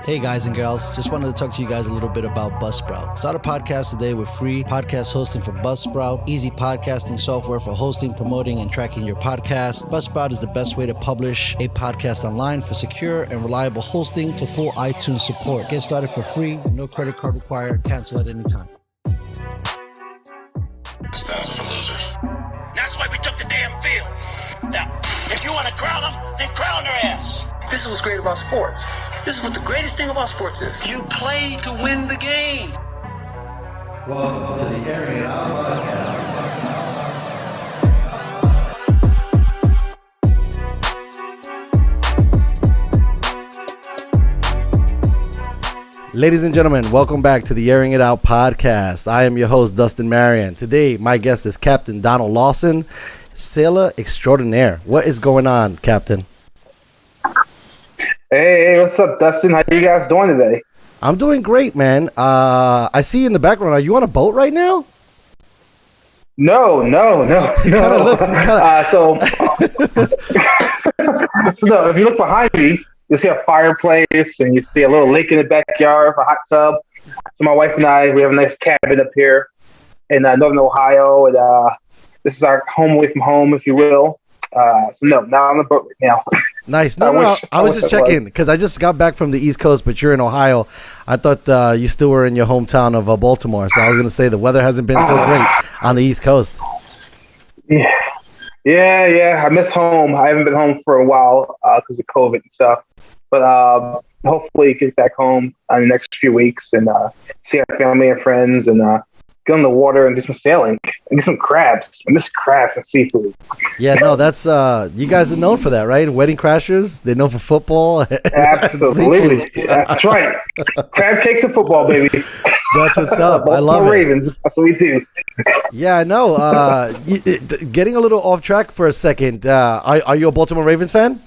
Hey guys and girls, just wanted to talk to you guys a little bit about Buzzsprout. Start a podcast today with free podcast hosting for Buzzsprout, easy podcasting software for hosting, promoting, and tracking your podcast. Buzzsprout is the best way to publish a podcast online for secure and reliable hosting to full iTunes support. Get started for free, no credit card required, cancel at any time. Stats for losers. That's why we took the damn field. Now, if you want to crown them, then crown their ass. This is what's great about sports. This is what the greatest thing about sports is. You play to win the game. Welcome to the Airin podcast. Ladies and gentlemen, welcome back to the Airing It Out podcast. I am your host, Dustin Marion. Today, my guest is Captain Donald Lawson, sailor extraordinaire. What is going on, Captain? Hey, what's up, Dustin? How you guys doing today? I'm doing great, man. I see you in the background. Are you on a boat right now? No. It kind of looks. No, if you look behind me, you see a fireplace and you see a little lake in the backyard, a hot tub. So my wife and I, we have a nice cabin up here in Northern Ohio, and this is our home away from home, if you will. Now I'm on the boat right now. Nice. No, I was just checking because I just got back from the East Coast, but you're in Ohio. I thought you still were in your hometown of Baltimore, so I was going to say the weather hasn't been so great on the East Coast. Yeah. I miss home. I haven't been home for a while because of COVID and stuff. But hopefully get back home in the next few weeks and see our family and friends and get on the water and do some sailing and get some crabs. I miss crabs and seafood. Yeah, no, that's you guys are known for that, right? Wedding Crashers, they're known for football. Absolutely, that's right. Crab cakes and football, baby. That's what's up. I love it. Ravens. That's what we do. Yeah, I know. Getting a little off track for a second. Are you a Baltimore Ravens fan?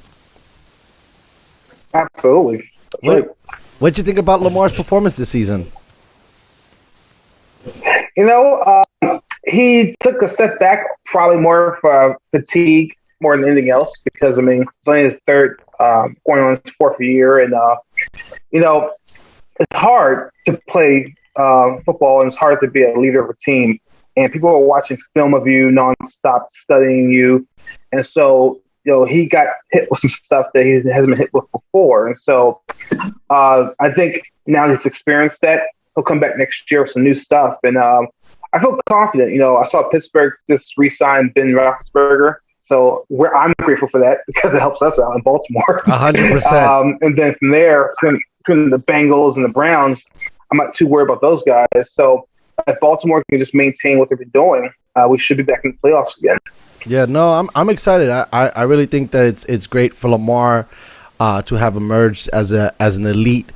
Absolutely. What'd you think about Lamar's performance this season? You know, he took a step back, probably more for fatigue more than anything else, because, I mean, it's only his third, going on his fourth year. And, you know, it's hard to play football, and it's hard to be a leader of a team. And people are watching film of you nonstop, studying you. And so, you know, he got hit with some stuff that he hasn't been hit with before. And so I think now he's experienced that, he'll come back next year with some new stuff. And I feel confident. You know, I saw Pittsburgh just re-sign Ben Roethlisberger. So I'm grateful for that because it helps us out in Baltimore. 100%. And then from there, between the Bengals and the Browns, I'm not too worried about those guys. So if Baltimore can just maintain what they've been doing, we should be back in the playoffs again. Yeah, no, I'm excited. I really think that it's great for Lamar to have emerged as an elite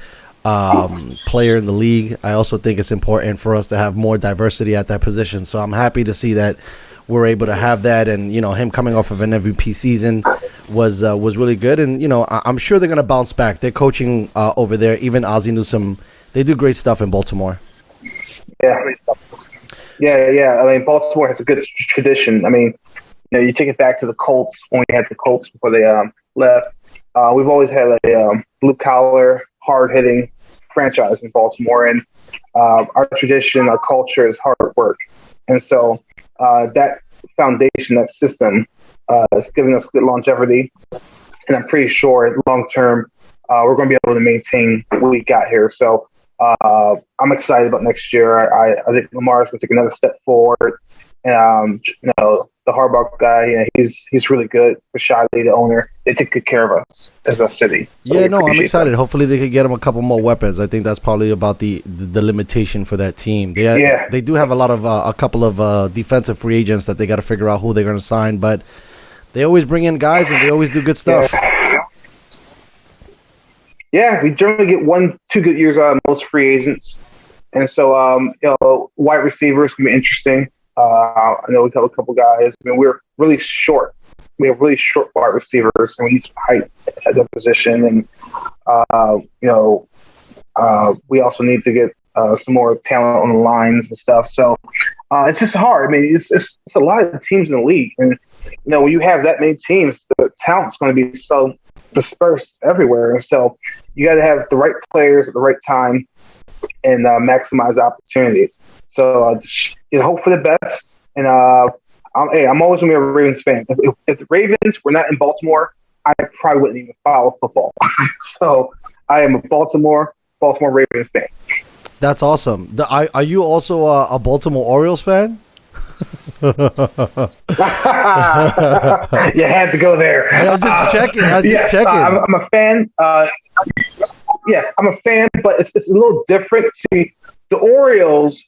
player in the league. I also think it's important for us to have more diversity at that position. So I'm happy to see that we're able to have that, and you know, him coming off of an MVP season was really good. And you know, I'm sure they're gonna bounce back. They're coaching over there. Even Ozzie Newsome, they do great stuff in Baltimore. Yeah. I mean, Baltimore has a good tradition. I mean, you know, you take it back to the Colts when we had the Colts before they left. We've always had a blue collar, hard hitting franchise in Baltimore, and our tradition, our culture is hard work. And so that foundation, that system is giving us good longevity. And I'm pretty sure long term, we're going to be able to maintain what we got here. So I'm excited about next year. I think Lamar's going to take another step forward. And, you know, the Harbaugh guy, you know, he's really good. Rashadi, the owner, they take good care of us as a city. So yeah, no, I'm excited. Hopefully they could get him a couple more weapons. I think that's probably about the limitation for that team. They do have a couple of defensive free agents that they got to figure out who they're going to sign, but they always bring in guys and they always do good stuff. Yeah, we generally get 1-2 good years out of most free agents. And so, you know, wide receivers can be interesting. I know we have a couple guys. I mean, we're really short. We have really short wide receivers, and we need some height at that position. And, you know, we also need to get some more talent on the lines and stuff. So it's just hard. I mean, it's a lot of teams in the league. And, you know, when you have that many teams, the talent's going to be so dispersed everywhere. And so you got to have the right players at the right time and maximize opportunities. So hope for the best. And I'm always going to be a Ravens fan. If the Ravens were not in Baltimore, I probably wouldn't even follow football. So I am a Baltimore Ravens fan. That's awesome. Are you also a Baltimore Orioles fan? You had to go there. I was just checking. Checking. I'm a fan. I'm a fan, but it's a little different. See, the Orioles,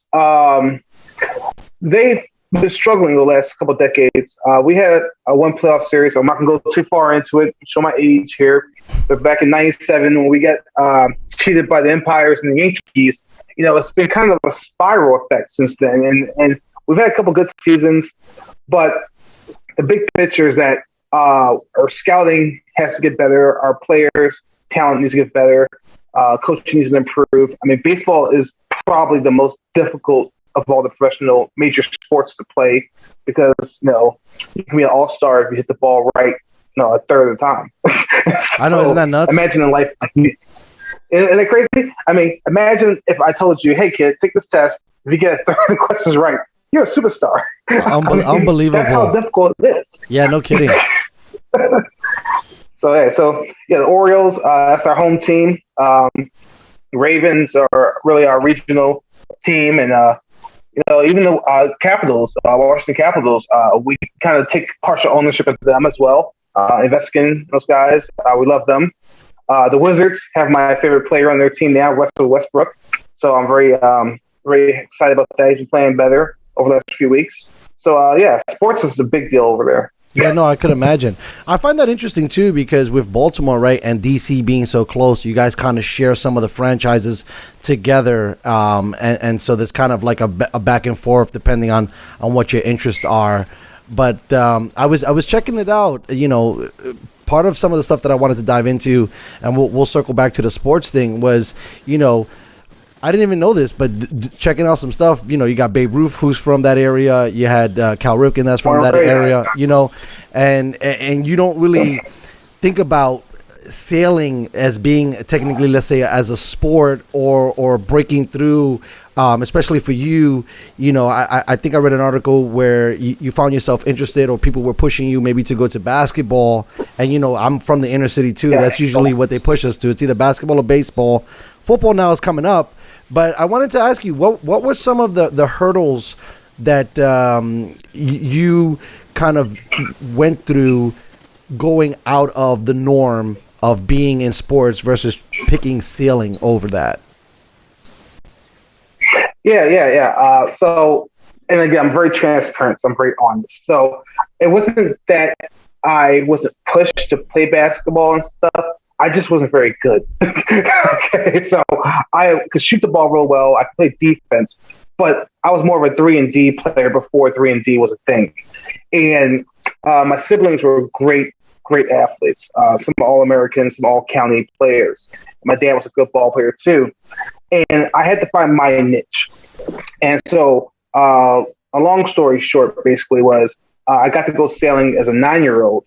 they've been struggling the last couple of decades. We had one playoff series. I'm not going to go too far into it, show my age here. But back in '97, when we got cheated by the Empires and the Yankees, it's been kind of a spiral effect since then. And we've had a couple good seasons, but the big picture is that our scouting has to get better. Our players' talent needs to get better. Coaching needs to improve. I mean, baseball is probably the most difficult of all the professional major sports to play because, you can be an all-star if you hit the ball right, a third of the time. I know, isn't that nuts? Imagine in life. Isn't that crazy? I mean, imagine if I told you, hey, kid, take this test. If you get a third of the questions right, you're a superstar. Unbelievable. That's how difficult it is. Yeah, no kidding. So the Orioles, that's our home team. Ravens are really our regional team. And, even the Capitals, Washington Capitals, we kind of take partial ownership of them as well. Investing in those guys. We love them. The Wizards have my favorite player on their team now, Russell Westbrook. So I'm very excited about that. He's been playing better over the last few weeks. So, sports is a big deal over there. Yeah, no, I could imagine. I find that interesting, too, because with Baltimore, right, and D.C. being so close, you guys kind of share some of the franchises together. And so there's kind of like a back and forth depending on what your interests are. But I was checking it out, part of some of the stuff that I wanted to dive into, and we'll circle back to the sports thing, was, I didn't even know this, but checking out some stuff, you got Babe Ruth, who's from that area. You had Cal Ripken, that's from that area, and you don't really think about sailing as being technically, let's say, as a sport or breaking through, especially for you. I think I read an article where you found yourself interested, or people were pushing you maybe to go to basketball. And, I'm from the inner city too. Yeah. That's usually what they push us to. It's either basketball or baseball. Football now is coming up. But I wanted to ask you, what were some of the hurdles that you kind of went through going out of the norm of being in sports versus picking sailing over that? Yeah. So, and again, I'm very transparent, so I'm very honest. So it wasn't that I wasn't pushed to play basketball and stuff. I just wasn't very good. Okay, so I could shoot the ball real well. I could play defense, but I was more of a 3-and-D player before 3-and-D was a thing. And my siblings were great athletes. Some All-Americans, some All-County players. My dad was a good ball player too. And I had to find my niche. And so a long story short basically was I got to go sailing as a 9-year-old.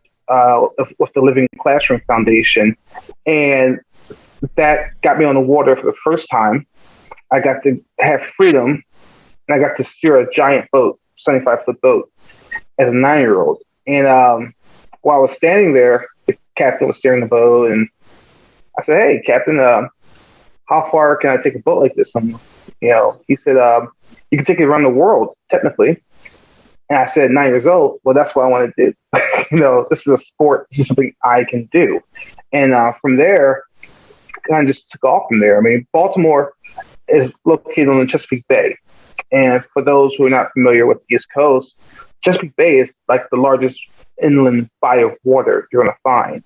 With the Living Classroom Foundation, and that got me on the water for the first time. I got to have freedom, and I got to steer a giant boat, 75-foot boat, as a 9-year-old. And while I was standing there, the captain was steering the boat, and I said, "Hey, Captain, how far can I take a boat like this?" And, he said, "You can take it around the world, technically." And I said, 9 years old, well, that's what I want to do. This is a sport. This is something I can do. And from there, kind of just took off from there. I mean, Baltimore is located on the Chesapeake Bay. And for those who are not familiar with the East Coast, Chesapeake Bay is like the largest inland body of water you're going to find.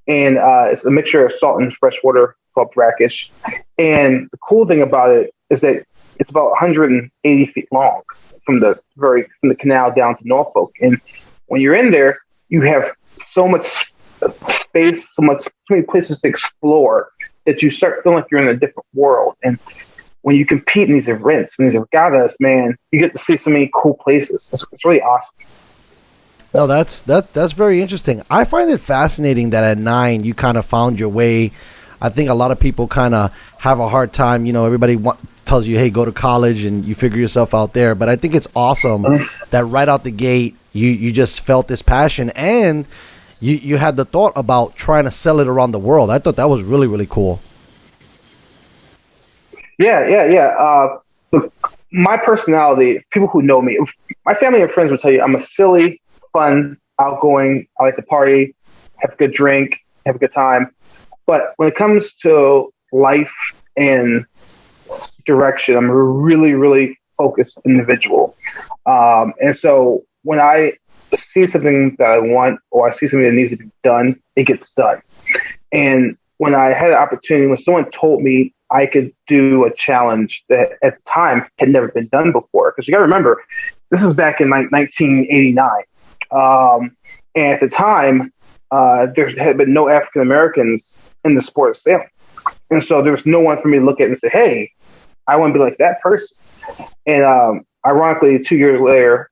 And it's a mixture of salt and fresh water called brackish. And the cool thing about it is that it's about 180 feet long from the canal down to Norfolk. And when you're in there, you have so much space, so many places to explore that you start feeling like you're in a different world. And when you compete in these events and these regattas, man, you get to see so many cool places. It's really awesome. No, that's very interesting. I find it fascinating that at 9 you kind of found your way. I think a lot of people kind of have a hard time. Everybody tells you, "Hey, go to college and you figure yourself out there." But I think it's awesome that right out the gate you just felt this passion, and you had the thought about trying to sell it around the world. I thought that was really, really cool. Yeah. Look, my personality, people who know me, my family and friends will tell you I'm a silly, fun, outgoing. I like to party, have a good drink, have a good time. But when it comes to life and direction, I'm a really, really focused individual. And so when I see something that I want, or I see something that needs to be done, it gets done. And when I had an opportunity, when someone told me I could do a challenge that at the time had never been done before, because you got to remember, this is back in 1989. And at the time, there had been no African Americans in the sport of sailing. And so there was no one for me to look at and say, hey, I want to be like that person. And ironically, 2 years later,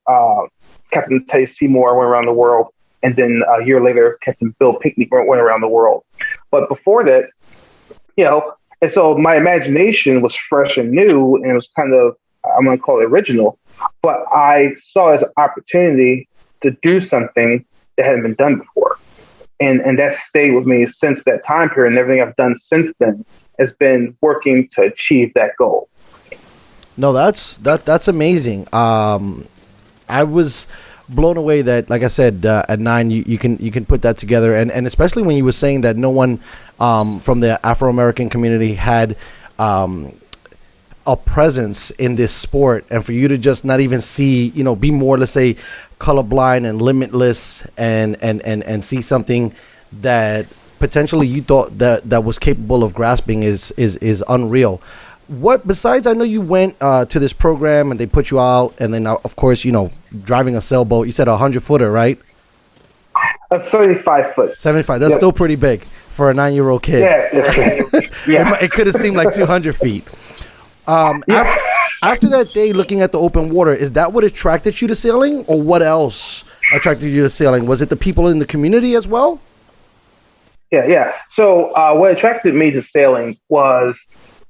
Captain Teddy Seymour went around the world. And then a year later, Captain Bill Pinckney went around the world. But before that, and so my imagination was fresh and new, and it was kind of, I'm going to call it original. But I saw it as an opportunity to do something that hadn't been done before. And that stayed with me since that time period. And everything I've done since then has been working to achieve that goal. No, that's amazing. I was blown away that, like I said, at 9 you can put that together, and especially when you were saying that no one from the Afro-American community had a presence in this sport, and for you to just not even see, be more, let's say, colorblind and limitless, and see something that potentially you thought that was capable of grasping is unreal. What, besides, I know you went to this program and they put you out, and then of course, driving a sailboat. You said 100-footer, right? A 75-foot. 75. That's still pretty big for a 9-year-old kid. Yeah. It could have seemed like 200 feet. After that day, looking at the open water, is that what attracted you to sailing, or what else attracted you to sailing? Was it the people in the community as well? Yeah. So what attracted me to sailing was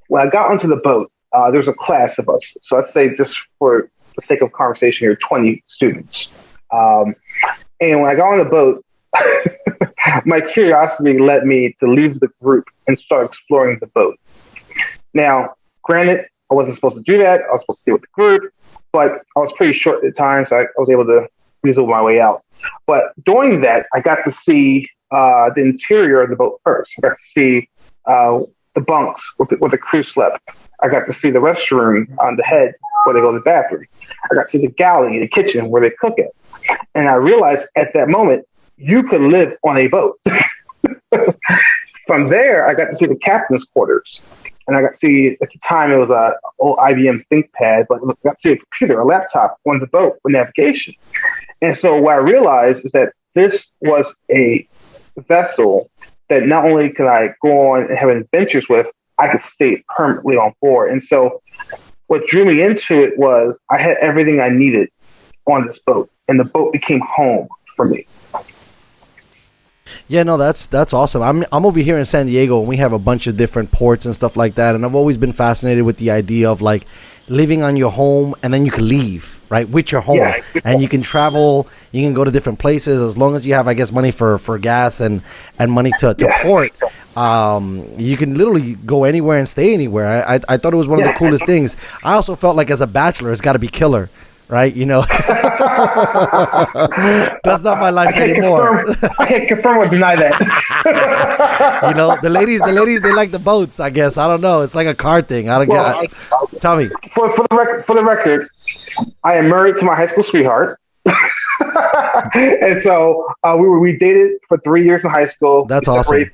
when I got onto the boat, there was a class of us. So let's say, just for the sake of conversation here, 20 students. And when I got on the boat, my curiosity led me to leave the group and start exploring the boat. Now, granted, I wasn't supposed to do that. I was supposed to stay with the group, but I was pretty short at the time, so I was able to weasel my way out. But during that, I got to see the interior of the boat first. I got to see the bunks where the crew slept. I got to see the restroom on the head where they go to the bathroom. I got to see the galley, the kitchen where they cook it. And I realized at that moment, you could live on a boat. From there, I got to see the captain's quarters. And I got to see, at the time, it was an old IBM ThinkPad, but I got to see a computer, a laptop on the boat for navigation. And so what I realized is that this was a vessel that not only could I go on and have adventures with, I could stay permanently on board. And so what drew me into it was I had everything I needed on this boat, and the boat became home for me. Yeah, no, that's awesome. I'm over here in San Diego, and we have a bunch of different ports and stuff like that. And I've always been fascinated with the idea of like living on your home, and then you can leave, right, with your home. Yeah. And you can travel, you can go to different places as long as you have, I guess, money for gas and money to port. You can literally go anywhere and stay anywhere. I thought it was one of the coolest things. I also felt like as a bachelor, it's got to be killer. Right, that's not my life anymore. I can't confirm or deny that. The ladies, they like the boats. I guess I don't know. It's like a car thing. I don't get. Tell me. For the record, I am married to my high school sweetheart, and so we dated for 3 years in high school. That's awesome.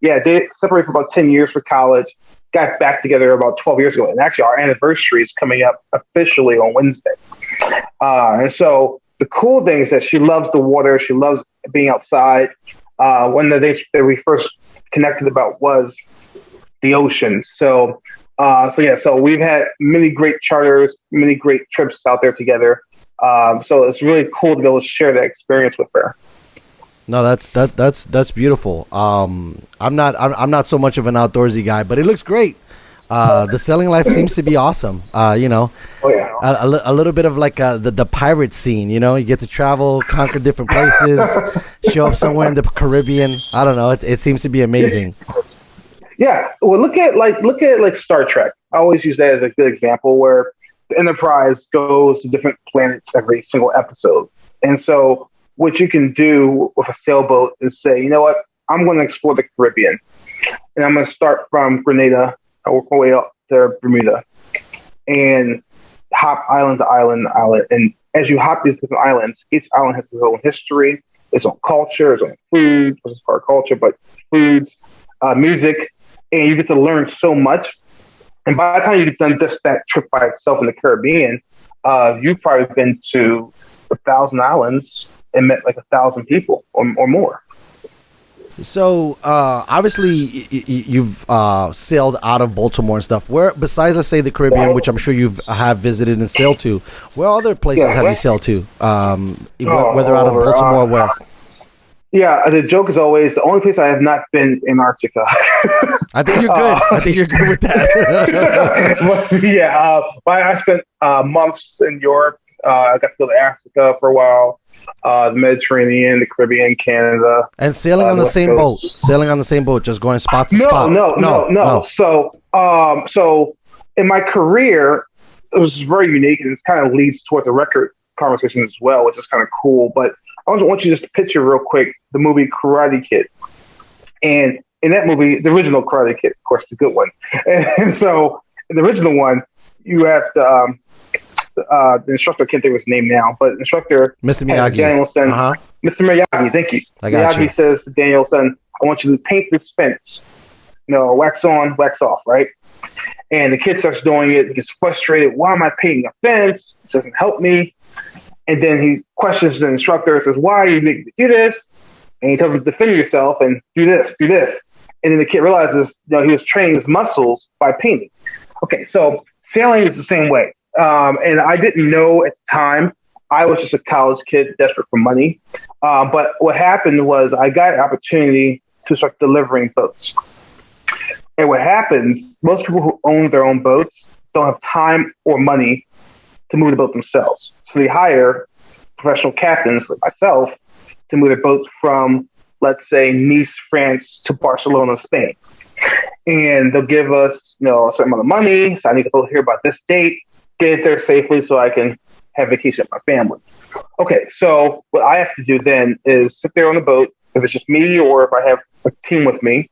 Separated for about 10 years for college. Got back together about 12 years ago. And actually, our anniversary is coming up officially on Wednesday. And so the cool thing is that she loves the water. She loves being outside. One of the things that we first connected about was the ocean. So we've had many great charters, many great trips out there together. So it's really cool to be able to share that experience with her. No, that's beautiful. I'm not so much of an outdoorsy guy, but it looks great. The sailing life seems to be awesome. Oh yeah, a little bit of like the pirate scene. You get to travel, conquer different places, show up somewhere in the Caribbean. I don't know. It seems to be amazing. Yeah. Well, look at Star Trek. I always use that as a good example where the Enterprise goes to different planets every single episode, and so what you can do with a sailboat is say, you know what, I'm going to explore the Caribbean, and I'm going to start from Grenada and work my way up to Bermuda, and hop island to island to island. And as you hop these different islands, each island has its own history, its own culture, its own food, which is part of culture, but foods, music, and you get to learn so much. And by the time you get done just that trip by itself in the Caribbean, you've probably been to 1,000 islands and met like 1,000 people or more. So obviously you've sailed out of Baltimore and stuff. Where, besides, let's say, the Caribbean, which I'm sure you've have visited and sailed to, where other places have you sailed to? Whether out of Baltimore or where? Yeah, the joke is always the only place I have not been is Antarctica. I think you're good. I think you're good with that. But I spent months in Europe. I got to go to Africa for a while, the Mediterranean, the Caribbean, Canada, and sailing on the same boat. Sailing on the same boat, just going spot to spot. No. So in my career, it was very unique, and it kind of leads toward the record conversation as well, which is kind of cool. But I want you just to picture real quick the movie Karate Kid, and in that movie, the original Karate Kid, of course, the good one. And so in the original one, you have the instructor, I can't think of his name now, but instructor Mr. Miyagi. Danielson, Mr. Miyagi, thank you. Miyagi says to Danielson, I want you to paint this fence. Wax on, wax off, right? And the kid starts doing it. He gets frustrated. Why am I painting a fence? This doesn't help me. And then he questions the instructor, says, why are you making me do this? And he tells him, defend yourself and do this. And then the kid realizes, he was training his muscles by painting. Okay, so sailing is the same way. And I didn't know at the time. I was just a college kid desperate for money. But what happened was I got an opportunity to start delivering boats. And what happens, most people who own their own boats don't have time or money to move the boat themselves. So they hire professional captains like myself to move their boats from, let's say, Nice, France to Barcelona, Spain. And they'll give us, a certain amount of money. So I need to go here about this date, get it there safely so I can have vacation with my family. Okay, so what I have to do then is sit there on the boat. If it's just me or if I have a team with me,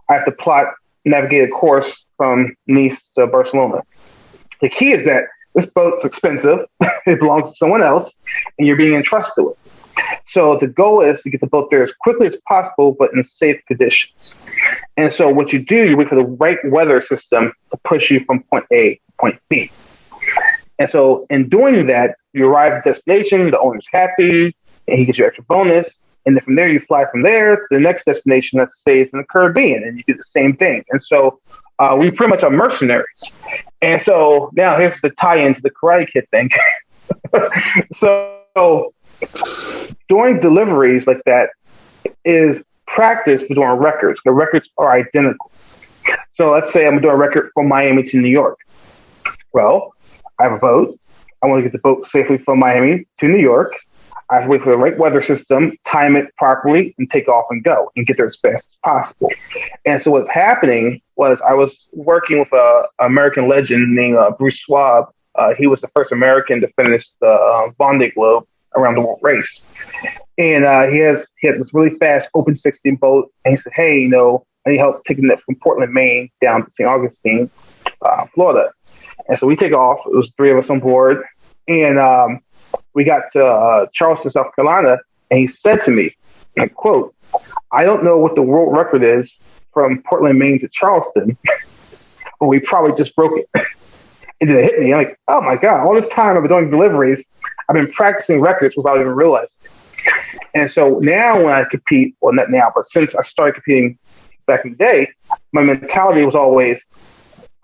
I have to navigate a course from Nice to Barcelona. The key is that this boat's expensive. It belongs to someone else, and you're being entrusted with it. So the goal is to get the boat there as quickly as possible, but in safe conditions. And so what you do, you wait for the right weather system to push you from point A to point B. And so in doing that, you arrive at the destination, the owner's happy, and he gets you extra bonus. And then from there, you fly from there to the next destination that stays in the Caribbean, and you do the same thing. And so we pretty much are mercenaries. And so now here's the tie-in to the Karate Kid thing. So doing deliveries like that is practice for doing records. The records are identical. So let's say I'm doing a record from Miami to New York. Well, I have a boat. I want to get the boat safely from Miami to New York. I have to wait for the right weather system, time it properly, and take off and go and get there as fast as possible. And so what's happening was I was working with an American legend named Bruce Schwab. He was the first American to finish the Vendée Globe around the world race. And he had this really fast open 16 boat. And he said, hey, I need help taking it from Portland, Maine down to St. Augustine, Florida. And so we take off. It was 3 of us on board. And we got to Charleston, South Carolina, and he said to me, and I quote, I don't know what the world record is from Portland, Maine to Charleston, but we probably just broke it. And then it hit me. I'm like, oh my God, all this time I've been doing deliveries, I've been practicing records without even realizing it. And so now when I compete, well, not now, but since I started competing back in the day, my mentality was always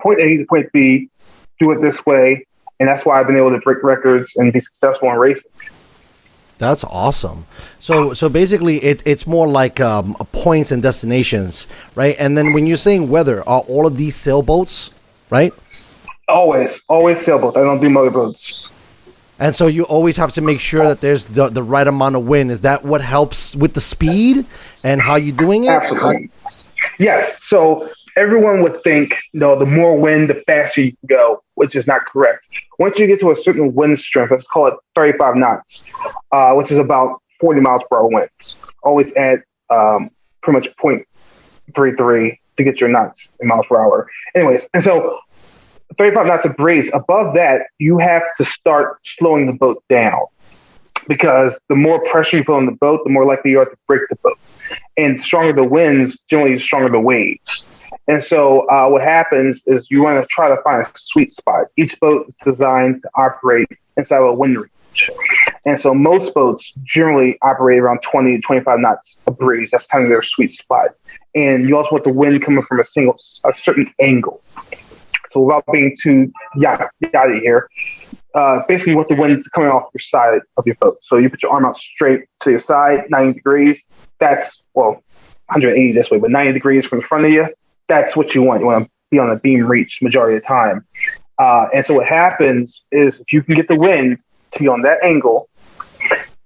point A to point B, do it this way, and that's why I've been able to break records and be successful in racing. That's awesome. So basically, it's more like points and destinations, right? And then when you're saying weather, are all of these sailboats, right? Always sailboats. I don't do motorboats. And so you always have to make sure that there's the right amount of wind. Is that what helps with the speed and how you're doing it? Absolutely. Yes. So everyone would think, the more wind, the faster you can go, which is not correct. Once you get to a certain wind strength, let's call it 35 knots, which is about 40 miles per hour winds. Always add pretty much 0.33 to get your knots in miles per hour. Anyways, and so 35 knots of breeze. Above that, you have to start slowing the boat down, because the more pressure you put on the boat, the more likely you are to break the boat. And stronger the winds, generally stronger the waves. And so what happens is you want to try to find a sweet spot. Each boat is designed to operate inside of a wind range. And so most boats generally operate around 20 to 25 knots of breeze. That's kind of their sweet spot. And you also want the wind coming from a certain angle. So without being too yachty here, basically you want the wind coming off your side of your boat. So you put your arm out straight to your side, 90 degrees. That's, 180 this way, but 90 degrees from the front of you. That's what you want. You want to be on a beam reach majority of the time. And so what happens is if you can get the wind to be on that angle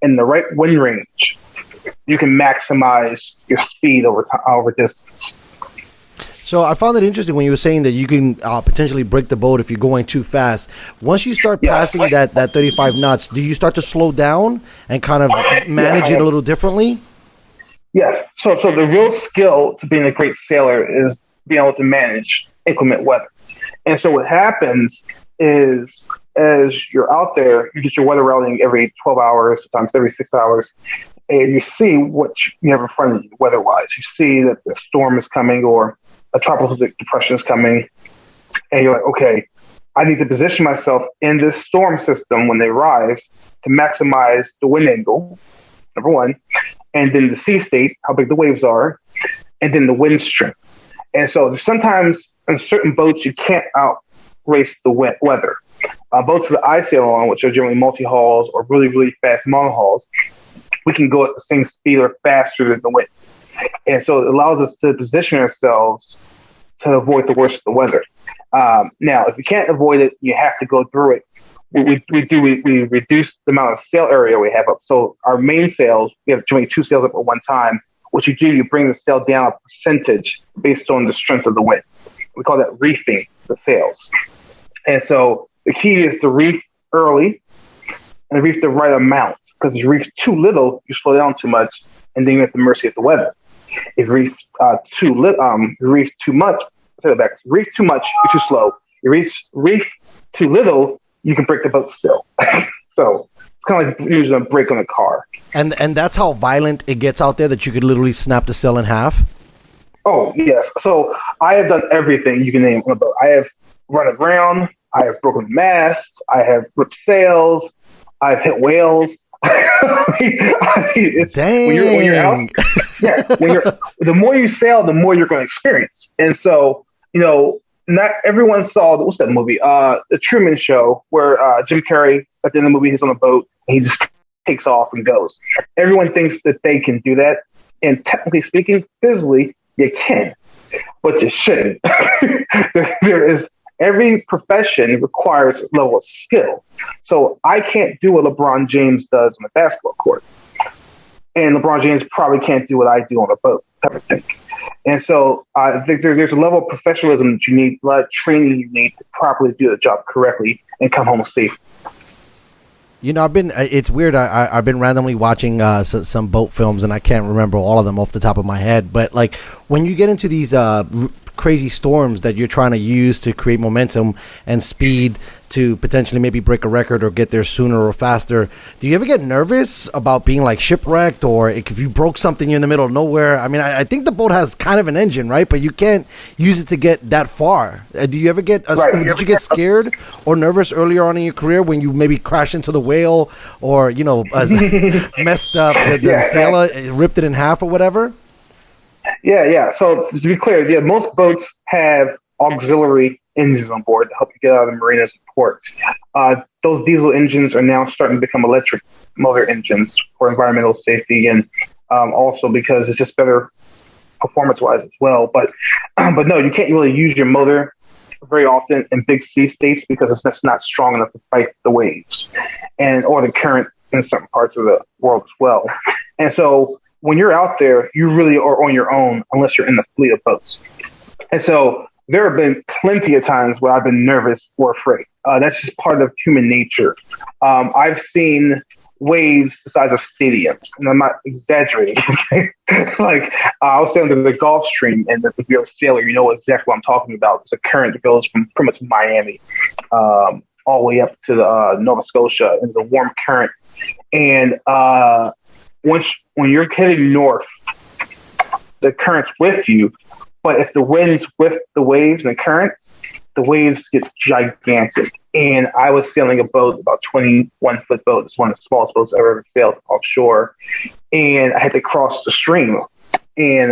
in the right wind range, you can maximize your speed over distance. So I found it interesting when you were saying that you can potentially break the boat if you're going too fast. Once you start passing that 35 knots, do you start to slow down and kind of manage it a little differently? Yes. So the real skill to being a great sailor is being able to manage inclement weather. And so what happens is, as you're out there, you get your weather routing every 12 hours, sometimes every 6 hours, and you see what you have in front of you weather-wise. You see that the storm is coming or a tropical depression is coming, and you're like, okay, I need to position myself in this storm system when they rise to maximize the wind angle, number one, and then the sea state, how big the waves are, and then the wind strength. And so sometimes in certain boats, you can't outrace the weather. Boats that I sail on, which are generally multi-hulls or really, really fast monohulls, we can go at the same speed or faster than the wind. And so it allows us to position ourselves to avoid the worst of the weather. Now, if you can't avoid it, you have to go through it. We reduce the amount of sail area we have up. So our main sails, we have generally 2 sails up at one time. What you do, you bring the sail down a percentage based on the strength of the wind. We call that reefing the sails. And so the key is to reef early and reef the right amount. Because if you reef too little, you slow down too much, and then you're at the mercy of the weather. If you reef reef too much, reef too much, you're too slow. You reef too little, you can break the boat still. So it's kind of like using a brake on a car. And that's how violent it gets out there, that you could literally snap the sail in half? Oh, yes. So I have done everything you can name on a boat. I have run aground. I have broken masts. I have ripped sails. I've hit whales. Dang. When you're out, the more you sail, the more you're going to experience. And so, not everyone saw, what's that movie? The Truman Show, where Jim Carrey, at the end of the movie, he's on a boat and he just takes off and goes. Everyone thinks that they can do that. And technically speaking, physically, you can, but you shouldn't. Every profession requires a level of skill. So I can't do what LeBron James does on a basketball court. And LeBron James probably can't do what I do on a boat, type of thing. And so I think there's a level of professionalism that you need, a lot of training you need to properly do the job correctly and come home safe. It's weird. I've been randomly watching some boat films, and I can't remember all of them off the top of my head. But like when you get into these crazy storms that you're trying to use to create momentum and speed to potentially maybe break a record or get there sooner or faster, do you ever get nervous about being like shipwrecked, or if you broke something in the middle of nowhere? I mean, I think the boat has kind of an engine, right? But you can't use it to get that far. Do you ever get did you get scared or nervous earlier on in your career when you maybe crashed into the whale or messed up the sailor, ripped it in half or whatever? Yeah. So to be clear, most boats have auxiliary engines on board to help you get out of the marinas and ports. Those diesel engines are now starting to become electric motor engines for environmental safety, and also because it's just better performance-wise as well. But no, you can't really use your motor very often in big sea states because it's just not strong enough to fight the waves or the current in certain parts of the world as well. And so when you're out there, you really are on your own unless you're in the fleet of boats. And so there have been plenty of times where I've been nervous or afraid. That's just part of human nature. I've seen waves the size of stadiums, and I'm not exaggerating. Like I was sailing to the Gulf Stream, and if you're a sailor, you know exactly what I'm talking about. It's a current that goes from pretty much Miami all the way up to the Nova Scotia. It's a warm current, and when you're heading north, the current's with you. But if the wind's with the waves and the current, the waves get gigantic. And I was sailing a boat, about 21-foot boat. It's one of the smallest boats I've ever sailed offshore. And I had to cross the stream. And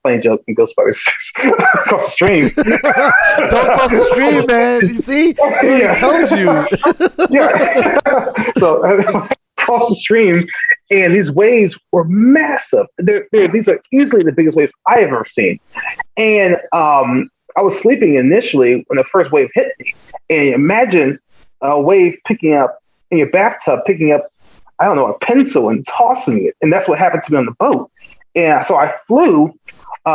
funny joke in Ghostbusters. Cross the stream. Don't cross the stream, man. You see? I told you. Yeah. So cross the stream, and these waves were massive. These are easily the biggest waves I've ever seen. And I was sleeping initially when the first wave hit me. And imagine a wave picking up in your bathtub, picking up, I don't know, a pencil and tossing it. And that's what happened to me on the boat. And so I flew.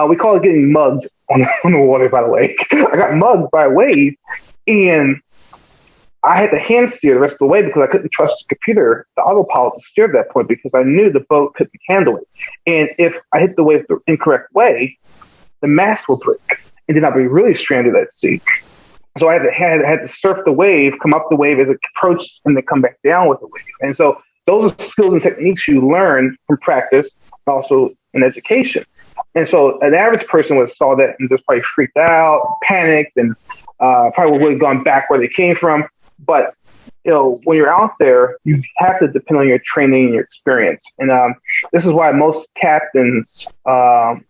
We call it getting mugged on the water, by the way. I got mugged by a wave, and I had to hand steer the rest of the way because I couldn't trust the computer, the autopilot, to steer at that point because I knew the boat couldn't handle it. And if I hit the wave the incorrect way, the mast will break, and then I'd be really stranded at sea. So I had to surf the wave, come up the wave as it approached, and then come back down with the wave. And so those are skills and techniques you learn from practice, also in education. And so an average person would have saw that and just probably freaked out, panicked, and probably would have gone back where they came from. But when you're out there, you have to depend on your training and your experience. And this is why most captains are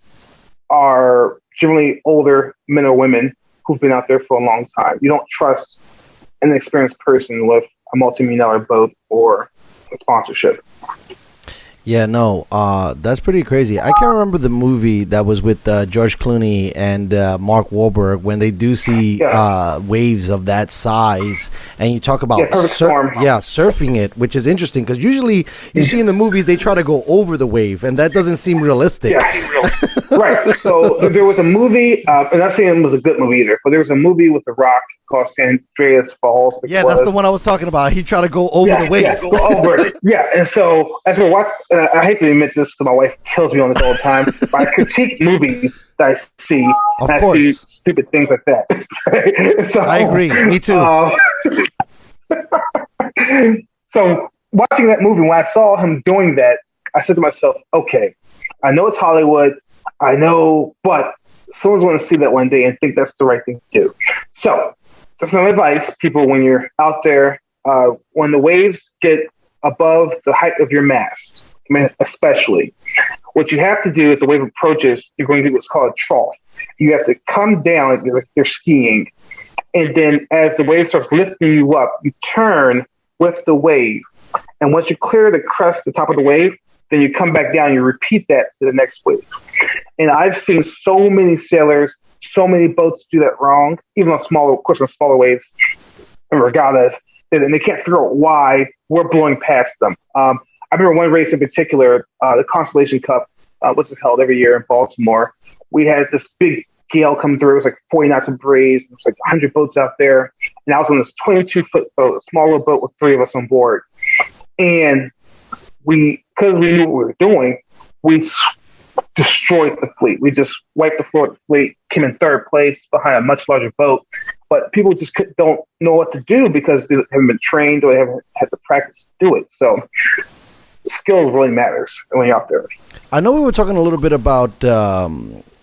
generally older men or women who've been out there for a long time. You don't trust an experienced person with a multi-million-dollar boat or a sponsorship. Yeah, no, that's pretty crazy. I can't remember the movie that was with George Clooney and Mark Wahlberg when they do see waves of that size, and you talk about surfing it, which is interesting because usually you see in the movies they try to go over the wave, and that doesn't seem realistic. Yeah, right. So there was a movie, and I'm not saying it was a good movie either, but there was a movie with The Rock called San Andreas Falls. Yeah, that's the one I was talking about. He tried to go over the wave. Yeah, go over it. Yeah, and so as we're watching, I hate to admit this because my wife kills me on this all the time, but I critique movies that I see, and I see stupid things like that. So, I agree. Me too. So watching that movie, when I saw him doing that, I said to myself, okay, I know it's Hollywood. I know, but someone's going to see that one day and think that's the right thing to do. So that's my advice, people, when you're out there, when the waves get above the height of your mast, I mean, especially, what you have to do is the wave approaches, you're going to do what's called a trough. You have to come down like you're skiing. And then as the wave starts lifting you up, you turn with the wave. And once you clear the crest, the top of the wave, then you come back down and you repeat that to the next wave. And I've seen so many sailors, so many boats do that wrong, even on smaller waves and regattas, and they can't figure out why we're blowing past them. I remember one race in particular, the Constellation Cup, which is held every year in Baltimore. We had this big gale come through. It was like 40 knots of breeze. It was like 100 boats out there. And I was on this 22-foot boat, a small little boat with 3 of us on board. And because we knew what we were doing, we destroyed the fleet. We just wiped the floor of the fleet, came in 3rd place behind a much larger boat. But people just don't know what to do because they haven't been trained or they haven't had the practice to do it. So skill really matters when you're out there. I know we were talking a little bit about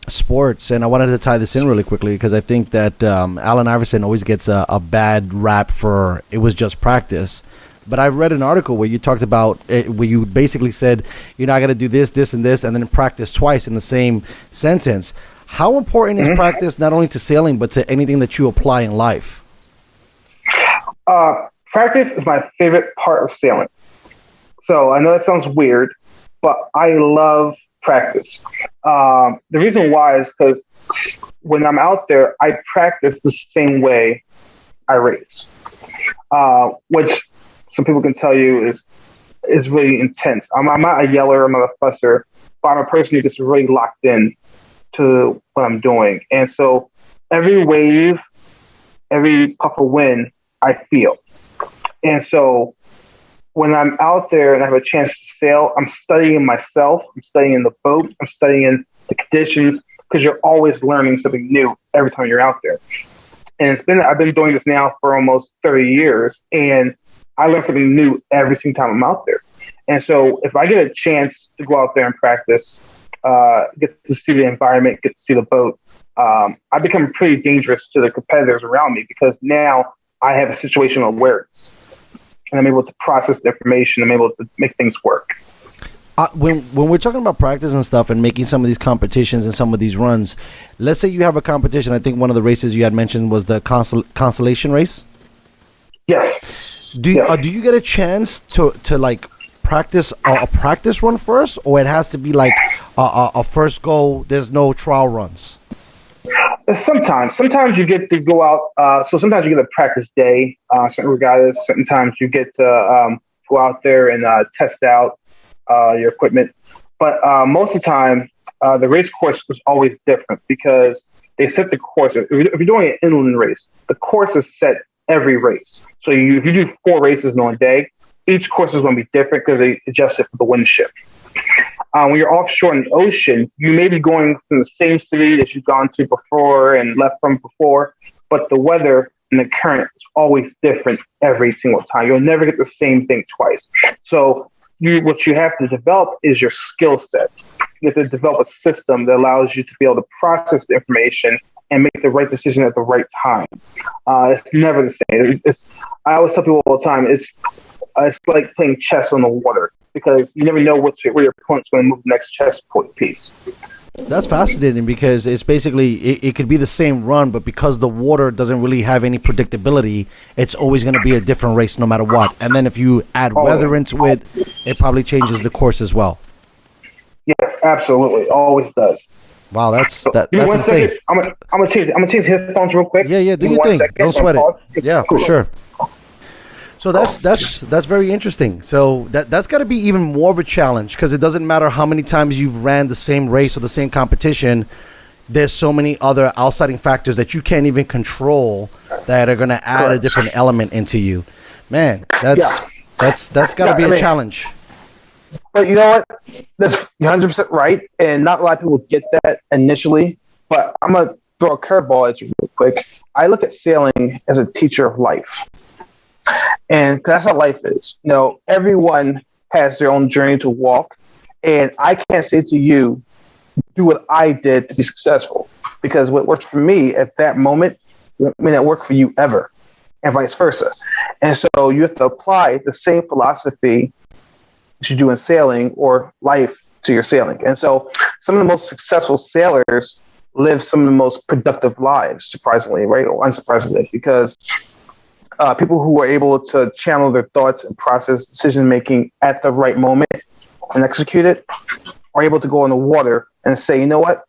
sports, and I wanted to tie this in really quickly because I think that Allen Iverson always gets a bad rap for it was just practice. But I read an article where you talked about where you basically said, I got to do this, this, and this, and then practice twice in the same sentence. How important is practice not only to sailing but to anything that you apply in life? Practice is my favorite part of sailing. So I know that sounds weird, but I love practice. The reason why is because when I'm out there, I practice the same way I race, which some people can tell you is really intense. I'm not a yeller, I'm not a fusser, but I'm a person who gets really locked in to what I'm doing. And so every wave, every puff of wind, I feel. And so when I'm out there and I have a chance to sail, I'm studying myself, I'm studying the boat, I'm studying the conditions, because you're always learning something new every time you're out there. And I've been doing this now for almost 30 years, and I learn something new every single time I'm out there. And so if I get a chance to go out there and practice, get to see the environment, get to see the boat, I become pretty dangerous to the competitors around me, because now I have a situational awareness, and I'm able to process the information. I'm able to make things work. When we're talking about practice and stuff and making some of these competitions and some of these runs, let's say you have a competition. I think one of the races you had mentioned was the Constellation race. Yes. Do you get a chance to like practice a practice run first, or it has to be like a first go? There's no trial runs. Sometimes you get to go out. So sometimes you get a practice day. Certain regattas. Certain times you get to go out there and test out your equipment. But most of the time, the race course is always different, because they set the course. If you're doing an inland race, the course is set every race. So if you do 4 races in one day, each course is going to be different because they adjust it for the wind shift. When you're offshore in the ocean, you may be going from the same city that you've gone to before and left from before, but the weather and the current is always different every single time. You'll never get the same thing twice. So what you have to develop is your skill set. You have to develop a system that allows you to be able to process the information and make the right decision at the right time. It's never the same. I always tell people all the time, it's like playing chess on the water, because you never know where your opponent's going to move the next chess piece. That's fascinating, because it's basically it could be the same run, but because the water doesn't really have any predictability, it's always going to be a different race no matter what. And then if you add weather into it, it probably changes the course as well. Yes, absolutely, always does. Wow, that's Give me one insane. second. I'm gonna change headphones real quick. Yeah, do your thing. Don't sweat it. Yeah, for sure. So that's very interesting. So that's got to be even more of a challenge, because it doesn't matter how many times you've ran the same race or the same competition. There's so many other outsiding factors that you can't even control that are going to add a different element into you. Man, that's got to be a challenge. But you know what? That's 100% right, and not a lot of people get that initially. But I'm gonna throw a curveball at you real quick. I look at sailing as a teacher of life. And that's how life is. You know, everyone has their own journey to walk. And I can't say to you, do what I did to be successful. Because what worked for me at that moment may not work for you ever, and vice versa. And so you have to apply the same philosophy that you do in sailing or life to your sailing. And so some of the most successful sailors live some of the most productive lives, surprisingly, right? Or unsurprisingly, because people who are able to channel their thoughts and process decision-making at the right moment and execute it are able to go on the water and say, you know what?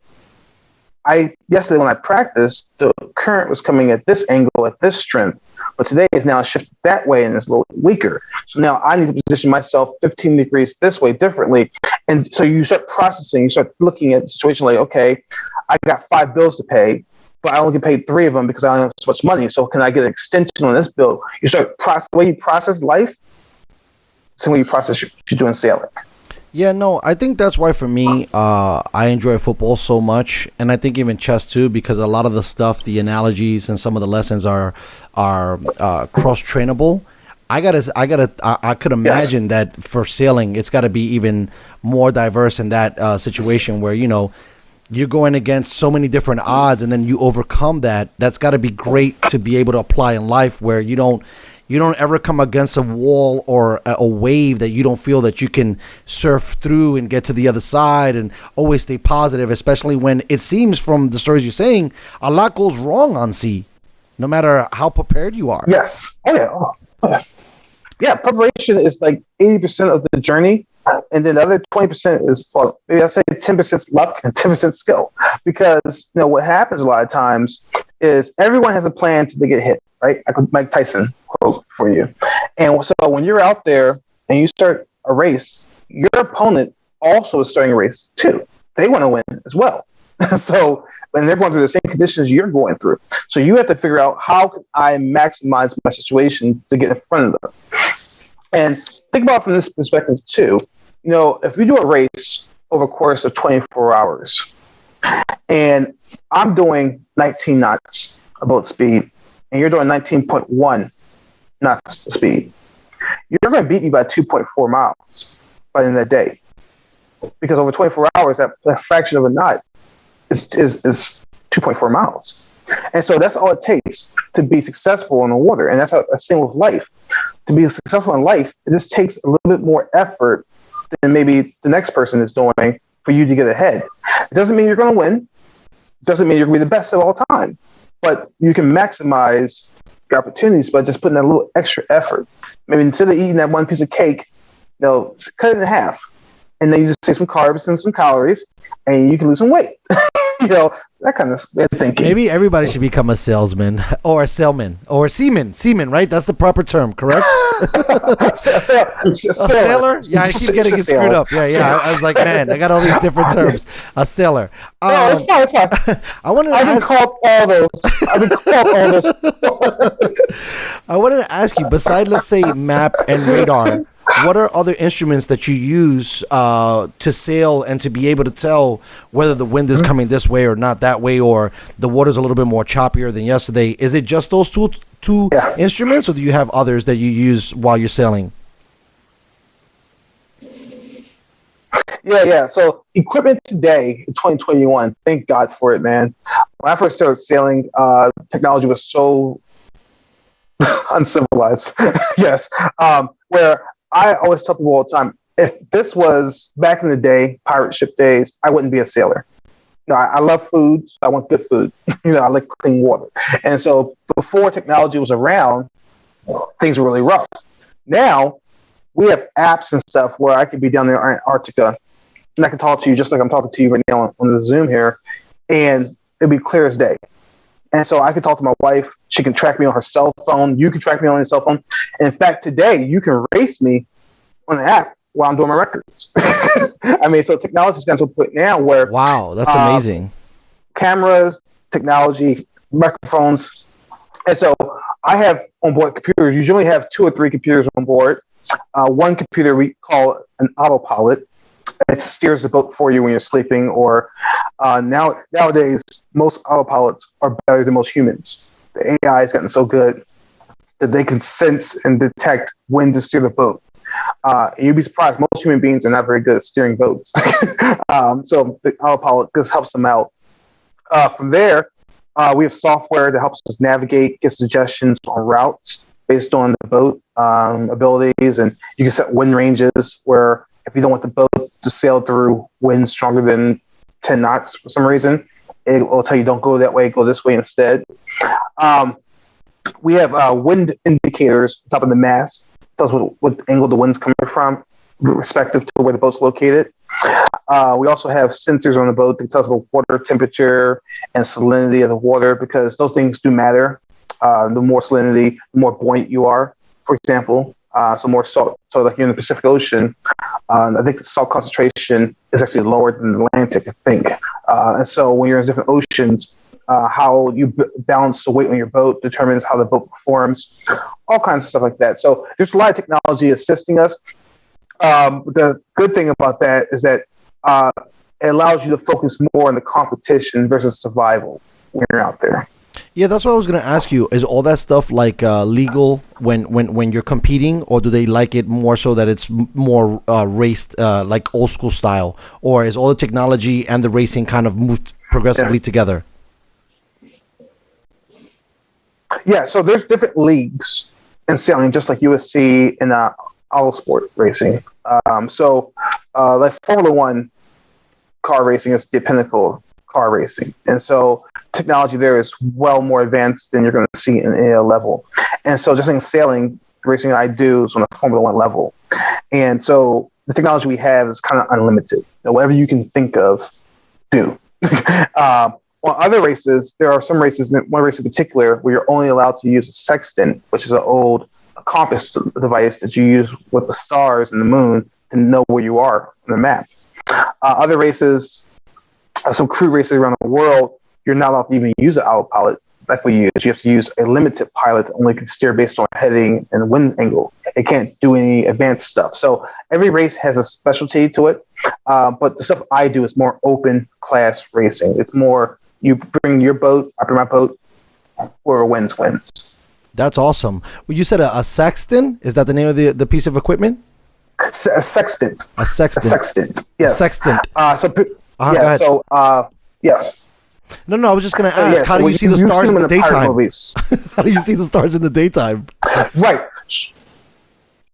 Yesterday when I practiced, the current was coming at this angle, at this strength, but today is now shifted that way and it's a little weaker. So now I need to position myself 15 degrees this way differently. And so you start processing, you start looking at the situation like, okay, I got 5 bills to pay, but I only get paid 3 of them because I don't have so much money. So can I get an extension on this bill? You start the way you process life, same way you process what you're doing sailing. Yeah, no, I think that's why for me, I enjoy football so much, and I think even chess too, because a lot of the stuff, the analogies, and some of the lessons are cross trainable. I could imagine that for sailing, it's got to be even more diverse in that situation where you're going against so many different odds, and then you overcome that. That's got to be great to be able to apply in life, where you don't you don't ever come against a wall or a wave that you don't feel that you can surf through and get to the other side, and always stay positive, especially when it seems from the stories you're saying, a lot goes wrong on sea, no matter how prepared you are. Yes. Oh yeah. Yeah, preparation is like 80% of the journey, and then the other 20% is, well, maybe I say 10% luck and 10% skill. Because what happens a lot of times is everyone has a plan till they get hit, right? I could Mike Tyson quote for you. And so when you're out there and you start a race, your opponent also is starting a race too. They want to win as well. So when they're going through the same conditions you're going through, so you have to figure out, how can I maximize my situation to get in front of them? And think about it from this perspective too. If we do a race over a course of 24 hours, and I'm doing 19 knots of boat speed, and you're doing 19.1 knots of speed, you're going to beat me by 2.4 miles by the end of the day. Because over 24 hours, that fraction of a knot is 2.4 miles. And so that's all it takes to be successful in the water. And that's the same with life. To be successful in life, it just takes a little bit more effort than maybe the next person is doing for you to get ahead. It doesn't mean you're going to win. It doesn't mean you're going to be the best of all time. But you can maximize your opportunities by just putting that little extra effort. Maybe instead of eating that one piece of cake, cut it in half. And then you just take some carbs and some calories, and you can lose some weight. That kind of way of thinking. Maybe everybody should become a salesman or a sailman or seaman, right? That's the proper term, correct? A sailor? Yeah, I keep getting it screwed up. Yeah. I was like, man, I got all these different terms. A sailor. No, it's fine. I've been called all those. I wanted to ask you, besides, let's say, map and radar, what are other instruments that you use to sail and to be able to tell whether the wind is coming this way or not that way, or the water's a little bit more choppier than yesterday? Is it just those two instruments, or do you have others that you use while you're sailing? Yeah. So equipment today in 2021, thank God for it, man. When I first started sailing, technology was so uncivilized. Yes. Where I always tell people all the time, if this was back in the day, pirate ship days, I wouldn't be a sailor. I love food. So I want good food. I like clean water. And so before technology was around, things were really rough. Now we have apps and stuff where I could be down there in Antarctica, and I can talk to you just like I'm talking to you right now on the Zoom here, and it'd be clear as day. And so I can talk to my wife. She can track me on her cell phone. You can track me on your cell phone. And in fact, today you can race me on the app while I'm doing my records. So technology's gotten to a point now where... Wow, that's amazing. Cameras, technology, microphones. And so I have onboard computers. You usually have 2 or 3 computers on board. One computer we call an autopilot. It steers the boat for you when you're sleeping, or nowadays, most autopilots are better than most humans. The AI has gotten so good that they can sense and detect when to steer the boat. And you'd be surprised, most human beings are not very good at steering boats. So the autopilot just helps them out. From there, we have software that helps us navigate, get suggestions on routes based on the boat abilities, and you can set wind ranges where if you don't want the boat to sail through winds stronger than 10 knots for some reason, it will tell you don't go that way, go this way instead. We have wind indicators on top of the mast. It tells what angle the wind's coming from, respective to where the boat's located. We also have sensors on the boat that tells about water temperature and salinity of the water, because those things do matter. The more salinity, the more buoyant you are, for example. So more salt. So like you're in the Pacific Ocean, I think the salt concentration is actually lower than the Atlantic, I think. And so when you're in different oceans, how you balance the weight on your boat determines how the boat performs, all kinds of stuff like that. So there's a lot of technology assisting us. The good thing about that is that it allows you to focus more on the competition versus survival when you're out there. Yeah, that's what I was going to ask you. Is all that stuff like legal when you're competing, or do they like it more so that it's more raced like old school style, or is all the technology and the racing kind of moved progressively together? Yeah, so there's different leagues in sailing, just like you would see in auto sport racing. Like Formula One car racing is the pinnacle of car racing, and so technology there is well more advanced than you're going to see in any other level. And so, just in sailing racing, I do is on a Formula One level, and so the technology we have is kind of unlimited. Whatever you can think of, do. On other races, there are some races, one race in particular, where you're only allowed to use a sextant, which is an old compass device that you use with the stars and the moon to know where you are on the map. Other races, some crew races around the world, you're not allowed to even use an autopilot like we use. You have to use a limited pilot that only can steer based on heading and wind angle. It can't do any advanced stuff. So every race has a specialty to it. But the stuff I do is more open class racing. It's more, you bring your boat, I bring my boat, whoever wins, wins. That's awesome. Well, you said a sextant? Is that the name of the piece of equipment? A sextant. A sextant. A sextant. Yes. A sextant. Yes. No, I was just going to ask, how do you see the stars in the daytime? How do you see the stars in the daytime? Right.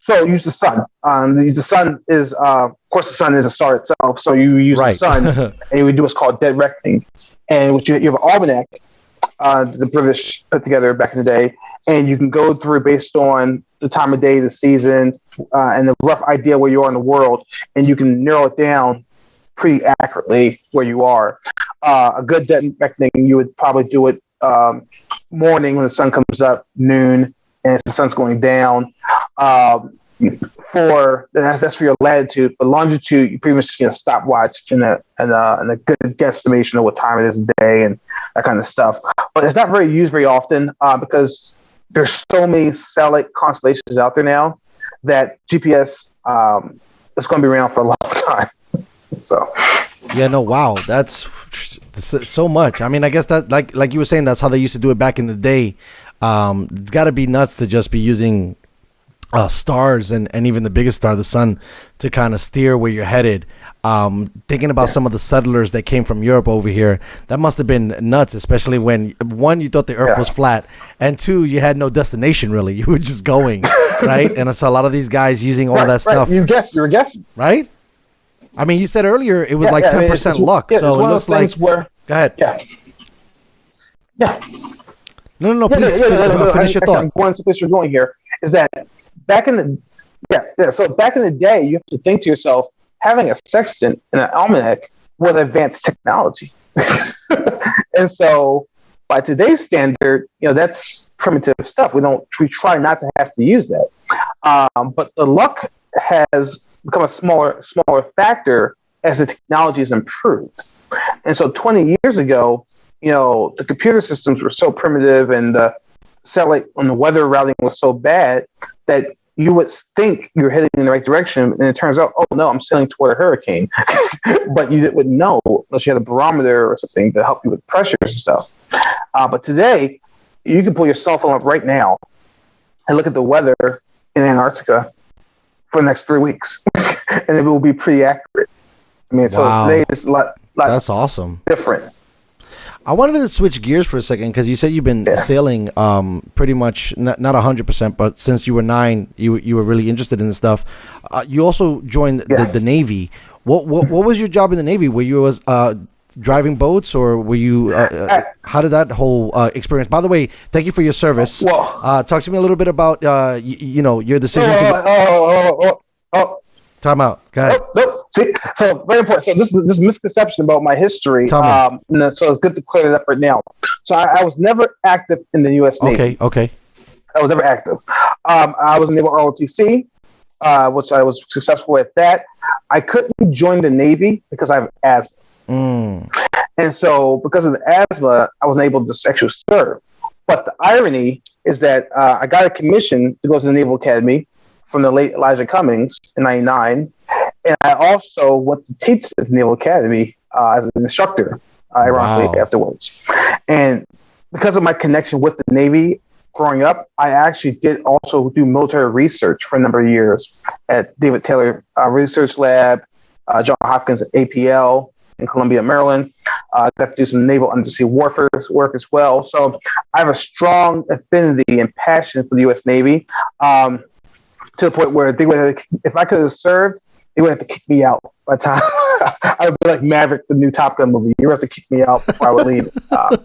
So use the sun. The sun is, of course, the sun is a star itself. So you use the sun, and you would do what's called dead reckoning. And what you have an almanac, the British put together back in the day, and you can go through based on the time of day, the season, and the rough idea where you are in the world, and you can narrow it down pretty accurately where you are. A good dead reckoning, you would probably do it morning when the sun comes up, noon, and the sun's going down. That's for your latitude, but longitude, you pretty much see a stopwatch and a good guesstimation of what time it is of day and that kind of stuff. But it's not very used very often because there's so many satellite constellations out there now that GPS is going to be around for a long time. So, yeah, no, wow, that's so much. I mean, I guess that like you were saying, that's how they used to do it back in the day. It's got to be nuts to just be using stars and even the biggest star, the sun, to kind of steer where you're headed. Thinking about some of the settlers that came from Europe over here, that must have been nuts, especially when, one, you thought the earth was flat, and two, you had no destination really. You were just going, right? And I saw a lot of these guys using all that stuff. You were guessing. Right? I mean, you said earlier it was 10% luck, so it looks like... Go ahead. No, please finish your thought. One place you're going here is that back in the day, you have to think to yourself, having a sextant and an almanac was advanced technology. And so by today's standard, that's primitive stuff. We try not to have to use that. But the luck has become a smaller factor as the technology has improved. And so 20 years ago, the computer systems were so primitive and the satellite on the weather routing was so bad that you would think you're heading in the right direction, and it turns out, oh no, I'm sailing toward a hurricane. But you wouldn't know unless you had a barometer or something to help you with pressures and stuff. But today, you can pull your cell phone up right now and look at the weather in Antarctica for the next 3 weeks, and it will be pretty accurate. I mean, so today is a lot. That's awesome. Different. I wanted to switch gears for a second because you said you've been sailing pretty much not 100%, but since you were 9, you were really interested in this stuff. You also joined the Navy. What was your job in the Navy? Were you driving boats, or were you? How did that whole experience? By the way, thank you for your service. Talk to me a little bit about your decision to. Time out. Go ahead. Nope. See, so very important. So this misconception about my history. So it's good to clear it up right now. So I was never active in the U.S. Navy. Okay. I was never active. I was in Naval ROTC, which I was successful at that. I couldn't join the Navy because I have asthma. And so because of the asthma, I wasn't able to actually serve. But the irony is that I got a commission to go to the Naval Academy from the late Elijah Cummings in 1999. And I also went to teach at the Naval Academy as an instructor, ironically, afterwards. And because of my connection with the Navy growing up, I actually did also do military research for a number of years at David Taylor Research Lab, John Hopkins at APL in Columbia, Maryland. I got to do some naval undersea warfare work as well. So I have a strong affinity and passion for the U.S. Navy, to the point where they would, if I could have served, they would have to kick me out by the time I would be like Maverick, the new Top Gun movie. You would have to kick me out before I would leave.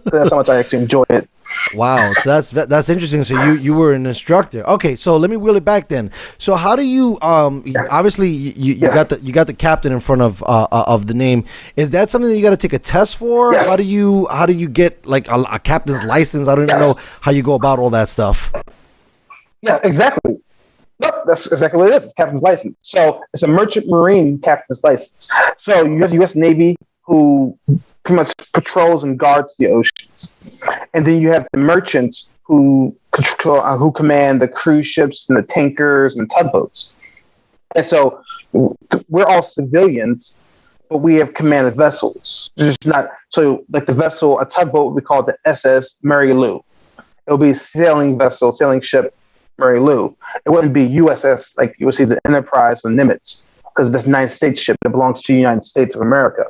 That's how much I actually enjoy it. Wow, so that's interesting. So you were an instructor. Okay, so let me wheel it back then. So how do you obviously you got the captain in front of the name. Is that something that you got to take a test for? Yes. How do you get like a captain's license? I don't even know how you go about all that stuff. Yeah, exactly. Nope, that's exactly what it is. It's captain's license. So it's a merchant marine captain's license. So you have the U.S. Navy, who pretty much patrols and guards the oceans, and then you have the merchants who control, who command the cruise ships and the tankers and tugboats. And so we're all civilians, but we have commanded vessels. It's just not so like the vessel, a tugboat, we call it the SS Mary Lou. It'll be a sailing vessel, sailing ship, Mary Lou. It wouldn't be USS like you would see the Enterprise or Nimitz, because this United States ship that belongs to the United States of America.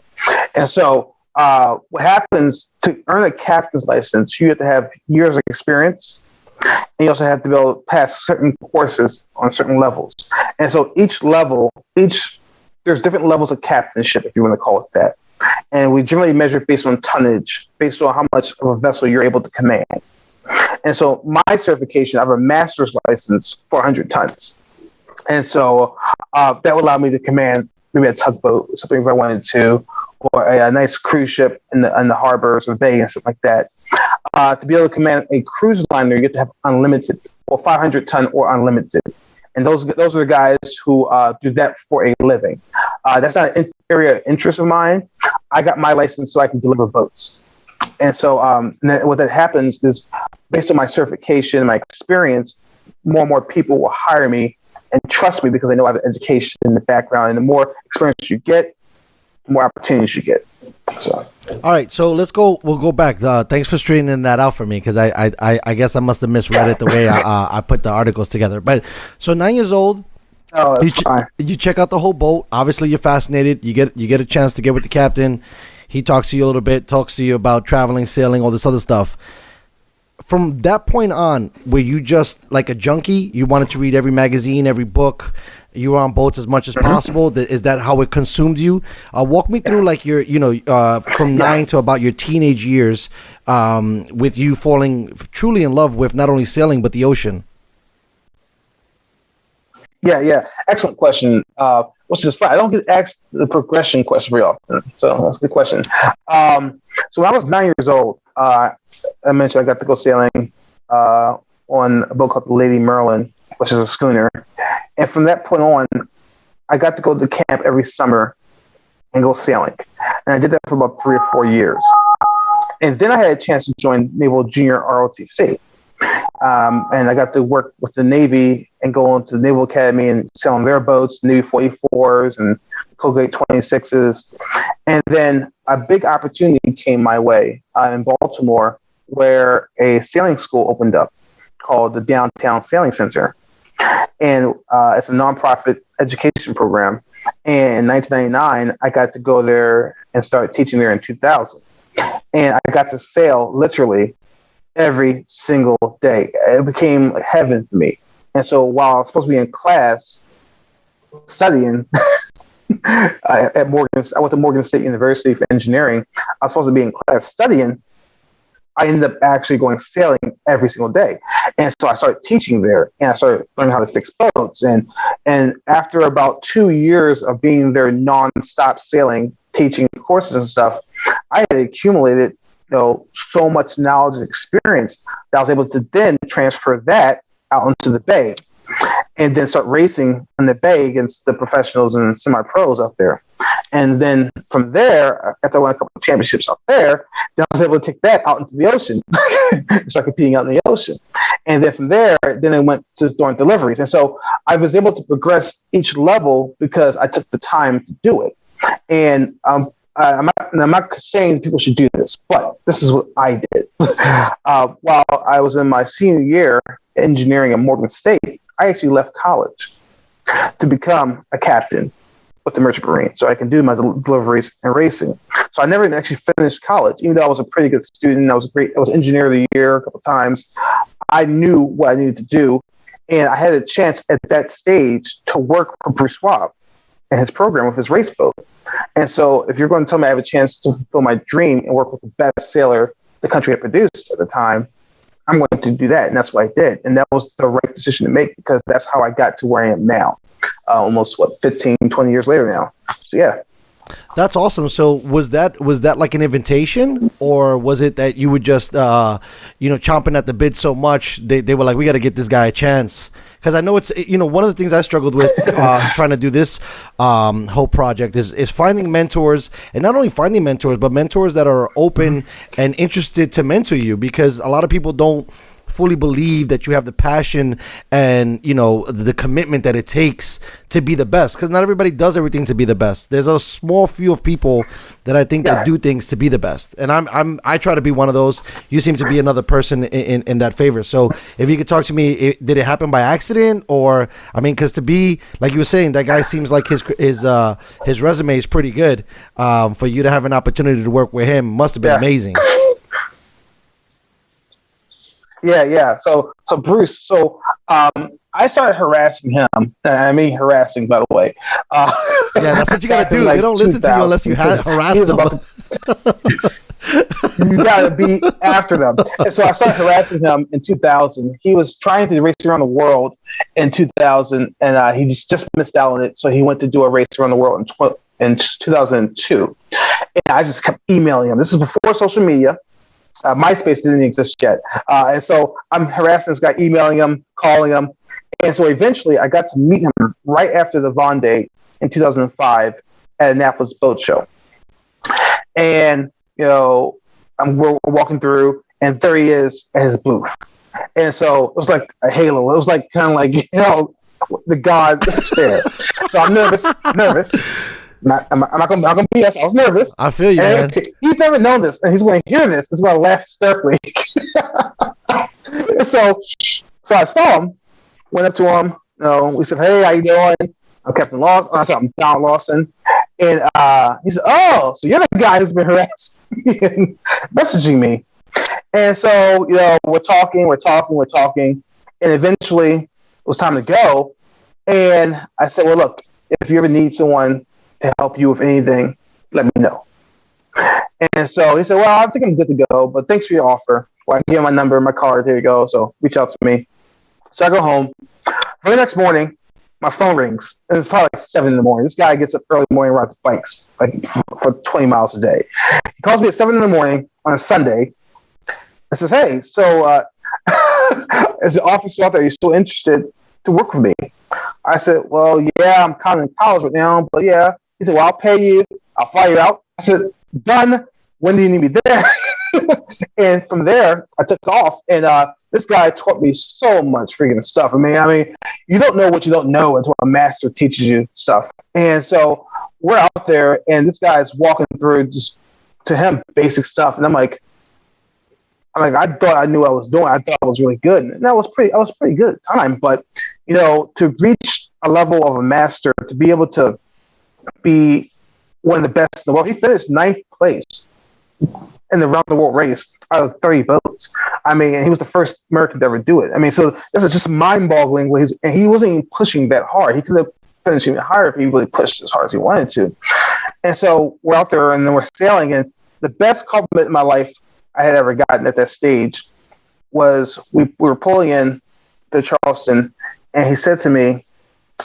And so what happens to earn a captain's license, you have to have years of experience, and you also have to be able to pass certain courses on certain levels. And so each level, there's different levels of captainship, if you want to call it that. And we generally measure based on tonnage, based on how much of a vessel you're able to command. And so my certification, I have a master's license for 100 tons. And so that would allow me to command maybe a tugboat, something if I wanted to, or a nice cruise ship in the harbors or bay and stuff like that. To be able to command a cruise liner, you get to have unlimited, or 500 ton or unlimited. And those are the guys who do that for a living. That's not an area of interest of mine. I got my license so I can deliver boats. And so what that happens is, based on my certification and my experience, more and more people will hire me and trust me because they know I have an education in the background. And the more experience you get, the more opportunities you get. So, all right, so let's go. We'll go back. Thanks for straightening that out for me, because I guess I must have misread it the way I put the articles together. But so 9 years old. Oh, that's fine. You check out the whole boat. Obviously, you're fascinated. You get a chance to get with the captain. He talks to you a little bit, talks to you about traveling, sailing, all this other stuff. From that point on, were you just like a junkie? You wanted to read every magazine, every book. You were on boats as much as possible. Is that how it consumed you? Walk me through like your, from 9 to about your teenage years, with you falling truly in love with not only sailing but the ocean. Yeah. Excellent question. Which is fine. I don't get asked the progression question very often, so that's a good question. So when I was 9 years old, I mentioned I got to go sailing on a boat called the Lady Merlin, which is a schooner. And from that point on, I got to go to camp every summer and go sailing. And I did that for about 3 or 4 years. And then I had a chance to join Naval Junior ROTC. And I got to work with the Navy and go into the Naval Academy and sail on their boats, Navy 44s and Colgate 26s. And then a big opportunity came my way in Baltimore, where a sailing school opened up called the Downtown Sailing Center. And it's a nonprofit education program. And in 1999, I got to go there and start teaching there in 2000. And I got to sail literally every single day. It became heaven for me. And so while I was supposed to be in class studying I went to Morgan State University for engineering. I was supposed to be in class studying. I ended up actually going sailing every single day. And so I started teaching there, and I started learning how to fix boats. And after about 2 years of being there nonstop sailing, teaching courses and stuff, I had accumulated so much knowledge and experience that I was able to then transfer that out into the bay and then start racing in the bay against the professionals and semi-pros out there. And then from there, after I won a couple of championships out there, then I was able to take that out into the ocean and start competing out in the ocean. And then from there, then I went to doing deliveries. And so I was able to progress each level because I took the time to do it. And I'm not saying people should do this, but this is what I did. While I was in my senior year engineering at Morgan State, I actually left college to become a captain with the Merchant Marine, so I can do my deliveries and racing. So I never actually finished college, even though I was a pretty good student. I was engineer of the year a couple times. I knew what I needed to do, and I had a chance at that stage to work for Bruce Schwab and his program with his race boat. And so if you're going to tell me I have a chance to fulfill my dream and work with the best sailor the country had produced at the time, I'm going to do that. And that's what I did. And that was the right decision to make, because that's how I got to where I am now. Almost 15, 20 years later now. So yeah. That's awesome. So was that like an invitation, or was it that you would just, chomping at the bit so much, they were like, we got to get this guy a chance? Because I know it's, one of the things I struggled with trying to do this whole project is finding mentors, and not only finding mentors, but mentors that are open and interested to mentor you, because a lot of people don't fully believe that you have the passion and the commitment that it takes to be the best, because not everybody does everything to be the best. There's a small few of people that I think that do things to be the best, and I try to be one of those. You seem to be another person in that favor. So if you could talk to me, did it happen by accident, or because to be like you were saying, that guy seems like his resume is pretty good. For you to have an opportunity to work with him must have been amazing. Yeah. So Bruce, I started harassing him. I mean, harassing, by the way. Yeah, that's what you got to do. They don't listen to you unless you harass them. You got to be after them. And so I started harassing him in 2000. He was trying to race around the world in 2000, and he just missed out on it. So he went to do a race around the world in 2002. And I just kept emailing him. This is before social media. MySpace didn't exist yet. And so I'm harassing this guy, emailing him, calling him. And so eventually I got to meet him right after the Vendée in 2005 at Annapolis Boat Show. And, we're walking through, and there he is at his booth. And so it was like a halo. It was like kind of like, the God there. So I'm nervous. I'm not gonna BS. I was nervous. I feel you, man. He's never known this, and he's going to hear this. That's why I laughed hysterically. So I saw him, went up to him. We said, "Hey, how you doing?" I'm Captain Lawson. I said, "I'm Don Lawson," and he said, "Oh, so you're the guy who's been harassing me and messaging me." And so we're talking, and eventually it was time to go. And I said, "Well, look, if you ever need someone to help you with anything, let me know." And so he said, "Well, I think I'm good to go, but thanks for your offer. Well, I can give my number, my card, here you go. So reach out to me." So I go home. The next morning, my phone rings. And it's probably like 7 in the morning. This guy gets up early morning, rides bikes like for 20 miles a day. He calls me at 7 in the morning on a Sunday and says, "Hey, so as an officer out there, you're still interested to work with me?" I said, "Well, yeah, I'm kind of in college right now, but yeah." He said, "Well, I'll pay you. I'll fly you out." I said, "Done. When do you need me there?" And from there, I took off. And this guy taught me so much freaking stuff. I mean, you don't know what you don't know until a master teaches you stuff. And so we're out there, and this guy's walking through just to him basic stuff. And I'm like, I thought I knew what I was doing. I thought I was really good. And I was pretty good at the time. But, to reach a level of a master, to be able to be one of the best in the world. He finished 9th place in the round the world race out of 30 boats. And he was the first American to ever do it. So this is just mind-boggling. And he wasn't even pushing that hard. He could have finished even higher if he really pushed as hard as he wanted to. And so we're out there, and then we're sailing. And the best compliment in my life I had ever gotten at that stage was we were pulling in to Charleston, and he said to me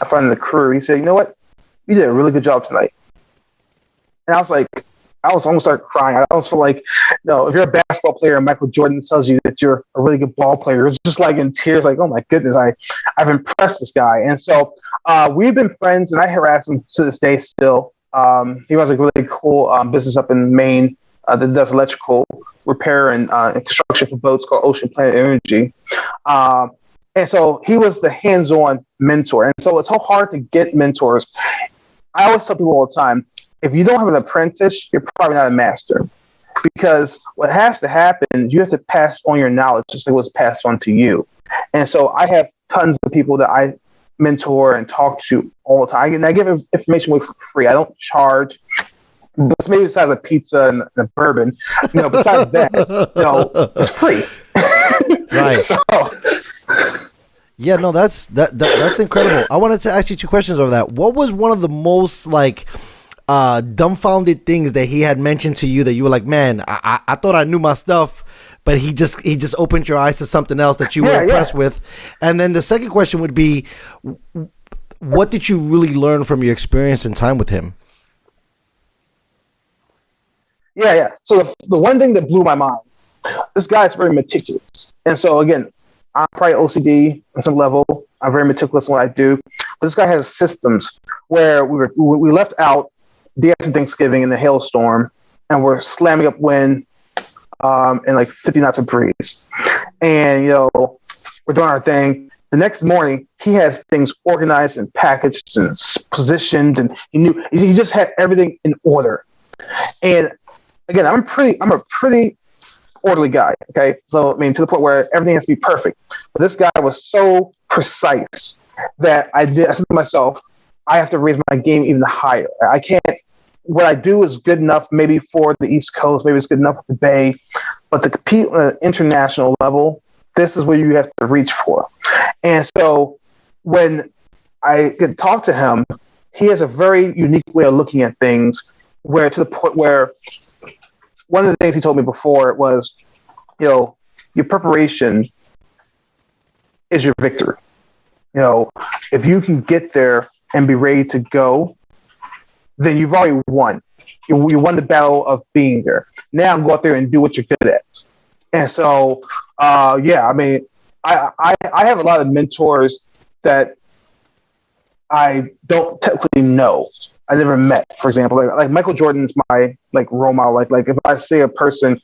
in front of the crew, he said, "You know what? You did a really good job tonight." And I was almost started crying. I almost feel like, if you're a basketball player and Michael Jordan tells you that you're a really good ball player, it's just like in tears, like, oh my goodness, I've impressed this guy. And so we've been friends, and I harass him to this day still. He runs a really cool business up in Maine that does electrical repair and construction for boats called Ocean Planet Energy. And so he was the hands-on mentor. And so it's so hard to get mentors. I always tell people all the time, if you don't have an apprentice, you're probably not a master. Because what has to happen, you have to pass on your knowledge just like what's passed on to you. And so I have tons of people that I mentor and talk to all the time. And I give information away for free. I don't charge. But maybe besides a pizza and a bourbon, besides that, it's free. Right. So, yeah, no, that's incredible. I wanted to ask you two questions over that. What was one of the most dumbfounded things that he had mentioned to you that you were like, man, I thought I knew my stuff, but he just opened your eyes to something else that you were impressed with? And then the second question would be, what did you really learn from your experience and time with him? Yeah. So the one thing that blew my mind, this guy is very meticulous. And so, again, I'm probably OCD on some level. I'm very meticulous in what I do. But this guy has systems where we left out day after Thanksgiving in the hailstorm, and we're slamming up wind and like 50 knots of breeze. And, we're doing our thing. The next morning, he has things organized and packaged and positioned, and he just had everything in order. And again, I'm a pretty orderly guy. Okay. So, to the point where everything has to be perfect. But this guy was so precise that I said to myself, I have to raise my game even higher. I can't, what I do is good enough maybe for the East Coast, maybe it's good enough for the Bay, but to compete on an international level, this is what you have to reach for. And so when I could talk to him, he has a very unique way of looking at things, where to the point where one of the things he told me before was, your preparation is your victory. If you can get there and be ready to go, then you've already won. You won the battle of being there. Now go out there and do what you're good at. And so, I have a lot of mentors that I don't technically know. I never met, for example. Like Michael Jordan's my role model. Like if I see a person,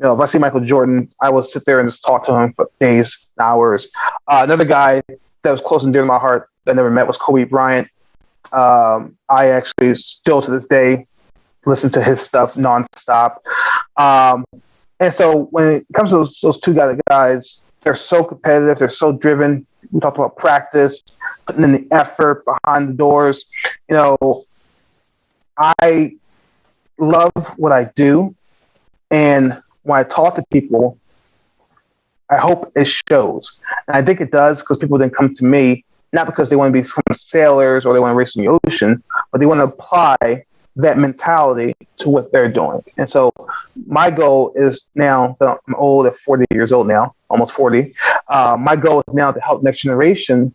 if I see Michael Jordan, I will sit there and just talk to him for days, hours. Another guy that was close and dear to my heart that I never met was Kobe Bryant. I actually still to this day listen to his stuff nonstop. And so when it comes to those two guys, they're so competitive, they're so driven. We talked about practice, putting in the effort behind the doors. I love what I do, and when I talk to people, I hope it shows. And I think it does, because people then come to me, not because they want to be some sailors or they want to race in the ocean, but they want to apply that mentality to what they're doing. And so my goal is now, that I'm old at 40 years old now, almost 40. My goal is now to help next generation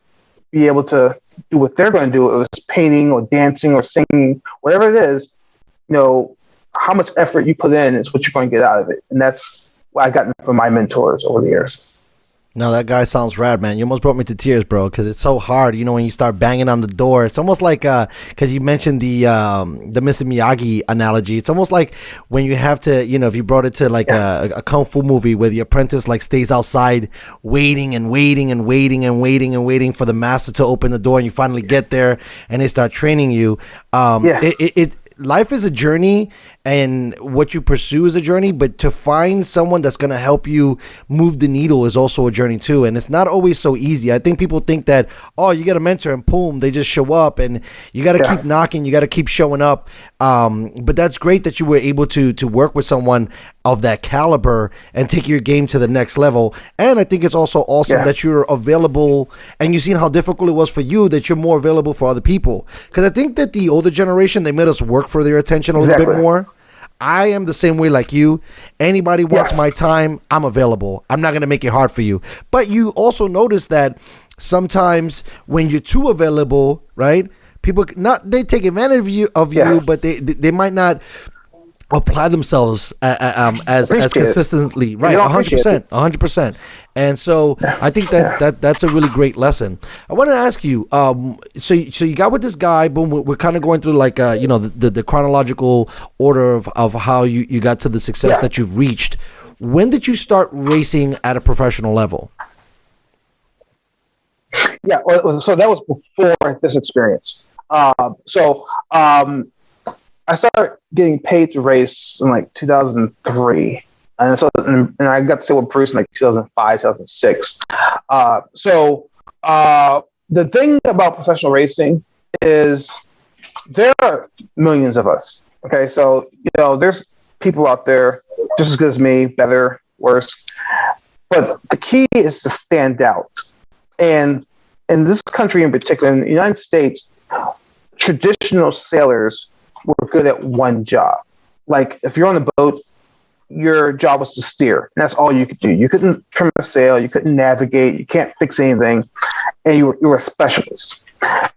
be able to do what they're going to do. If it's painting or dancing or singing, whatever it is, how much effort you put in is what you're going to get out of it. And that's what I've gotten from my mentors over the years. No, that guy sounds rad, man. You almost brought me to tears, bro, because it's so hard. When you start banging on the door, it's almost like, because you mentioned the Mr. Miyagi analogy. It's almost like when you have to, if you brought it to a kung fu movie where the apprentice stays outside waiting and waiting and waiting and waiting and waiting for the master to open the door, and you finally get there and they start training you. Life is a journey, and what you pursue is a journey, but to find someone that's going to help you move the needle is also a journey too. And it's not always so easy. I think people think that, you get a mentor and boom, they just show up, and you got to keep knocking, you got to keep showing up. But that's great that you were able to work with someone of that caliber and take your game to the next level. And I think it's also awesome that you're available, and you've seen how difficult it was for you, that you're more available for other people. Because I think that the older generation, they made us work for their attention a little bit more. I am the same way like you. Anybody wants my time, I'm available. I'm not going to make it hard for you. But you also notice that sometimes when you're too available, right? People they take advantage of you, but they might not apply themselves as consistently, right? 100%. And so I think that's a really great lesson. I want to ask you, so you got with this guy, boom, we're kind of going through the chronological order of how you got to the success that you've reached. When did you start racing at a professional level? Yeah, so that was before this experience. I started getting paid to race in 2003. And I got to say with Bruce in 2005, 2006. the thing about professional racing is there are millions of us. Okay, so there's people out there just as good as me, better, worse. But the key is to stand out. And in this country in particular, in the United States, traditional sailors were good at one job. Like if you're on a boat, your job was to steer. And that's all you could do. You couldn't trim a sail. You couldn't navigate. You can't fix anything. And you were a specialist.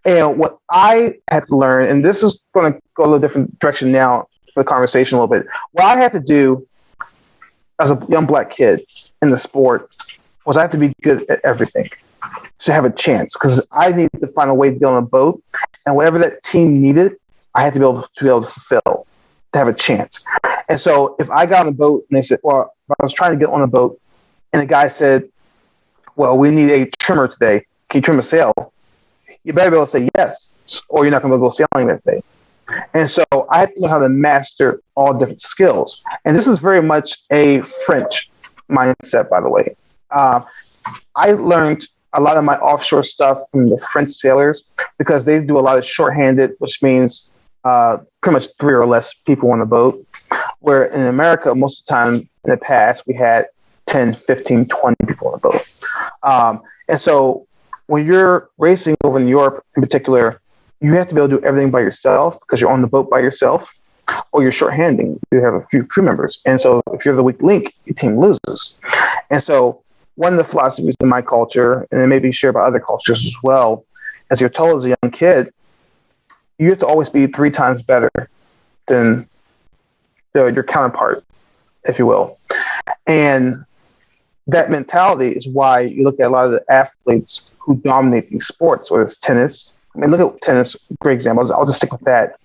And what I had to learn, and this is going to go a little different direction now for the conversation a little bit. What I had to do as a young black kid in the sport was I had to be good at everything to have a chance, because I needed to find a way to get on a boat, and whatever that team needed, I had to be able to fulfill to have a chance. And so if I got on a boat and they said, well, I was trying to get on a boat and the guy said, well, we need a trimmer today. Can you trim a sail? You better be able to say yes, or you're not going to go sailing that day. And so I had to know how to master all different skills. And this is very much a French mindset, by the way. I learned a lot of my offshore stuff from the French sailors because they do a lot of shorthanded, which means pretty much 3 or less people on a boat. Where in America, most of the time in the past, we had 10, 15, 20 people on a boat. And so when you're racing over in Europe in particular, you have to be able to do everything by yourself because you're on the boat by yourself, or you're shorthanding. You have a few crew members. And so if you're the weak link, your team loses. And so one of the philosophies in my culture, and it may be shared by other cultures as well, as you're told as a young kid, you have to always be 3 times better than your counterpart, if you will. And that mentality is why you look at a lot of the athletes who dominate these sports, whether it's tennis. I mean, look at tennis, great example. I'll just stick with that.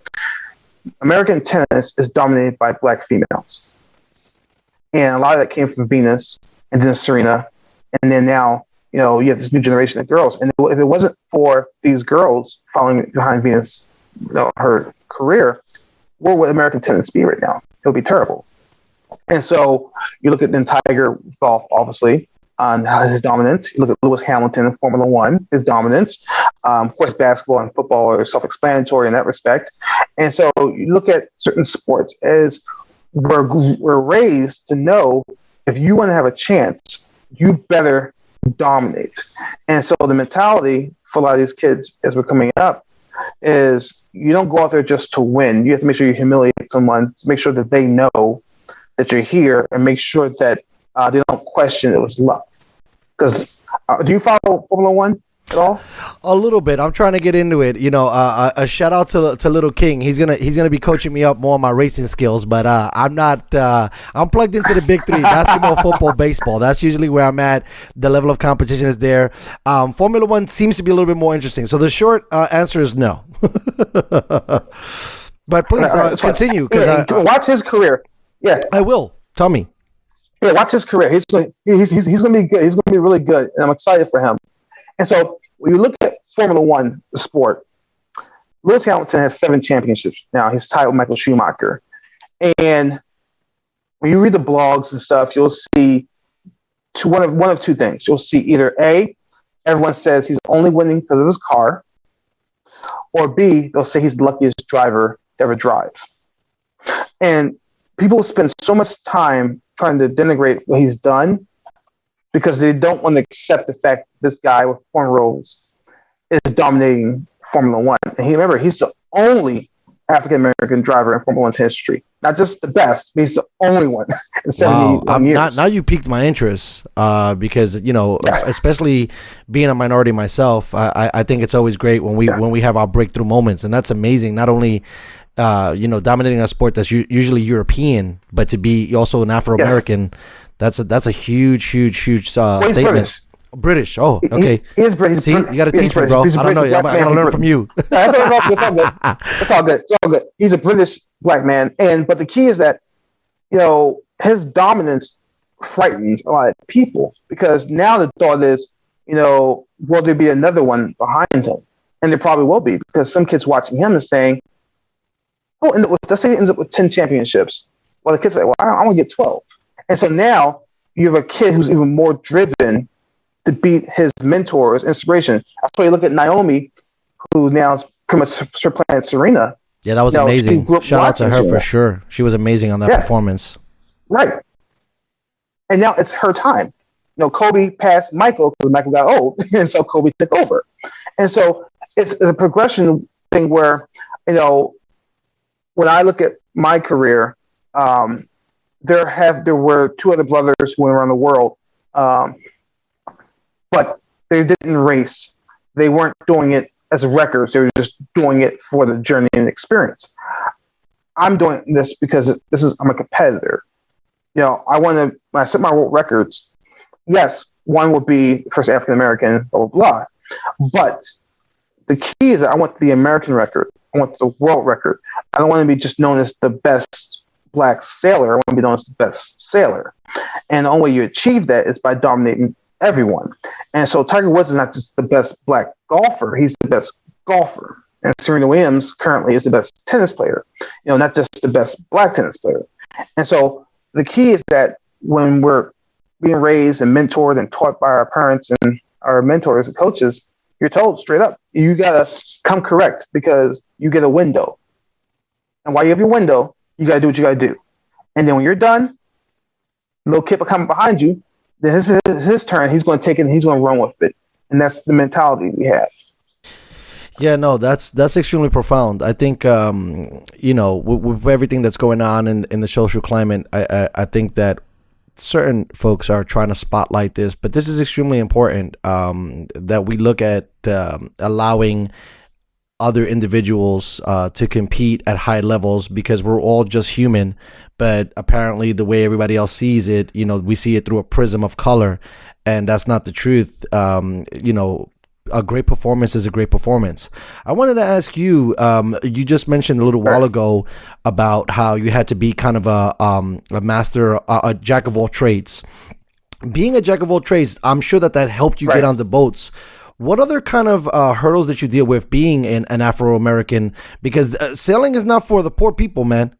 American tennis is dominated by black females. And a lot of that came from Venus and then Serena. And then now, you have this new generation of girls. And if it wasn't for these girls following behind Venus, her career, where would American tennis be right now? It would be terrible. And so you look at then Tiger golf, obviously, on his dominance. You look at Lewis Hamilton in Formula One, his dominance. Of course, basketball and football are self-explanatory in that respect. And so you look at certain sports as we're raised to know if you want to have a chance, you better dominate. And so the mentality for a lot of these kids as we're coming up is you don't go out there just to win. You have to make sure you humiliate someone, to make sure that they know that you're here, and make sure that they don't question it was luck. Because do you follow Formula One at all? A little bit. I'm trying to get into it. A shout out to Little King. He's gonna be coaching me up more on my racing skills. But I'm not. I'm plugged into the big 3: basketball, football, baseball. That's usually where I'm at. The level of competition is there. Formula One seems to be a little bit more interesting. So the short answer is no. But please continue, because watch his career. Yeah, I will. Tell me. Yeah, watch his career. He's going to be good. He's going to be really good, and I'm excited for him. And so when you look at Formula One, the sport, Lewis Hamilton has 7 championships now. He's tied with Michael Schumacher. And when you read the blogs and stuff, you'll see one of 2 things. You'll see either A, everyone says he's only winning because of his car, or B, they'll say he's the luckiest driver to ever drive. And people spend so much time trying to denigrate what he's done because they don't want to accept the fact that this guy with cornrows is dominating Formula One. And he's the only African-American driver in Formula One's history. Not just the best, but he's the only one in 71 years. Now you piqued my interest because, especially being a minority myself, I think it's always great when we have our breakthrough moments. And that's amazing. Not only dominating a sport that's usually European, but to be also an Afro-American, that's a huge statement. British. Oh, okay. He is British. See, you got to teach me, bro. I don't know. I got to learn from you. It's all good. It's all good. It's all good. He's a British black man, but the key is that his dominance frightens a lot of people because now the thought is, will there be another one behind him? And there probably will be because some kids watching him is saying, let's say he ends up with 10 championships. Well, the kids say, well, I want to get 12. And so now you have a kid who's even more driven to beat his mentors, inspiration. That's why you look at Naomi, who now is pretty much surpassing Serena. Yeah, that was amazing. Shout out to her for sure. She was amazing on that performance. Right. And now it's her time. Kobe passed Michael because Michael got old, and so Kobe took over. And so it's a progression thing where, when I look at my career, there were two other brothers who went around the world, but they didn't race. They weren't doing it as records. They were just doing it for the journey and experience. I'm doing this because I'm a competitor. I want to, when I set my world records, yes, one will be first African American, blah, blah, blah. But the key is that I want the American record. I want the world record. I don't want to be just known as the best black sailor. I want to be known as the best sailor. And the only way you achieve that is by dominating everyone. And so Tiger Woods is not just the best black golfer. He's the best golfer. And Serena Williams currently is the best tennis player, not just the best black tennis player. And so the key is that when we're being raised and mentored and taught by our parents and our mentors and coaches, you're told straight up, you got to come correct because you get a window. And while you have your window, you got to do what you got to do. And then when you're done, little kid will come behind you, then his turn, he's going to take it and he's going to run with it. And that's the mentality we have. Yeah, no, that's extremely profound. I think, with everything that's going on in the social climate, I think that certain folks are trying to spotlight this, but this is extremely important, that we look at allowing other individuals to compete at high levels, because we're all just human. But apparently the way everybody else sees it, we see it through a prism of color, and that's not the truth. A great performance is a great performance. I wanted to ask you, you just mentioned a little while ago about how you had to be kind of a master, a jack of all trades. Being a jack of all trades, I'm sure that helped you get on the boats. What other kind of hurdles did you deal with being an Afro-American? Because sailing is not for the poor people, man.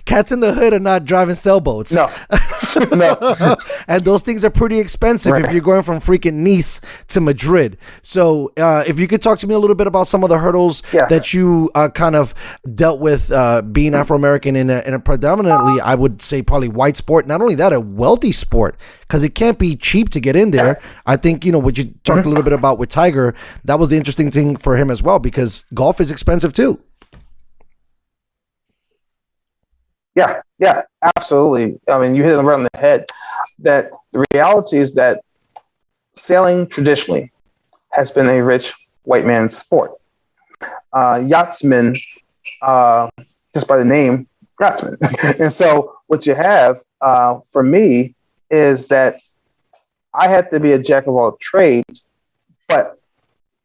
Cats in the hood are not driving sailboats. No. No. And those things are pretty expensive if you're going from freaking Nice to Madrid. So if you could talk to me a little bit about some of the hurdles that you kind of dealt with being Afro-American in a predominantly, I would say, probably white sport. Not only that, a wealthy sport, because it can't be cheap to get in there. I think, what you talked a little bit about with Tiger, that was the interesting thing for him as well, because golf is expensive too. Yeah, absolutely. I mean, you hit it right on the head. That the reality is that sailing traditionally has been a rich white man's sport. Yachtsmen, just by the name, yachtsmen. And so what you have for me is that I had to be a jack of all trades, but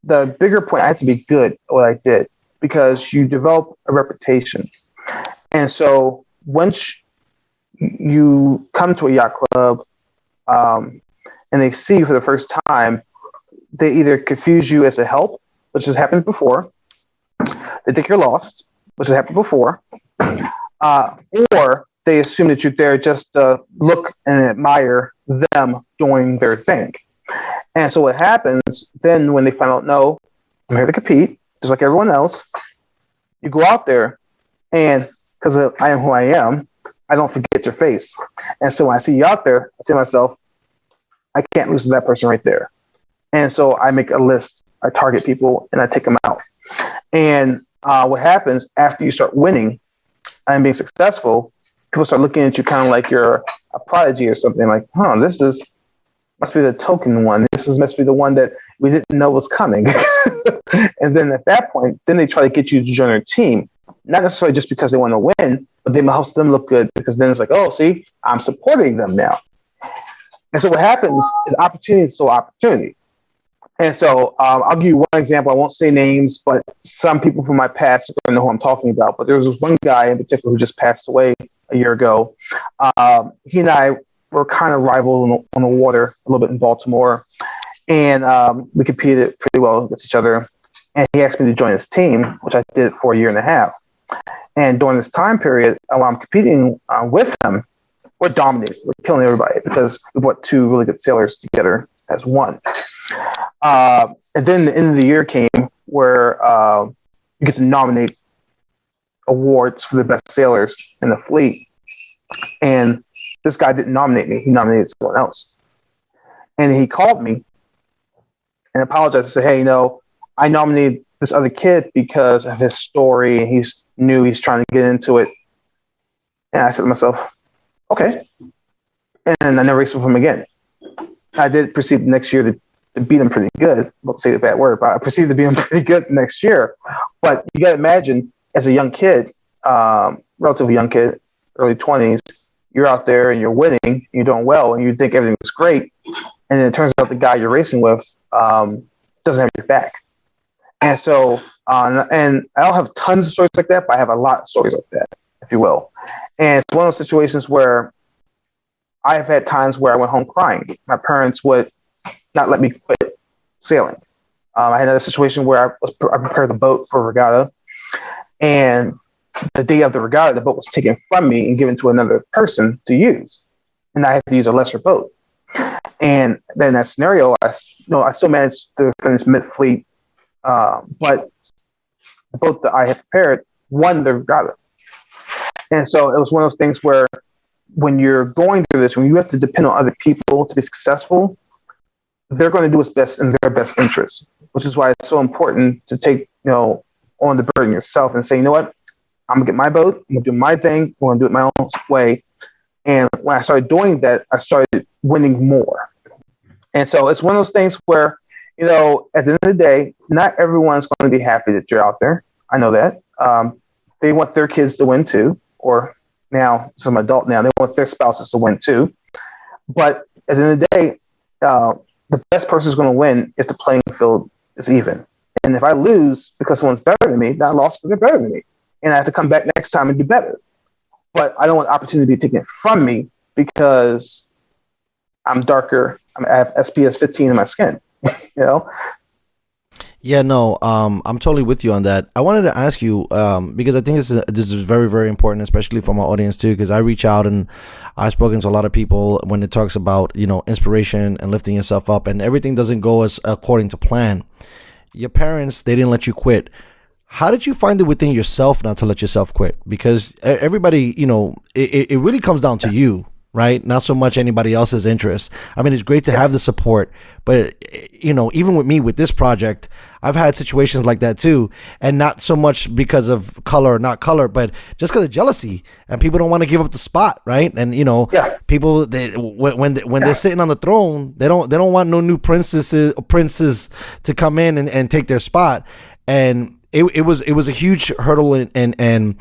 the bigger point, I had to be good at what I did, because you develop a reputation. And so once you come to a yacht club and they see you for the first time, they either confuse you as a help, which has happened before. They think you're lost, which has happened before. Or they assume that you're there just to look and admire them doing their thing. And so what happens then when they find out, no, I'm here to compete, just like everyone else, you go out there, and because I am who I am, I don't forget your face. And so when I see you out there, I say to myself, I can't lose to that person right there. And so I make a list, I target people, and I take them out. And what happens after you start winning and being successful, people start looking at you kind of like you're a prodigy or something, like, this must be the token one. Must be the one that we didn't know was coming. And then at that point, then they try to get you to join their team. Not necessarily just because they want to win, but they helps them look good, because then it's like, oh, see, I'm supporting them now. And so what happens is opportunity is still opportunity. And so I'll give you one example. I won't say names, but some people from my past are going to know who I'm talking about. But there was this one guy in particular who just passed away a year ago. He and I were kind of rivals on the water a little bit in Baltimore. And we competed pretty well against each other. And he asked me to join his team, which I did for a year and a half. And during this time period, while I'm competing with him, we're dominating. We're killing everybody, because we brought two really good sailors together as one. And then the end of the year came where you get to nominate awards for the best sailors in the fleet. And this guy didn't nominate me. He nominated someone else. And he called me and apologized and said, hey, I nominated this other kid because of his story, and he's new, he's trying to get into it. And I said to myself, okay. And I never raced with him again. I did proceed next year to beat him pretty good. I won't say the bad word, but I proceeded to beat him pretty good next year. But you got to imagine, as a young kid, relatively young kid, early 20s, you're out there and you're winning, you're doing well, and you think everything's great. And then it turns out the guy you're racing with doesn't have your back. And so, and I don't have tons of stories like that, but I have a lot of stories like that, if you will. And it's one of those situations where I have had times where I went home crying. My parents would not let me quit sailing. I had another situation where I prepared the boat for regatta, and the day of the regatta, the boat was taken from me and given to another person to use, and I had to use a lesser boat. And then in that scenario, I still managed to finish mid-fleet, but the boat that I had prepared won the regatta. And so it was one of those things where when you're going through this, when you have to depend on other people to be successful, they're going to do what's best in their best interest, which is why it's so important to take, on the burden yourself and say, you know what, I'm going to get my boat, I'm going to do my thing, I'm going to do it my own way. And when I started doing that, I started winning more. And so it's one of those things where, at the end of the day, not everyone's going to be happy that you're out there. I know that. They want their kids to win too, or now some adult now, they want their spouses to win too. But at the end of the day, the best person who's going to win if the playing field is even. And if I lose because someone's better than me, then I lost because they're better than me. And I have to come back next time and do better. But I don't want the opportunity to be taken from me because I'm darker. I have SPS 15 in my skin, Yeah, no, I'm totally with you on that. I wanted to ask you, because I think this is very, very important, especially for my audience too, because I reach out and I've spoken to a lot of people when it talks about, inspiration and lifting yourself up, and everything doesn't go as according to plan. Your parents, they didn't let you quit. How did you find it within yourself not to let yourself quit? Because everybody, it really comes down to you, right? Not so much anybody else's interest. I mean, it's great to have the support, but even with me with this project, I've had situations like that too, and not so much because of color or not color, but just because of jealousy, and people don't want to give up the spot, right? And people when they're sitting on the throne, they don't want no new princes to come in and take their spot, and it was a huge hurdle and an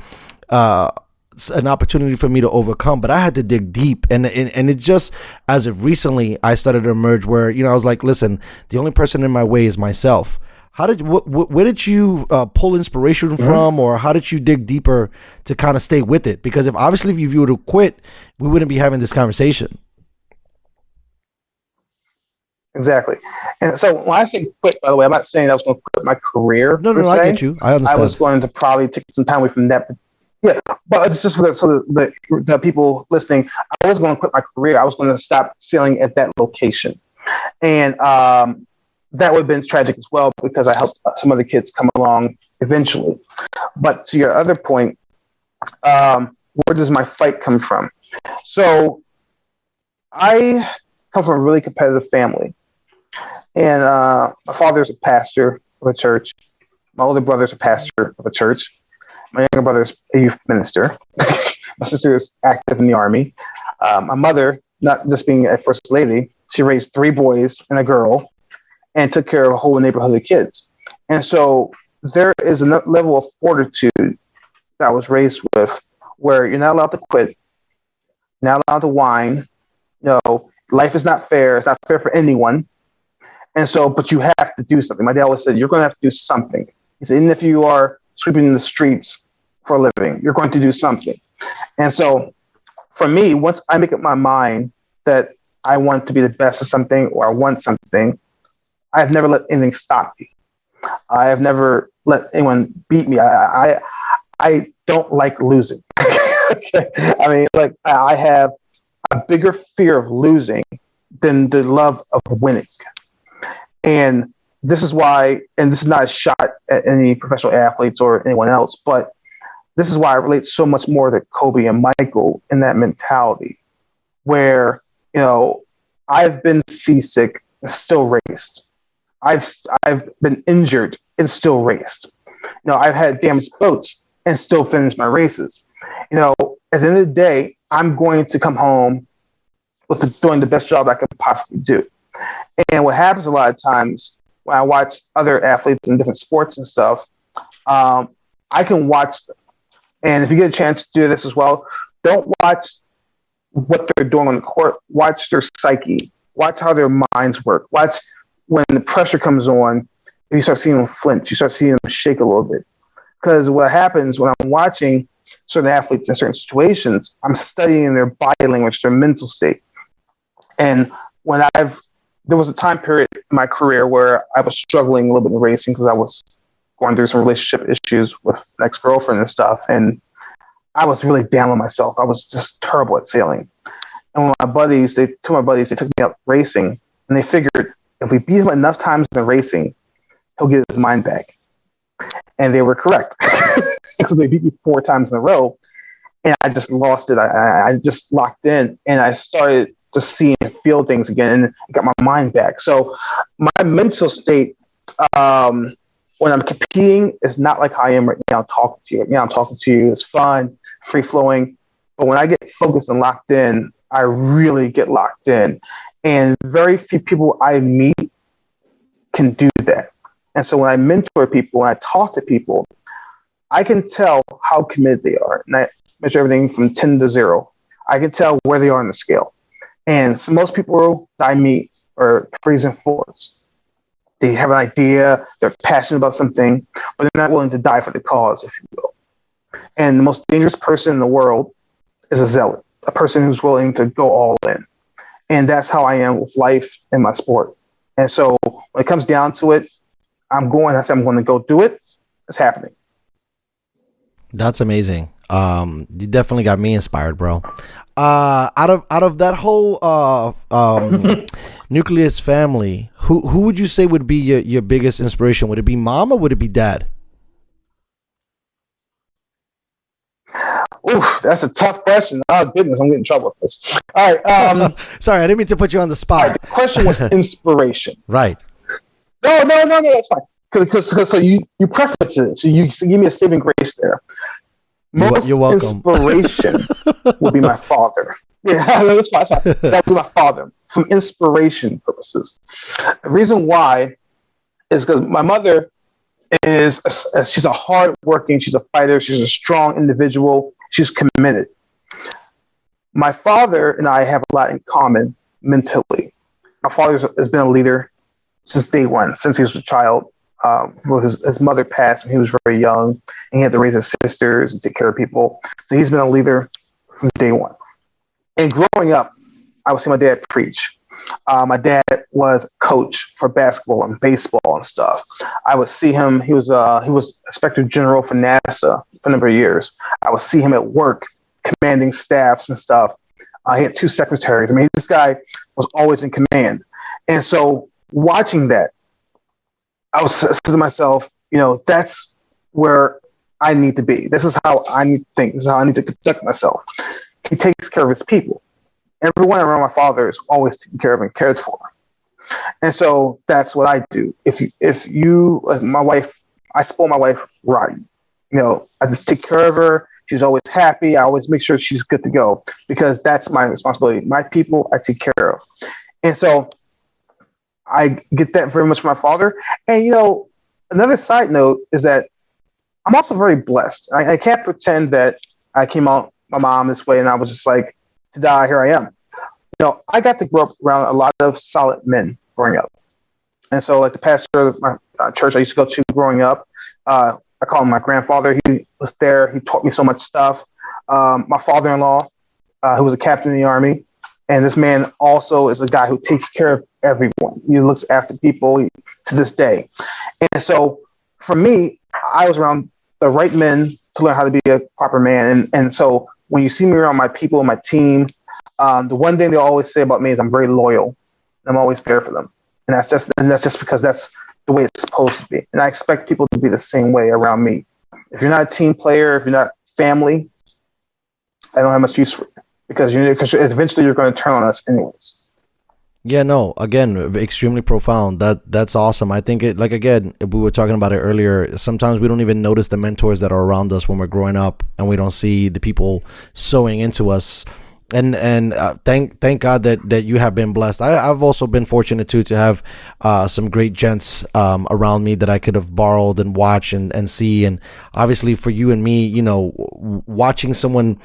opportunity for me to overcome, but I had to dig deep, and it just, as of recently, I started to emerge where I was like, listen, the only person in my way is myself. Where did you pull inspiration from, or how did you dig deeper to kind of stay with it? Because if you were to quit, we wouldn't be having this conversation. Exactly. And so when I say quit, by the way, I'm not saying I was going to quit my career. No, I get you. I understand. I was going to probably take some time away from that. Yeah, but it's just so the people listening, I was going to quit my career. I was going to stop sailing at that location. And that would have been tragic as well, because I helped some other kids come along eventually. But to your other point, where does my fight come from? So I come from a really competitive family. And my father's a pastor of a church. My older brother's a pastor of a church. My younger brother's a youth minister. My sister is active in the Army. My mother, not just being a first lady, she raised 3 boys and a girl and took care of a whole neighborhood of kids. And so there is a level of fortitude that I was raised with, where you're not allowed to quit, you're not allowed to whine. Life is not fair. It's not fair for anyone. And so, but you have to do something. My dad always said, you're going to have to do something. He said, even if you are sweeping in the streets for a living, you're going to do something. And so for me, once I make up my mind that I want to be the best at something, or I want something, I've never let anything stop me. I have never let anyone beat me. I don't like losing. Okay? I mean, I have a bigger fear of losing than the love of winning. And this is why, and this is not a shot at any professional athletes or anyone else, but this is why I relate so much more to Kobe and Michael in that mentality where, I've been seasick and still raced. I've been injured and still raced. I've had damaged boats and still finished my races. At the end of the day, I'm going to come home with doing the best job I could possibly do. And what happens a lot of times when I watch other athletes in different sports and stuff, I can watch them. And if you get a chance to do this as well, don't watch what they're doing on the court. Watch their psyche. Watch how their minds work. Watch when the pressure comes on, you start seeing them flinch. You start seeing them shake a little bit. Because what happens when I'm watching certain athletes in certain situations, I'm studying their body language, their mental state. And there was a time period in my career where I was struggling a little bit in racing because I was going through some relationship issues with an ex-girlfriend and stuff. And I was really down on myself. I was just terrible at sailing. And one of my buddies, they took me out racing, and they figured if we beat him enough times in the racing, he'll get his mind back. And they were correct because they beat me 4 times in a row. And I just lost it. I just locked in, and I started to see and feel things again and got my mind back. So my mental state when I'm competing is not like how I am right now talking to you. Right now I'm talking to you. It's fun, free flowing. But when I get focused and locked in, I really get locked in. And very few people I meet can do that. And so when I mentor people, when I talk to people, I can tell how committed they are. And I measure everything from 10 to 0. I can tell where they are on the scale. And so most people that I meet are 3s and 4s. They have an idea, they're passionate about something, but they're not willing to die for the cause, if you will. And the most dangerous person in the world is a zealot, a person who's willing to go all in. And that's how I am with life and my sport. And so when it comes down to it, I'm going to go do it. It's happening. That's amazing. You definitely got me inspired, bro. Out of that whole nucleus family, who would you say would be your biggest inspiration? Would it be mom or would it be dad? Oof, that's a tough question. Oh goodness, I'm getting in trouble with this. All right. Sorry, I didn't mean to put you on the spot. Right, the question was inspiration. Right. No, that's fine. Because so you preface it. So you give me a saving grace there. Most You're welcome. Inspiration will be my father. Yeah, that's fine. That would be my father from inspiration purposes. The reason why is because my mother she's a hardworking, she's a fighter, she's a strong individual, she's committed. My father and I have a lot in common mentally. My father has been a leader since day one, since he was a child. His mother passed when he was very young, and he had to raise his sisters and take care of people. So he's been a leader from day one. And growing up, I would see my dad preach. My dad was a coach for basketball and baseball and stuff. I would see him. He was Inspector General for NASA for a number of years. I would see him at work, commanding staffs and stuff. He had 2 secretaries. I mean, this guy was always in command. And so watching that, I was saying to myself, that's where I need to be. This is how I need to think. This is how I need to conduct myself. He takes care of his people. Everyone around my father is always taken care of and cared for. And so that's what I do. If you like my wife, I spoil my wife rotten. I just take care of her. She's always happy. I always make sure she's good to go because that's my responsibility. My people, I take care of. And so I get that very much from my father. And, another side note is that I'm also very blessed. I can't pretend that I came out my mom this way and I was just like, to die, here I am. I got to grow up around a lot of solid men growing up. And so like the pastor of my church I used to go to growing up, I call him my grandfather. He was there. He taught me so much stuff. My father-in-law, who was a captain in the Army. And this man also is a guy who takes care of everyone. He looks after people to this day. And so for me, I was around the right men to learn how to be a proper man. And so when you see me around my people, my team, the one thing they always say about me is I'm very loyal. I'm always there for them. And that's just because that's the way it's supposed to be. And I expect people to be the same way around me. If you're not a team player, if you're not family, I don't have much use for it because eventually you're going to turn on us anyways. Yeah, no, again, extremely profound. That's awesome. I think it, like, again, we were talking about it earlier. Sometimes we don't even notice the mentors that are around us when we're growing up, and we don't see the people sowing into us. And thank God that you have been blessed. I've also been fortunate too to have some great gents around me that I could have borrowed and watch and see. And obviously for you and me, you know, watching someone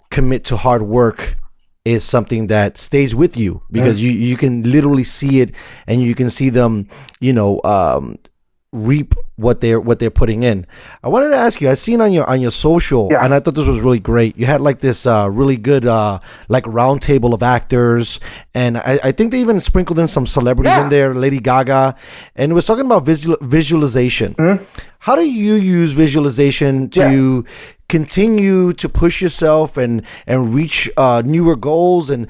commit to hard work is something that stays with you because you can literally see it, and you can see them, you know, reap what they're putting in. I wanted to ask you, I seen on your social, and I thought this was really great. You had like this really good like round table of actors, and I think they even sprinkled in some celebrities in there, Lady Gaga, and it was talking about visualization. How do you use visualization to continue to push yourself and reach newer goals and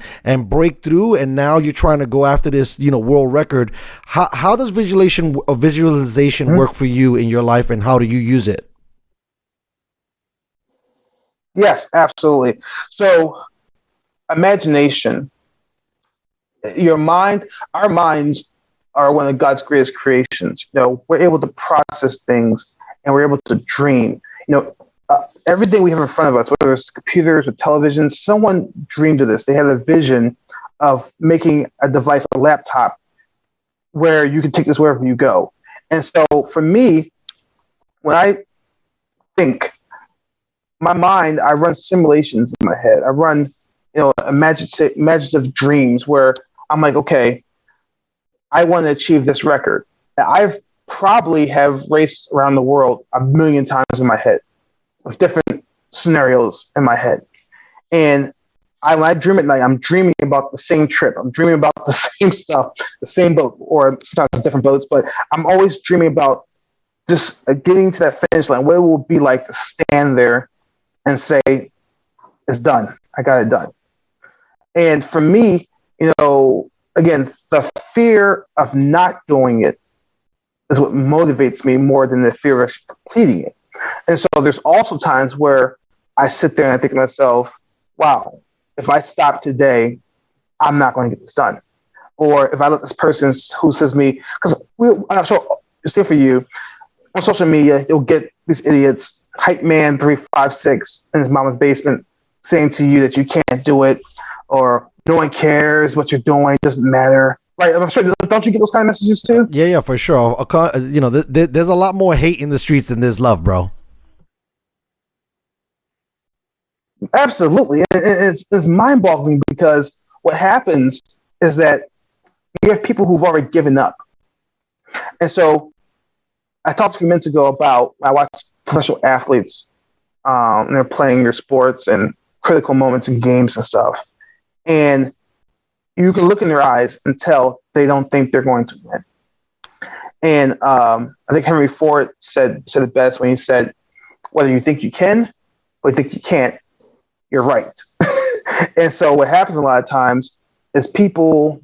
break through? And now you're trying to go after this, you know, world record. How does visualization work for you in your life, and how do you use it? Yes, absolutely. So imagination, your mind, our minds are one of God's greatest creations. You know, we're able to process things, and we're able to dream. You know, everything we have in front of us, whether it's computers or television, someone dreamed of this. They had a vision of making a device, a laptop, where you can take this wherever you go. And so for me, when I think, my mind, I run simulations in my head. I run, you know, imaginative dreams where I'm like, okay, I want to achieve this record. I've probably have raced around the world 1 million times in my head with different scenarios in my head. And when I dream at night, I'm dreaming about the same trip. I'm dreaming about the same stuff, the same boat, or sometimes it's different boats, but I'm always dreaming about just getting to that finish line, what it will be like to stand there and say, it's done. I got it done. And for me, you know, again, the fear of not doing it is what motivates me more than the fear of completing it. And so there's also times where I sit there and I think to myself, wow, if I stop today, I'm not going to get this done. Or if I let this person who says me, because I'm sure, say for you, on social media, you'll get these idiots, hype man 356 in his mama's basement, saying to you that you can't do it, or no one cares what you're doing, it doesn't matter. Right? I'm sure, don't you get those kind of messages too? Yeah, for sure. You know, there's a lot more hate in the streets than there's love, bro. Absolutely. It's mind-boggling because what happens is that you have people who've already given up. And so I talked a few minutes ago about, I watched professional athletes, and they're playing their sports and critical moments in games and stuff. And you can look in their eyes and tell they don't think they're going to win. And I think Henry Ford said it best when he said, whether you think you can or you think you can't, you're right. And so what happens a lot of times is people,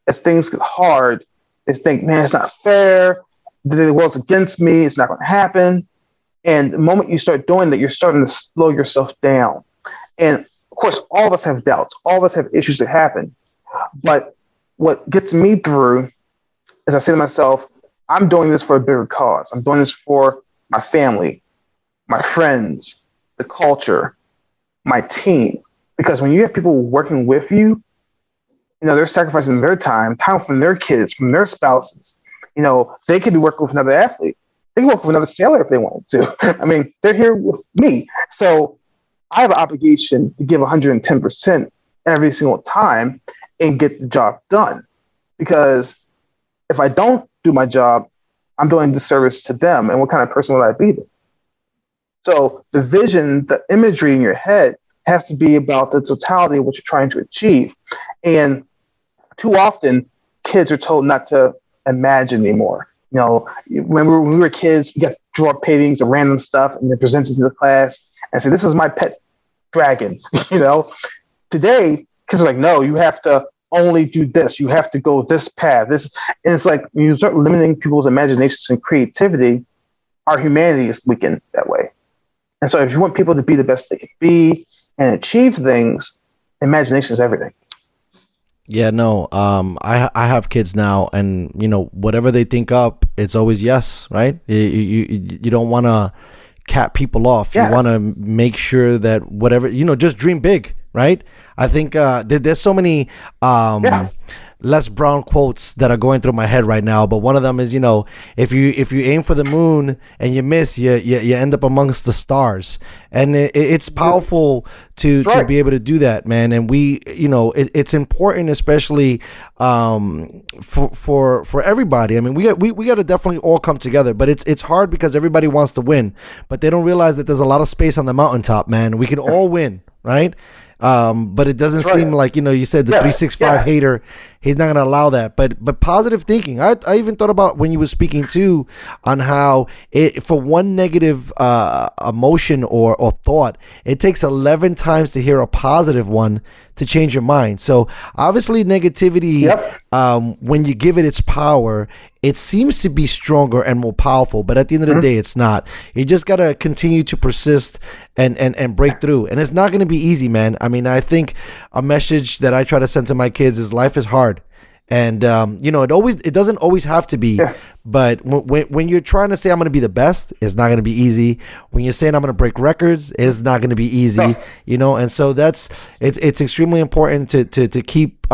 as things get hard, is think, man, it's not fair. The world's against me. It's not going to happen. And the moment you start doing that, you're starting to slow yourself down. And of course, all of us have doubts. All of us have issues that happen. But what gets me through is I say to myself, I'm doing this for a bigger cause. I'm doing this for my family, my friends, the culture, my team. Because when you have people working with you, you know, they're sacrificing their time from their kids, from their spouses. You know, they could be working with another athlete. They can work with another sailor if they wanted to. I mean, they're here with me. So I have an obligation to give 110% every single time and get the job done. Because if I don't do my job, I'm doing disservice to them. And what kind of person would I be then? So the vision, the imagery in your head has to be about the totality of what you're trying to achieve. And too often, kids are told not to imagine anymore. You know, when we were kids, we got to draw paintings of random stuff and then present it to the class and say, this is my pet dragon. You know, today, kids are like, no, you have to only do this. You have to go this path. And it's like when you start limiting people's imaginations and creativity, our humanity is weakened that way. And so if you want people to be the best they can be and achieve things, imagination is everything. Yeah, no. I have kids now, and whatever they think up, it's always yes, right? You don't want to cap people off. Yeah. You want to make sure that whatever just dream big, right? I think there's so many Les Brown quotes that are going through my head right now, but one of them is if you aim for the moon and you miss, you end up amongst the stars, and it's powerful to be able to do that, man. And we it's important, especially for everybody. I mean, we got to definitely all come together, but it's hard because everybody wants to win, but they don't realize that there's a lot of space on the mountaintop, man. We can all win, right? But it doesn't seem like, you said the 365 hater, he's not going to allow that. But positive thinking. I even thought about when you were speaking too on how for one negative emotion or thought, it takes 11 times to hear a positive one to change your mind. So obviously negativity, when you give it its power, it seems to be stronger and more powerful, but at the end of the day, it's not. You just got to continue to persist and break through. And it's not going to be easy, man. I mean, I think a message that I try to send to my kids is life is hard. And, it doesn't always have to be, but when you're trying to say I'm going to be the best, it's not going to be easy. When you're saying I'm going to break records, it's not going to be easy, and so it's extremely important to keep,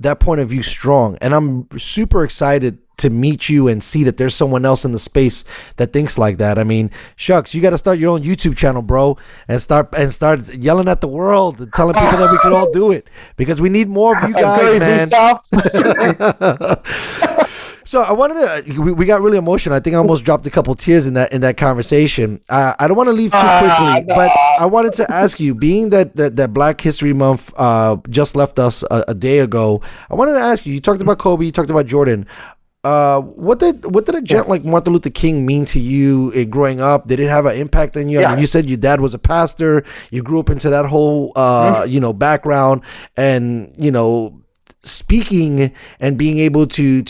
that point of view strong. And I'm super excited to meet you and see that there's someone else in the space that thinks like that. I mean, shucks, you got to start your own YouTube channel, bro, and start yelling at the world and telling people that we can all do it, because we need more of you guys, man. So I wanted to, we got really emotional. I think I almost dropped a couple tears in that conversation. I don't want to leave too quickly, but I wanted to ask you, being that Black History Month just left us a day ago, I wanted to ask you, you talked about Kobe, you talked about Jordan. What did a gent like Martin Luther King mean to you growing up? Did it have an impact on you? I mean, you said your dad was a pastor. You grew up into that whole, background, and, speaking and being able to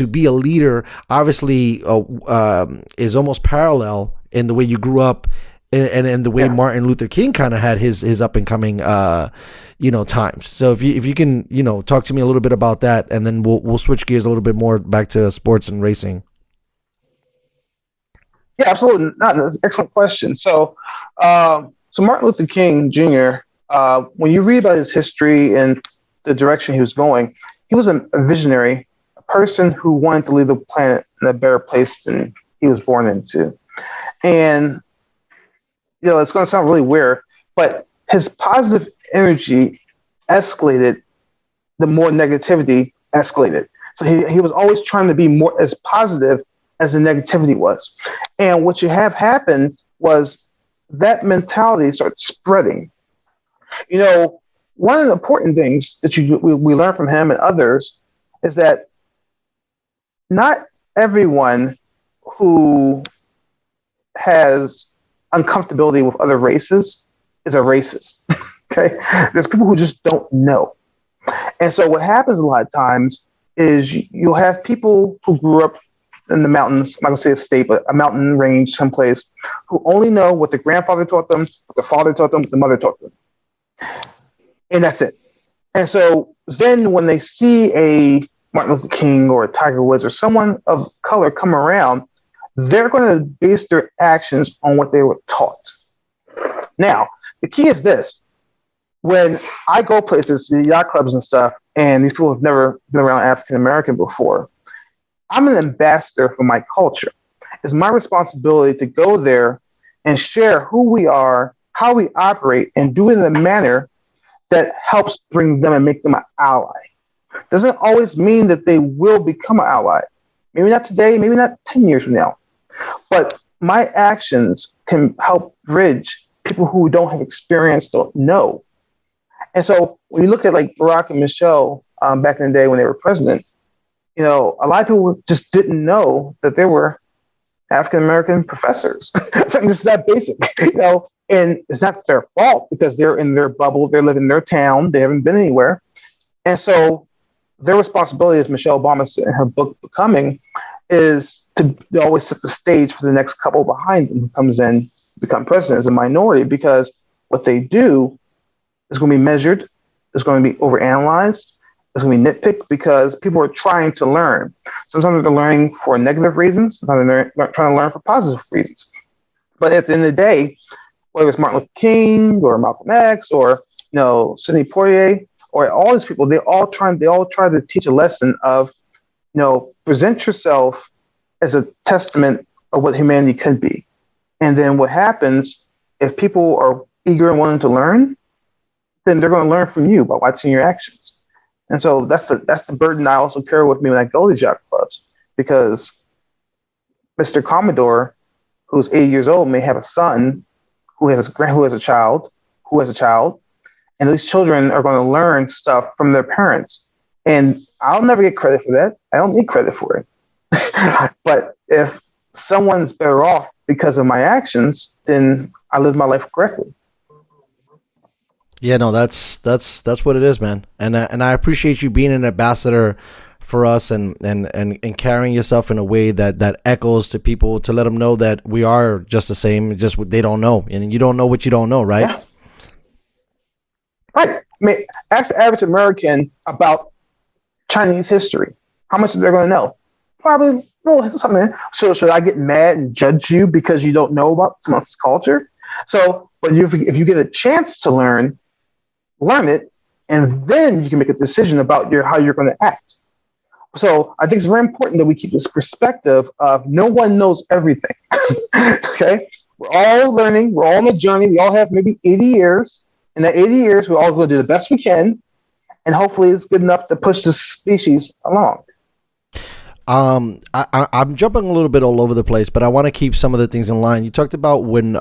be a leader obviously is almost parallel in the way you grew up and the way Martin Luther King kind of had his up and coming times. So if you can talk to me a little bit about that, and then we'll switch gears a little bit more back to sports and racing. Yeah, absolutely. That's an excellent question. So Martin Luther King Jr., when you read about his history and the direction he was going, he was a visionary, a person who wanted to leave the planet in a better place than he was born into. And, it's going to sound really weird, but his positive energy escalated the more negativity escalated. So he was always trying to be more as positive as the negativity was. And what you have happened was that mentality started spreading. One of the important things that we learn from him and others is that not everyone who has uncomfortability with other races is a racist. Okay? There's people who just don't know. And so what happens a lot of times is you'll have people who grew up in the mountains, I'm not going to say a state, but a mountain range someplace, who only know what the grandfather taught them, what the father taught them, what the mother taught them. And that's it. And so then when they see a Martin Luther King or a Tiger Woods or someone of color come around, they're going to base their actions on what they were taught. Now, the key is this. When I go places, yacht clubs and stuff, and these people have never been around African American before, I'm an ambassador for my culture. It's my responsibility to go there and share who we are, how we operate, and do it in a manner that helps bring them and make them an ally. Doesn't always mean that they will become an ally. Maybe not today, maybe not 10 years from now. But my actions can help bridge people who don't have experience, don't know. And so when you look at like Barack and Michelle back in the day when they were president, a lot of people just didn't know that there were African-American professors. It's just that basic, and it's not their fault because they're in their bubble, they live in their town, they haven't been anywhere. And so their responsibility, as Michelle Obama said in her book Becoming, is to always set the stage for the next couple behind them who comes in become president as a minority, because what they do is going to be measured, it's going to be overanalyzed, it's going to be nitpicked, because people are trying to learn. Sometimes they're learning for negative reasons, sometimes they're trying to learn for positive reasons. But at the end of the day, whether it's Martin Luther King or Malcolm X or Sidney Poitier or all these people, they all try to teach a lesson of present yourself as a testament of what humanity could be. And then what happens if people are eager and willing to learn, then they're going to learn from you by watching your actions. And so that's the burden I also carry with me when I go to yacht clubs, because Mr. Commodore, who's 80 years old, may have a son who has a child, and these children are going to learn stuff from their parents. And I'll never get credit for that. I don't need credit for it. But if someone's better off because of my actions, then I live my life correctly. Yeah, no, that's what it is, man. And I appreciate you being an ambassador for us and carrying yourself in a way that echoes to people, to let them know that we are just the same, just what they don't know, and you don't know what you don't know, right? Yeah. Right. I mean, ask the average American about Chinese history. How much are they going to know? Probably something. So should I get mad and judge you because you don't know about someone's culture? So, but if you get a chance to learn it, and then you can make a decision about how you're going to act. So I think it's very important that we keep this perspective of no one knows everything. Okay? We're all learning. We're all on a journey. We all have maybe 80 years. In that 80 years, we're all going to do the best we can, and hopefully it's good enough to push the species along. I'm jumping a little bit all over the place, but I want to keep some of the things in line. You talked about when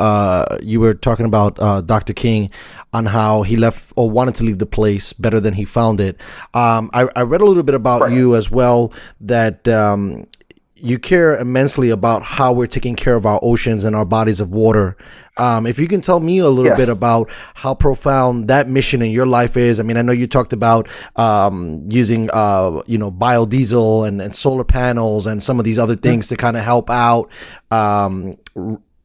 you were talking about Dr. King on how he left or wanted to leave the place better than he found it. I read a little bit about you as well, that you care immensely about how we're taking care of our oceans and our bodies of water. If you can tell me a little bit about how profound that mission in your life is. I mean, I know you talked about using biodiesel and solar panels and some of these other things to kind of help out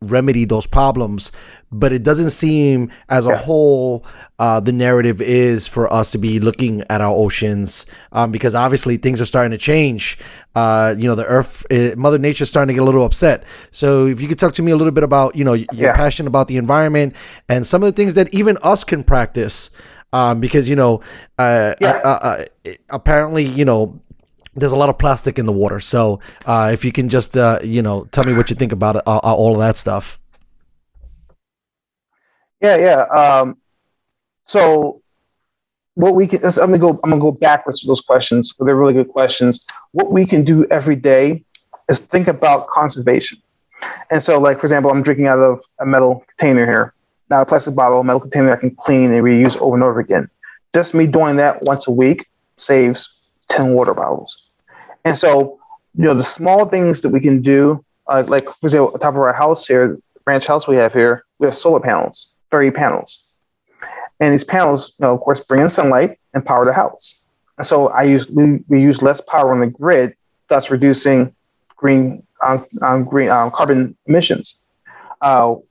remedy those problems, but it doesn't seem as a whole the narrative is for us to be looking at our oceans, because obviously things are starting to change. The earth, Mother Nature's starting to get a little upset. So if you could talk to me a little bit about, your passion about the environment and some of the things that even us can practice, because, apparently, there's a lot of plastic in the water. So if you can just, tell me what you think about all of that stuff. Yeah. So what we can, I'm gonna go backwards to those questions, but they're really good questions. What we can do every day is think about conservation. And so, like, for example, I'm drinking out of a metal container here, not a plastic bottle, a metal container I can clean and reuse over and over again. Just me doing that once a week saves 10 water bottles. And so, the small things that we can do, like, for example, on top of our house here, the ranch house we have here, we have solar panels, 30 panels. And these panels, of course, bring in sunlight and power the house. And so we use less power on the grid, thus reducing green carbon emissions. Some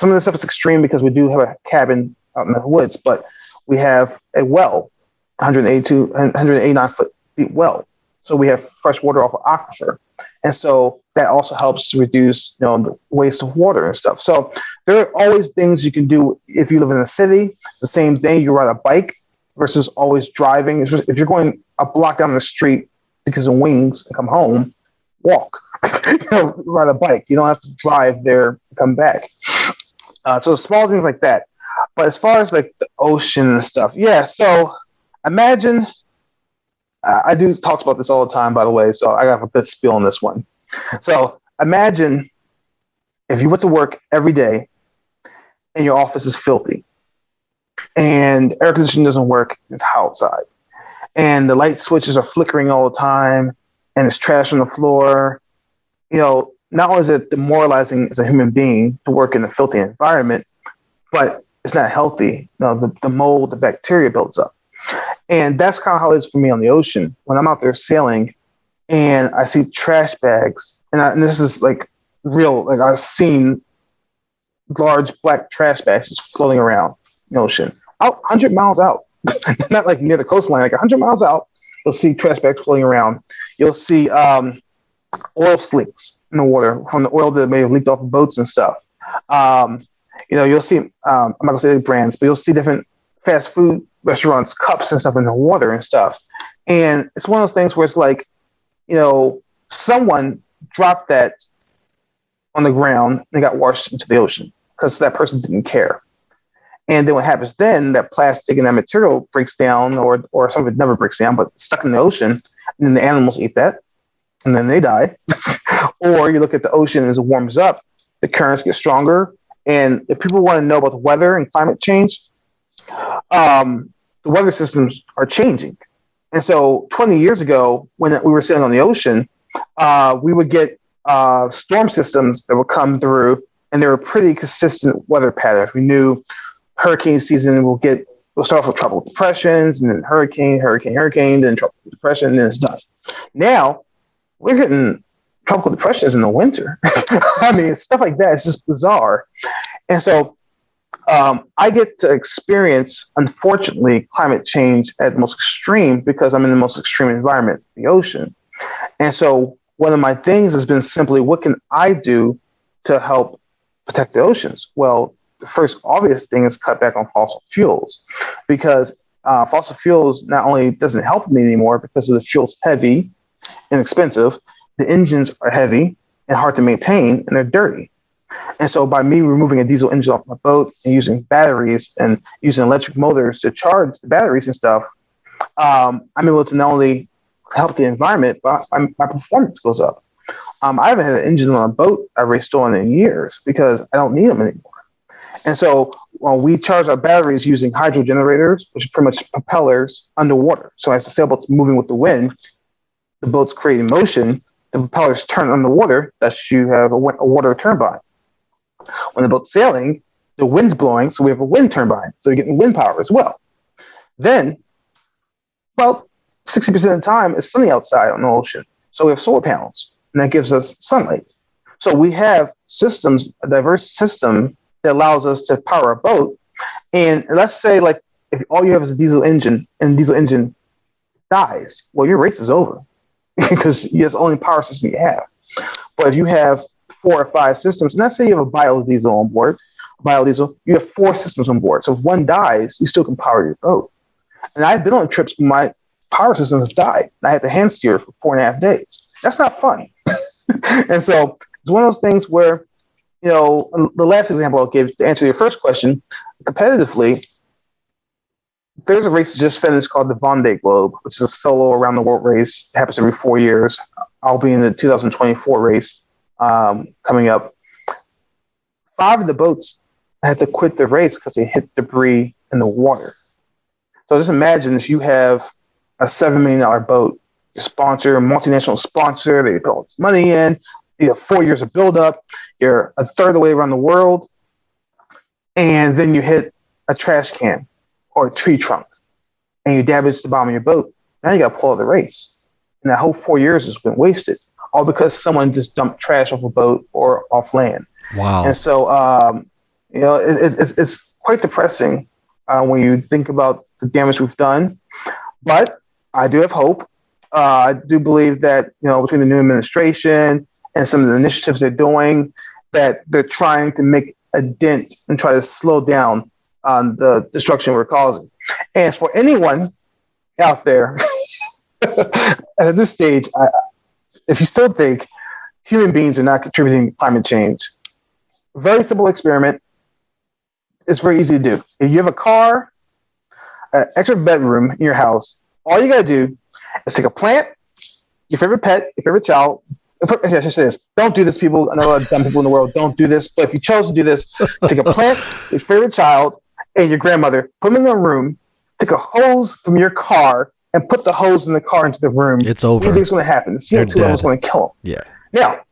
of this stuff is extreme because we do have a cabin out in the woods, but we have a well, 189 foot deep well. So we have fresh water off of aquifer. And so that also helps to reduce, the waste of water and stuff. So there are always things you can do if you live in a city. The same thing, you ride a bike versus always driving. If you're going a block down the street because of wings and come home, walk. Ride a bike. You don't have to drive there and come back. So small things like that. But as far as like the ocean and stuff, so imagine. I do talk about this all the time, by the way, so I got a good spiel on this one. So imagine if you went to work every day and your office is filthy and air conditioning doesn't work, it's hot outside, and the light switches are flickering all the time and there's trash on the floor. Not only is it demoralizing as a human being to work in a filthy environment, but it's not healthy. The mold, the bacteria builds up. And that's kind of how it is for me on the ocean. When I'm out there sailing and I see trash bags, and this is like real, like I've seen large black trash bags just floating around the ocean, out 100 miles out, not like near the coastline, like 100 miles out, you'll see trash bags floating around. You'll see oil slicks in the water from the oil that may have leaked off of boats and stuff. You'll see, I'm not going to say brands, but you'll see different fast food restaurants, cups and stuff in the water and stuff. And it's one of those things where it's like, someone dropped that on the ground and it got washed into the ocean because that person didn't care. And then what happens then, that plastic and that material breaks down, or some of it never breaks down, but it's stuck in the ocean, and then the animals eat that, and then they die. Or you look at the ocean as it warms up, the currents get stronger. And if people want to know about the weather and climate change, the weather systems are changing. And so 20 years ago, when we were sailing on the ocean, we would get storm systems that would come through, and they were pretty consistent weather patterns. We knew hurricane season we'll start off with tropical depressions, and then hurricane, then tropical depression, and then it's done. Now we're getting tropical depressions in the winter. I mean, stuff like that. It's just bizarre. And so I get to experience, unfortunately, climate change at the most extreme because I'm in the most extreme environment, the ocean. And so one of my things has been simply, what can I do to help protect the oceans? Well, the first obvious thing is cut back on fossil fuels, because fossil fuels not only doesn't help me anymore because the fuel's heavy and expensive, the engines are heavy and hard to maintain, and they're dirty. And so by me removing a diesel engine off my boat and using batteries and using electric motors to charge the batteries and stuff, I'm able to not only help the environment, but my performance goes up. I haven't had an engine on a boat I've restored in years because I don't need them anymore. And so we charge our batteries using hydro generators, which are pretty much propellers underwater. So as the sailboat's moving with the wind, the boat's creating motion, the propellers turn underwater, thus you have a water turbine. When the boat's sailing, the wind's blowing, so we have a wind turbine. So you're getting wind power as well. Then, about 60% of the time, it's sunny outside on the ocean. So we have solar panels, and that gives us sunlight. So we have systems, a diverse system that allows us to power a boat. And let's say, like, if all you have is a diesel engine and the diesel engine dies, well, your race is over because it's the only power system you have. But if you have 4 or 5 systems, and let's say you have a biodiesel on board, you have 4 systems on board. So if one dies, you still can power your boat. And I've been on trips where my power systems have died, and I had to hand steer for 4.5 days. That's not fun. And so it's one of those things where, the last example I'll give to answer your first question, competitively, there's a race that just finished called the Vendée Globe, which is a solo around the world race. It happens every 4 years. I'll be in the 2024 race coming up. 5 of the boats had to quit the race because they hit debris in the water. So just imagine if you have a $7 million boat, your sponsor, a multinational sponsor, they put all this money in, you have 4 years of buildup, you're a third of the way around the world, and then you hit a trash can or a tree trunk, and you damage the bottom of your boat. Now you got to pull out the race. And that whole 4 years has been wasted, all because someone just dumped trash off a boat or off land. Wow. And so, it's quite depressing when you think about the damage we've done. But I do have hope. I do believe that, between the new administration and some of the initiatives they're doing, that they're trying to make a dent and try to slow down on the destruction we're causing. And for anyone out there at this stage, if you still think human beings are not contributing to climate change, very simple experiment. It's very easy to do. If you have a car, an extra bedroom in your house, all you got to do is take a plant, your favorite pet, your favorite child. I should say this. Don't do this, people. I know a lot of dumb people in the world don't do this. But if you chose to do this, take a plant, your favorite child, and your grandmother, put them in a room, take a hose from your car, and put the hose in the car into the room. It's over. What do you think is going to happen? The CO2 level is going to kill them. Yeah. Now,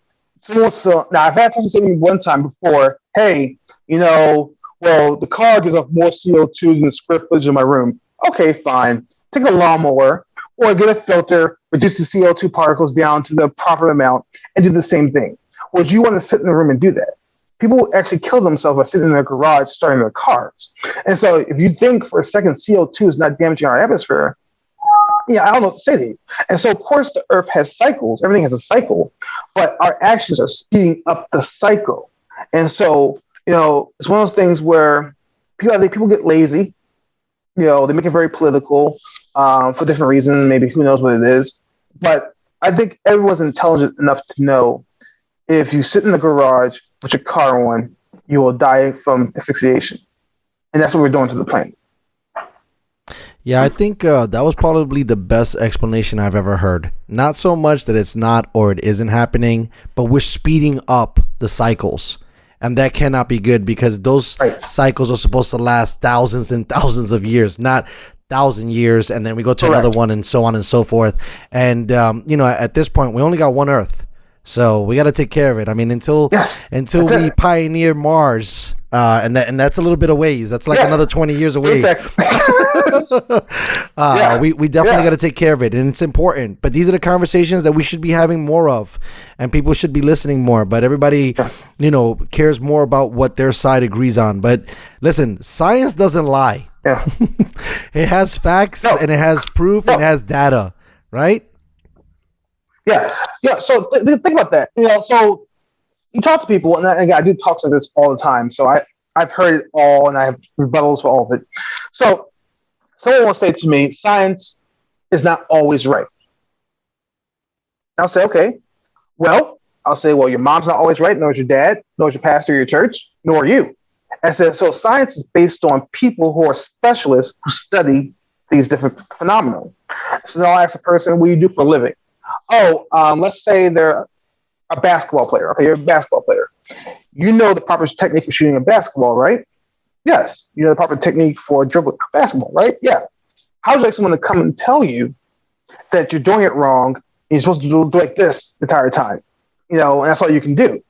I've had people say to me one time before, hey, well, the car gives off more CO2 than the square footage of my room. Okay, fine. Take a lawnmower or get a filter, reduce the CO2 particles down to the proper amount, and do the same thing. Would you want to sit in a room and do that? People actually kill themselves by sitting in their garage starting their cars. And so if you think for a second CO2 is not damaging our atmosphere, yeah, I don't know what to say to you. And so, of course, the Earth has cycles. Everything has a cycle, but our actions are speeding up the cycle. And so, it's one of those things where people get lazy. They make it very political for different reasons. Maybe who knows what it is. But I think everyone's intelligent enough to know if you sit in the garage with your car on, you will die from asphyxiation. And that's what we're doing to the planet. Yeah, I think that was probably the best explanation I've ever heard. Not so much that it's not or it isn't happening, but we're speeding up the cycles. And that cannot be good because those cycles are supposed to last thousands and thousands of years, not 1,000 years. And then we go to another one and so on and so forth. And, at this point, we only got one Earth. So we got to take care of it. I mean, until we pioneer Mars, and that's a little bit of ways. That's like another 20 years away. We definitely got to take care of it, and it's important. But these are the conversations that we should be having more of, and people should be listening more. But everybody, cares more about what their side agrees on. But listen, science doesn't lie. Yeah. It has facts and it has proof and it has data, right? Yeah. So think about that. So you talk to people, and I do talks like this all the time. So I've heard it all, and I have rebuttals for all of it. So someone will say to me, science is not always right. I'll say, okay. Well, your mom's not always right, nor is your dad, nor is your pastor, your church, nor are you. I said, so science is based on people who are specialists who study these different phenomena. So then I'll ask a person, what do you do for a living? Let's say they're a basketball player. Okay, you're a basketball player. You know the proper technique for shooting a basketball, right? Yes. You know the proper technique for dribbling basketball, right? Yeah. How would you like someone to come and tell you that you're doing it wrong and you're supposed to do like this the entire time? And that's all you can do.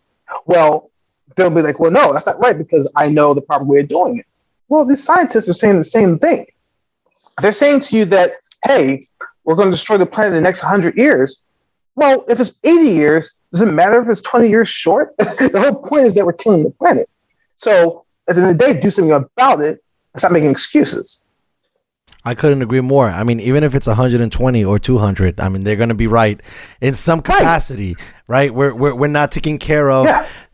Well, they'll be like, well, no, that's not right because I know the proper way of doing it. Well, these scientists are saying the same thing. They're saying to you that, hey, we're going to destroy the planet in the next 100 years. Well, if it's 80 years, does it matter if it's 20 years short? The whole point is that we're killing the planet. So at the end of the day, do something about it and stop making excuses. I couldn't agree more. I mean, even if it's 120 or 200, I mean, they're going to be right in some capacity, right? We're not taking care of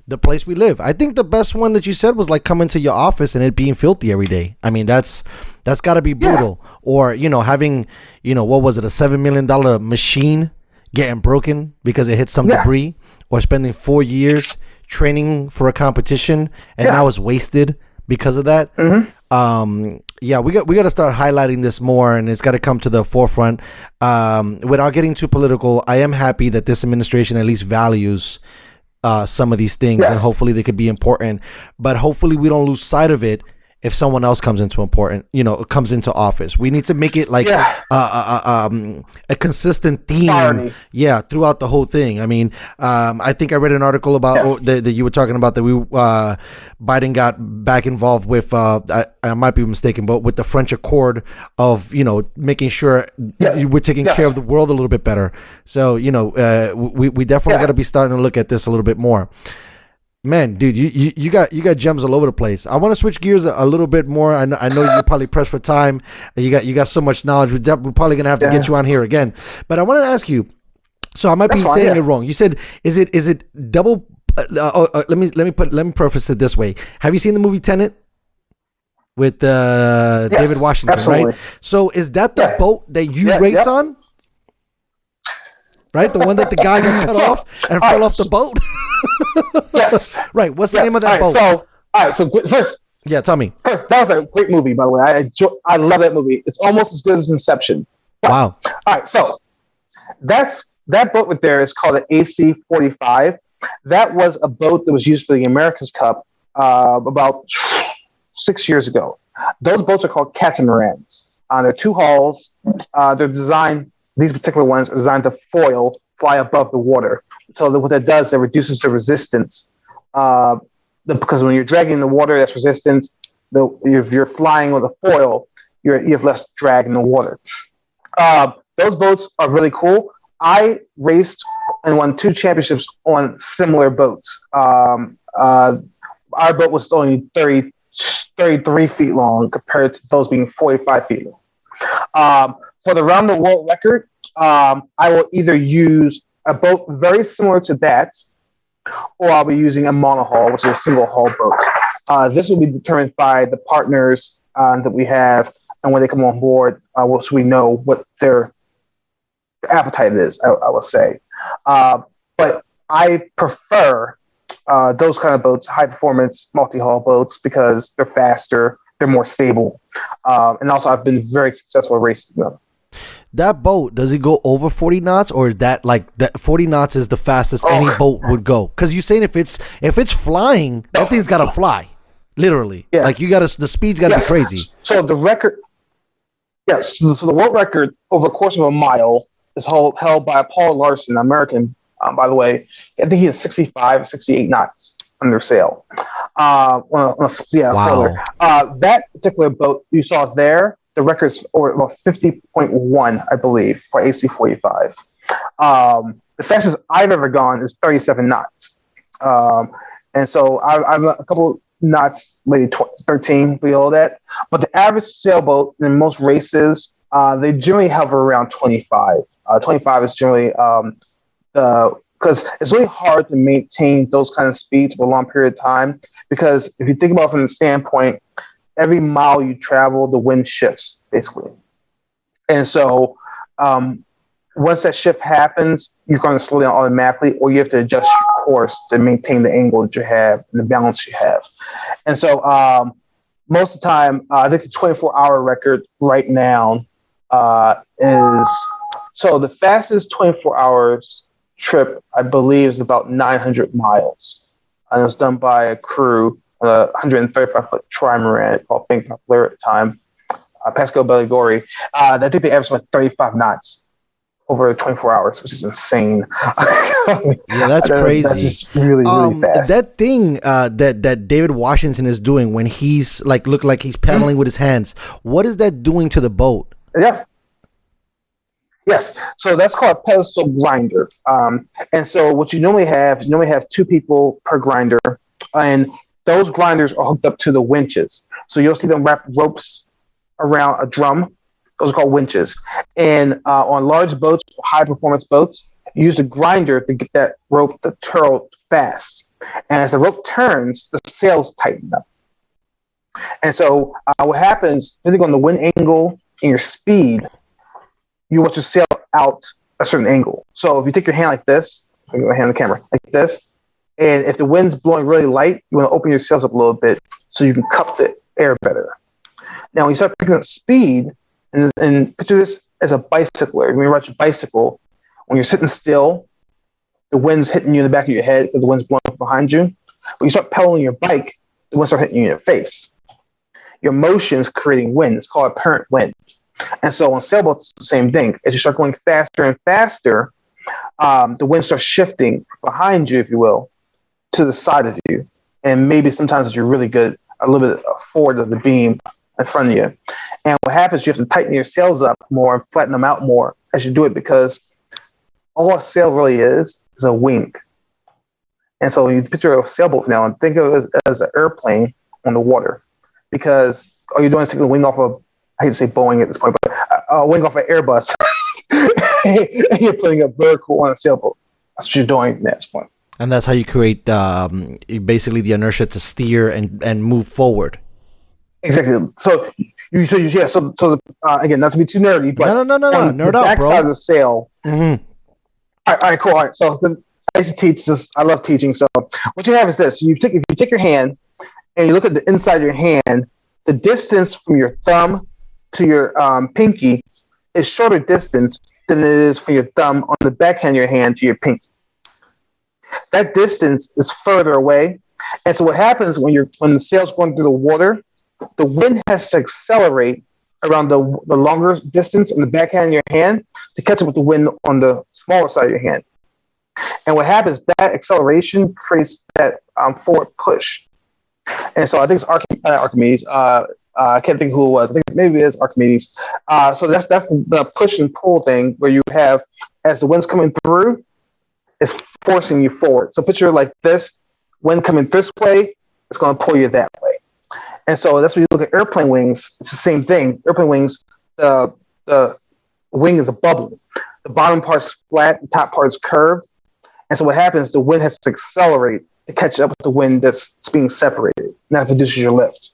the place we live. I think the best one that you said was like coming to your office and it being filthy every day. I mean, that's got to be brutal. Or, having, what was it, a $7 million machine getting broken because it hit some debris, or spending 4 years training for a competition and now it's wasted because of that. Mm-hmm. We got to start highlighting this more, and it's got to come to the forefront. Without getting too political, I am happy that this administration at least values some of these things, and hopefully they could be important. But hopefully we don't lose sight of it if someone else comes into office. We need to make it like a consistent theme, throughout the whole thing. I mean, I think I read an article about that you were talking about that Biden got back involved with. I might be mistaken, but with the French Accord of making sure we're taking care of the world a little bit better. So we definitely got to be starting to look at this a little bit more. Man, dude, you got gems all over the place. I want to switch gears a little bit more. I know you're probably pressed for time. You got so much knowledge. We're probably gonna have to get you on here again. But I want to ask you. So I might be saying it wrong. You said is it double? Let me preface it this way. Have you seen the movie Tenet with David Washington? Absolutely. Right. So is that the boat that you race on? Right, the one that the guy got cut off and fell off the boat. Yes. Right. What's the name of that boat? So first. Yeah, tell me. First, that was a great movie, by the way. I love that movie. It's almost as good as Inception. Wow. All right. So that boat right there is called an AC-45. That was a boat that was used for the America's Cup about 6 years ago. Those boats are called catamarans. They're two hulls. They're designed. These particular ones are designed to fly above the water. So what that does, that reduces the resistance. Because when you're dragging the water, that's resistance. If you're flying with a foil, you have less drag in the water. Those boats are really cool. I raced and won 2 championships on similar boats. Our boat was only 33 feet long compared to those being 45 feet long. For the round the world record, I will either use a boat very similar to that, or I'll be using a monohull, which is a single hull boat. This will be determined by the partners that we have, and when they come on board, so we know what their appetite is, I would say. But I prefer those kind of boats, high performance multi-hull boats, because they're faster, they're more stable, and also I've been very successful racing them. That boat, does it go over 40 knots, or is that like that 40 knots is the fastest any boat would go? Because you're saying if it's flying, that thing's got to fly, literally. Yeah. Like the speed's got to be crazy. So the record, yes. So the world record over the course of a mile is held by Paul Lawson, American, by the way. I think he has 65 or 68 knots under sail. Wow. That particular boat you saw there, the record's over about 50.1, I believe, for AC-45. The fastest I've ever gone is 37 knots. And so I'm a couple knots, maybe 13 below that. But the average sailboat in most races, they generally hover around 25. 25 is generally because it's really hard to maintain those kind of speeds for a long period of time. Because if you think about it from the standpoint, every mile you travel, the wind shifts, basically. And so once that shift happens, you're going to slow down automatically, or you have to adjust your course to maintain the angle that you have and the balance you have. And so most of the time, I think the 24-hour record right now is, so the fastest 24 hours trip, I believe, is about 900 miles. And it was done by a crew, a 135-foot trimaran called Bank Popular at the time, Pascal Belligori. I think they averaged about 35 knots over 24 hours, which is insane. Yeah, that's crazy. That's just really, really fast. That thing that David Washington is doing when he's look like he's paddling with his hands, what is that doing to the boat? Yeah. Yes. So that's called a pedestal grinder. And so what you normally have 2 people per grinder, and those grinders are hooked up to the winches. So you'll see them wrap ropes around a drum. Those are called winches. And on large boats, high-performance boats, you use the grinder to get that rope to turn fast. And as the rope turns, the sails tighten up. And so what happens, depending on the wind angle and your speed, you want your sail out a certain angle. So if you take your hand like this, I'm going to hand the camera like this, and if the wind's blowing really light, you want to open your sails up a little bit so you can cup the air better. Now, when you start picking up speed, and picture this as a bicycler. When you ride your bicycle, when you're sitting still, the wind's hitting you in the back of your head because the wind's blowing behind you. When you start pedaling your bike, the wind starts hitting you in your face. Your motion is creating wind. It's called apparent wind. And so on sailboats, it's the same thing. As you start going faster and faster, the wind starts shifting behind you, if you will, to the side of you. And maybe sometimes if you're really good, a little bit forward of the beam in front of you. And what happens, you have to tighten your sails up more and flatten them out more as you do it, because all a sail really is a wing. And so you picture a sailboat now and think of it as an airplane on the water, because all you're doing is taking the wing off of, I hate to say Boeing at this point, but a wing off an Airbus. And you're putting a vertical on a sailboat. That's what you're doing at this point. And that's how you create basically the inertia to steer and move forward. Exactly. So again, not to be too nerdy, but no, nerd the out, back bro. side of the sail. Mm-hmm. All right, cool. All right, so I used to teach this. I love teaching. So what you have is this: if you take your hand and you look at the inside of your hand, the distance from your thumb to your pinky is shorter distance than it is from your thumb on the backhand of your hand to your pinky. That distance is further away, and so what happens when the sail's going through the water, the wind has to accelerate around the longer distance on the backhand of your hand to catch up with the wind on the smaller side of your hand. And what happens, that acceleration creates that forward push. And so I think it's I can't think who it was. I think maybe it's Archimedes. So that's the push and pull thing where you have, as the wind's coming through, it's forcing you forward. So picture like this, wind coming this way, it's going to pull you that way. And so that's when you look at airplane wings. It's the same thing. Airplane wings, the wing is a bubble. The bottom part's flat, the top part's curved. And so what happens, the wind has to accelerate to catch up with the wind that's being separated. And that produces your lift.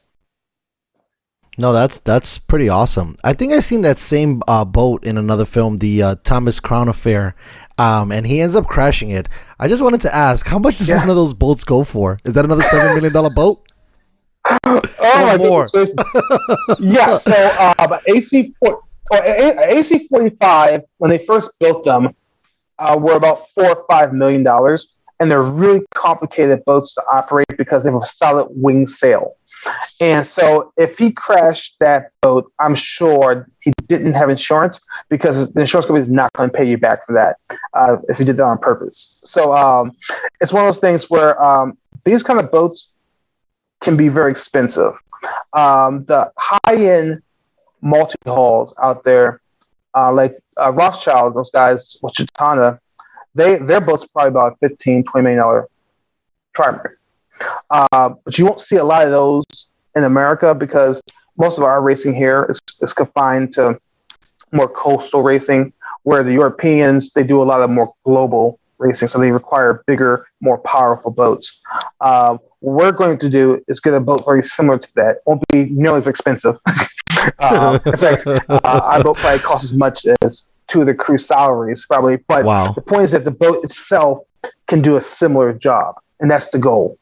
No, that's pretty awesome. I think I've seen that same boat in another film, the Thomas Crown Affair, and he ends up crashing it. I just wanted to ask, how much does one of those boats go for? Is that another $7 million boat? Oh my more. goodness! Yeah, so AC-45 when they first built them were about $4 or $5 million, and they're really complicated boats to operate because they have a solid wing sail. And so if he crashed that boat, I'm sure he didn't have insurance because the insurance company is not going to pay you back for that if he did that on purpose. So it's one of those things where these kind of boats can be very expensive. The high-end multi-hulls out there, like Rothschild, those guys, Wichita, their boats are probably about $15, $20 million trimaran. But you won't see a lot of those in America because most of our racing here is confined to more coastal racing, where the Europeans, they do a lot of more global racing, so they require bigger, more powerful boats. What we're going to do is get a boat very similar to that. It won't be nearly as expensive. In fact, our boat probably costs as much as two of the crew salaries, probably. But wow. The point is that the boat itself can do a similar job, and that's the goal.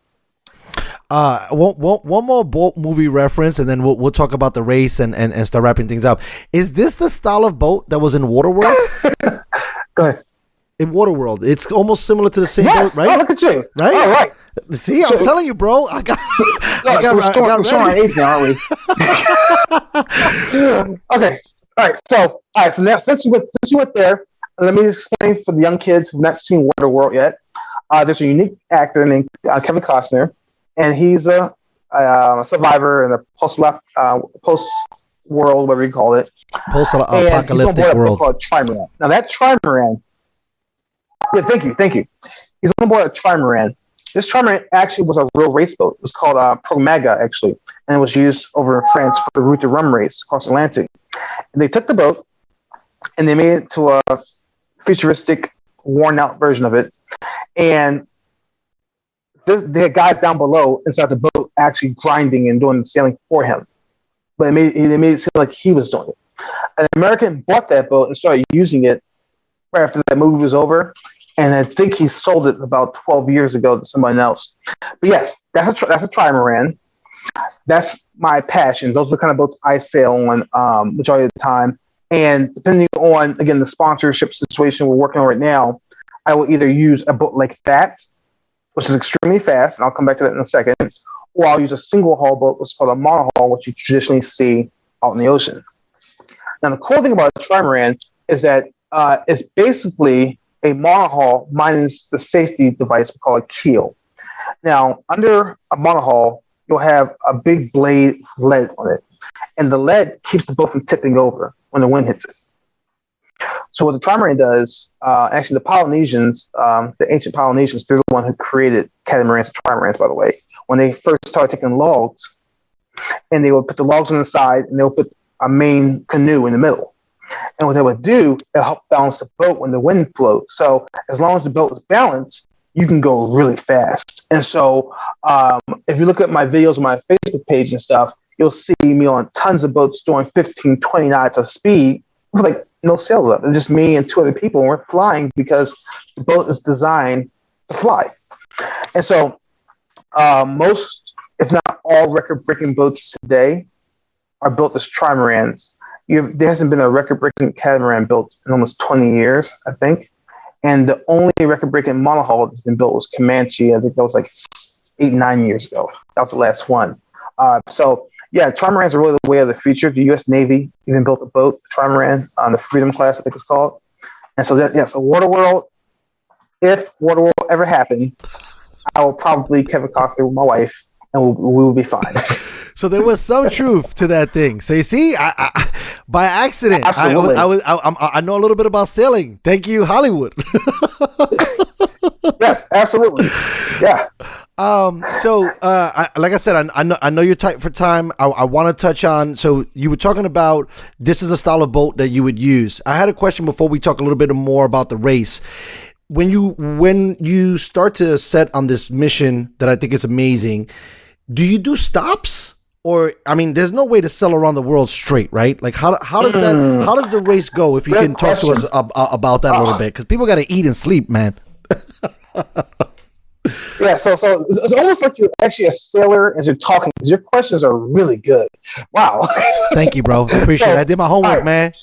One more boat movie reference, and then we'll talk about the race and start wrapping things up. Is this the style of boat that was in Waterworld? Go ahead. In Waterworld, it's almost similar to the same boat, right? Oh, look at you! Right? All right. See, I'm telling you, bro. I got ready. Age now, aren't we? Okay. All right. So now, since you went there, let me explain for the young kids who've not seen Waterworld yet. There's a unique actor named Kevin Costner, and he's a survivor in a post-world, whatever you call it. Post-apocalyptic world. Called Trimaran. Now that Trimaran. Yeah, thank you. He's on board a Trimaran. This Trimaran actually was a real race boat. It was called Promaga, actually, and it was used over in France for the Route de Rome race across the Atlantic. And they took the boat and they made it to a futuristic, worn-out version of it. And they had guys down below inside the boat actually grinding and doing the sailing for him. But they made it seem like he was doing it. An American bought that boat and started using it right after that movie was over. And I think he sold it about 12 years ago to somebody else. But yes, that's a trimaran. That's my passion. Those are the kind of boats I sail on majority of the time. And depending on, again, the sponsorship situation we're working on right now, I will either use a boat like that, which is extremely fast, and I'll come back to that in a second, or I'll use a single hull boat, which is called a monohull, which you traditionally see out in the ocean. Now, the cool thing about a trimaran is that it's basically a monohull minus the safety device we call a keel. Now, under a monohull, you'll have a big blade lead on it, and the lead keeps the boat from tipping over when the wind hits it. So what the trimaran does, actually the Polynesians, the ancient Polynesians, they're the one who created catamarans and trimarans, by the way. When they first started taking logs, and they would put the logs on the side, and they would put a main canoe in the middle. And what they would do, it'll help balance the boat when the wind blows. So as long as the boat is balanced, you can go really fast. And so if you look at my videos on my Facebook page and stuff, you'll see me on tons of boats doing 15, 20 knots of speed with like no sails up. It's just me and two other people, and we're flying because the boat is designed to fly. And so most, if not all, record-breaking boats today are built as trimarans. There hasn't been a record-breaking catamaran built in almost 20 years, I think. And the only record-breaking monohull that's been built was Comanche. I think that was like 8, 9 years ago. That was the last one. So, yeah, trimarans are really the way of the future. The U.S. Navy even built a boat, the trimaran, on the Freedom class, I think it's called. And so, so Waterworld, if Waterworld ever happened, I will probably Kevin Costner with my wife, and we will be fine. So there was some truth to that thing. So you see, I by accident, Absolutely. I know a little bit about sailing. Thank you, Hollywood. Yes, absolutely. Yeah. Like I said, I know you're tight for time. I want to touch on. So you were talking about this is the style of boat that you would use. I had a question before we talk a little bit more about the race. When you start to set on this mission that I think is amazing, do you do stops? Or I mean, there's no way to sail around the world straight, right? Like how does the race go? If you Good can talk to us about that a little bit, because people got to eat and sleep, man. Yeah, so it's almost like you're actually a sailor as you're talking, because your questions are really good. Wow. Thank you, bro. I appreciate it. I did my homework, man.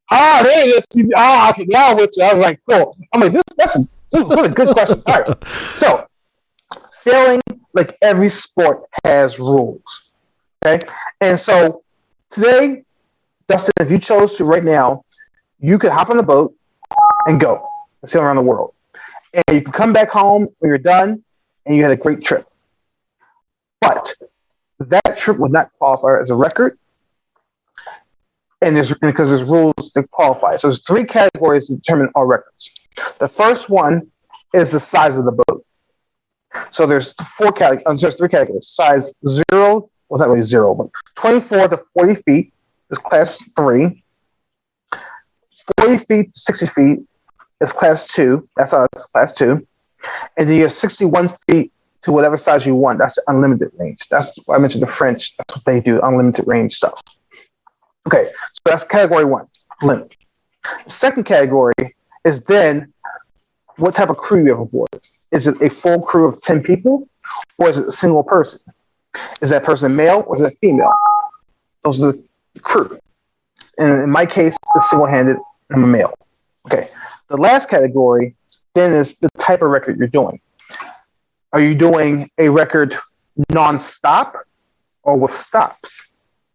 There it is. Okay, now with you. I was like, cool. I'm like, this is a good question. All right. So, sailing, like every sport, has rules. Okay? And so, today, Dustin, if you chose to right now, you could hop on the boat and go and sail around the world. And you can come back home when you're done and you had a great trip. But that trip would not qualify as a record. And because there's rules that qualify. So there's 3 categories that determine all records. The first one is the size of the boat. So there's 3 categories. Size 0, well, not really 0, but 24 to 40 feet is class 3. 40 feet to 60 feet is class 2. That's class 2. And then you have 61 feet to whatever size you want. That's unlimited range. That's why I mentioned the French. That's what they do, unlimited range stuff. Okay, so that's category 1, limit. The second category is then what type of crew you have aboard. Is it a full crew of 10 people, or is it a single person? Is that person male or is it female? Those are the crew. And in my case, it's single-handed. I'm a male. Okay. The last category then is the type of record you're doing. Are you doing a record non-stop or with stops?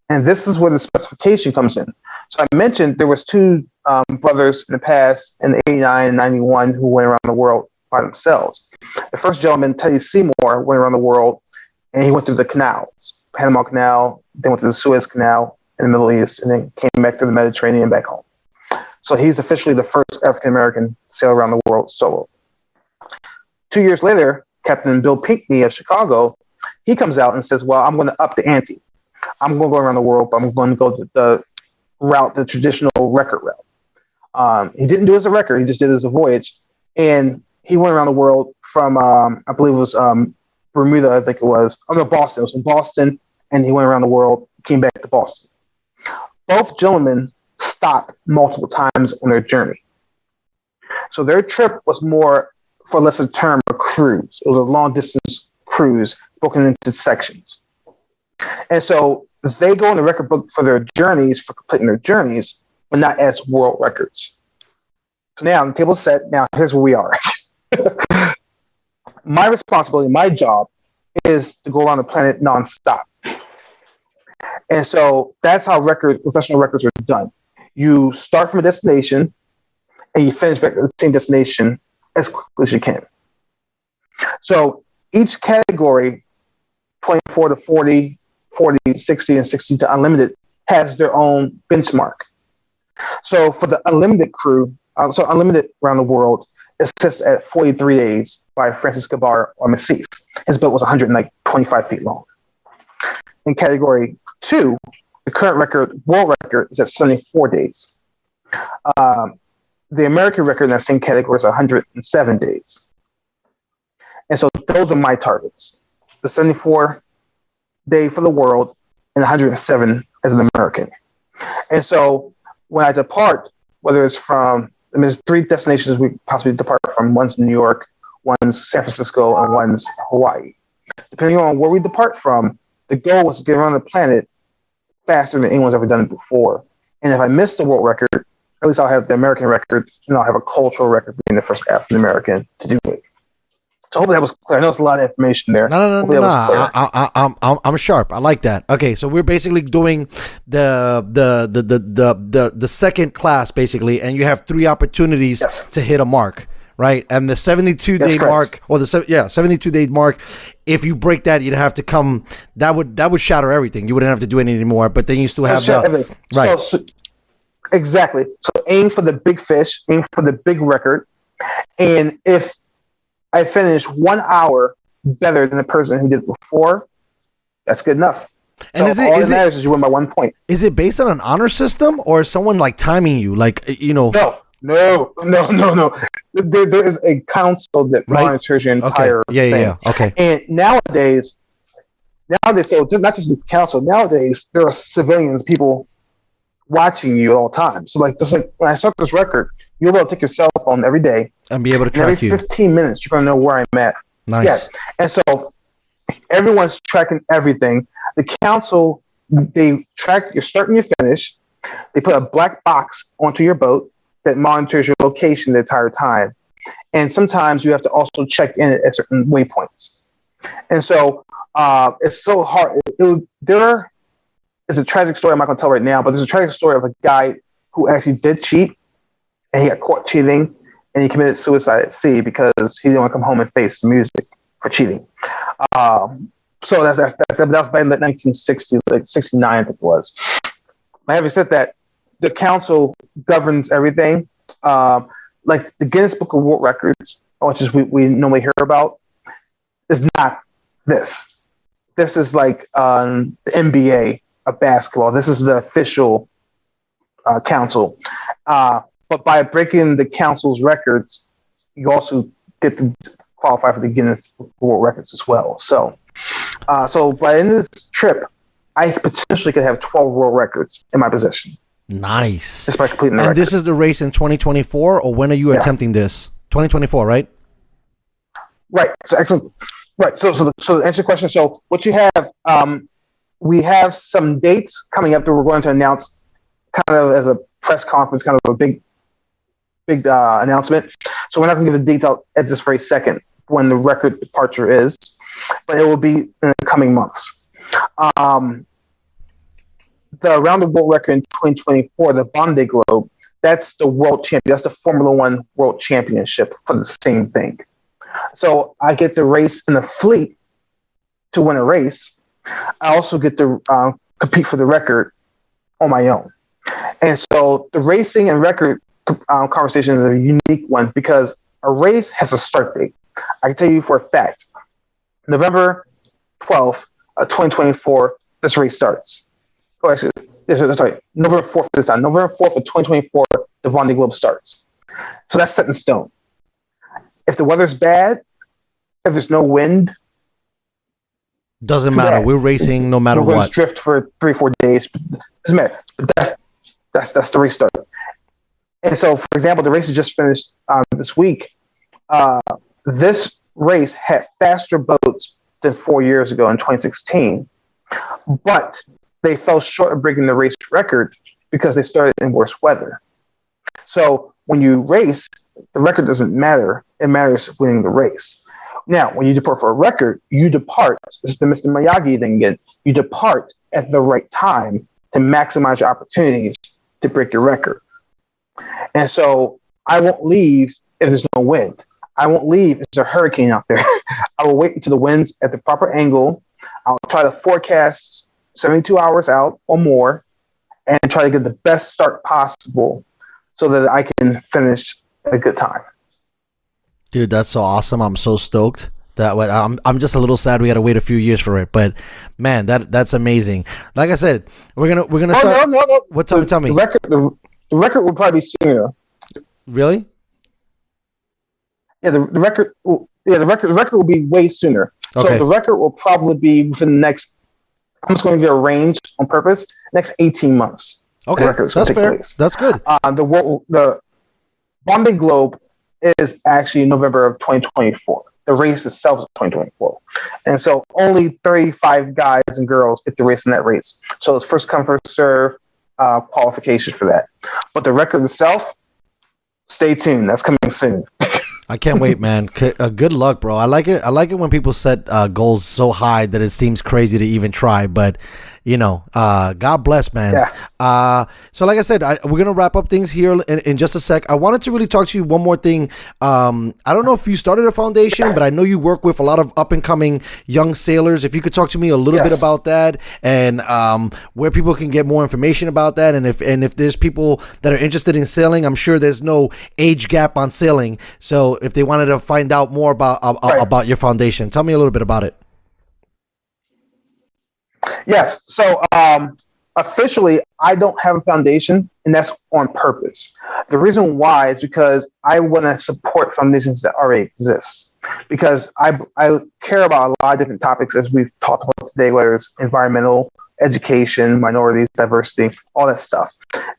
And this is where the specification comes in. So I mentioned there was 2 brothers in the past in 89 and 91 who went around the world by themselves. The first gentleman, Teddy Seymour, went around the world, and he went through the canals, Panama Canal, then went to the Suez Canal in the Middle East, and then came back to the Mediterranean back home. So he's officially the first African-American to sail around the world solo. 2 years later, Captain Bill Pinkney of Chicago, he comes out and says, well, I'm going to up the ante. I'm going to go around the world, but I'm going to go the traditional record route. He didn't do it as a record. He just did it as a voyage. And he went around the world from, I believe it was Bermuda, I think it was. Oh, no, Boston. It was from Boston, and he went around the world, came back to Boston. Both gentlemen stopped multiple times on their journey. So their trip was more, for lesser term, a cruise. It was a long-distance cruise broken into sections. And so they go in the record book for their journeys, for completing their journeys, but not as world records. So now the table's set. Now here's where we are. My responsibility, my job, is to go around the planet nonstop. And so that's how professional records are done. You start from a destination and you finish back at the same destination as quickly as you can. So each category, 24 to 40, 40, 60, and 60 to unlimited, has their own benchmark. So for the unlimited crew, so unlimited around the world, it sits at 43 days by Francis Gabar or Massif. His boat was 125 feet long. In category 2, the current world record, is at 74 days. The American record in that same category is 107 days. And so those are my targets. The 74-day for the world and 107 as an American. And so when I depart, whether it's there's 3 destinations we possibly depart from. One's New York, one's San Francisco, and one's Hawaii. Depending on where we depart from, the goal was to get around the planet faster than anyone's ever done it before. And if I miss the world record, at least I'll have the American record, and I'll have a cultural record being the first African American to do it. So hopefully that was clear. I know it's a lot of information there. No. I'm sharp. I like that. Okay, so we're basically doing the second class basically, and you have 3 opportunities to hit a mark, right? And the 72-day mark, or the 72-day mark, if you break that, you'd have to come. That would shatter everything. You wouldn't have to do it anymore. But then you still have the right. So, exactly. So aim for the big fish. Aim for the big record. And if I finish 1 hour better than the person who did it before, that's good enough. And so all that matters is you win by 1 point. Is it based on an honor system, or is someone like timing you? Like, you know? No. There is a council that monitors your entire thing. Yeah. Okay. And nowadays, so not just the council. Nowadays, there are civilians, people watching you all the time. So just like when I start this record, you'll be able to take your cell phone every day and be able to track you. Every 15 minutes, you're going to know where I'm at. Nice. Yeah. And so everyone's tracking everything. The council, they track your start and your finish. They put a black box onto your boat that monitors your location the entire time. And sometimes you have to also check in at certain waypoints. And so it's so hard. There is a tragic story I'm not going to tell right now, but there's a tragic story of a guy who actually did cheat, and he got caught cheating, and he committed suicide at sea because he didn't want to come home and face the music for cheating. So that was back in the 1960s, like 69, I think it was. But having said that, the council governs everything. Like the Guinness Book of World Records, which is we normally hear about, is not this. This is like the NBA of basketball. This is the official council. But by breaking the council's records, you also get to qualify for the Guinness Book of World Records as well. So by the end of this trip, I potentially could have 12 world records in my possession. Nice. Just by completing the record. This is the race in 2024, or when are you attempting this? 2024, right? Right. So excellent. Right. So to answer your question, so what you have, we have some dates coming up that we're going to announce, kind of as a press conference, kind of a big announcement. So we're not going to give the dates out at this very second when the record departure is, but it will be in the coming months. The round of world record in 2024, the Vendée Globe, that's the world champion. That's the Formula One World Championship for the same thing. So I get to race in the fleet to win a race. I also get to compete for the record on my own. And so the racing and record conversation is a unique one because a race has a start date. I can tell you for a fact, November 12th, 2024, this race starts. Oh, actually, sorry, November 4th this time. November 4th of 2024, the Vendée Globe starts. So that's set in stone. If the weather's bad, if there's no wind, doesn't matter. We're racing no matter we're what. We're going to drift for 3-4 days. Doesn't matter. But that's the restart. And so, for example, the race is just finished this week. This race had faster boats than 4 years ago in 2016, but they fell short of breaking the race record because they started in worse weather. So when you race, the record doesn't matter. It matters winning the race. Now, when you depart for a record, you depart. This is the Mr. Miyagi thing again. You depart at the right time to maximize your opportunities to break your record. And so I won't leave if there's no wind. I won't leave if there's a hurricane out there. I will wait until the wind's at the proper angle. I'll try to forecast 72 hours out or more and try to get the best start possible so that I can finish at a good time. Dude, that's so awesome. I'm so stoked. I'm just a little sad we got to wait a few years for it, but man, that's amazing. Like I said, we're gonna start. No. What? Tell me. The record will probably be sooner. Really? Yeah, the record will be way sooner. Okay. So the record will probably be within the next. I'm just going to give a range on purpose. Next 18 months. Okay, that's fair. That's good. The Vendée Globe is actually November of 2024. The race itself is 2024. And so only 35 guys and girls get to race in that race. So it's first come, first serve qualification for that. But the record itself, stay tuned. That's coming soon. I can't wait, man. Good luck, bro. I like it when people set goals so high that it seems crazy to even try. But God bless, man. Yeah. So like I said, we're going to wrap up things here in just a sec. I wanted to really talk to you one more thing. I don't know if you started a foundation, but I know you work with a lot of up and coming young sailors. If you could talk to me a little bit about that and where people can get more information about that. And if there's people that are interested in sailing, I'm sure there's no age gap on sailing. So if they wanted to find out more about your foundation, tell me a little bit about it. Yes. So officially, I don't have a foundation, and that's on purpose. The reason why is because I want to support foundations that already exist. Because I care about a lot of different topics, as we've talked about today, whether it's environmental, education, minorities, diversity, all that stuff.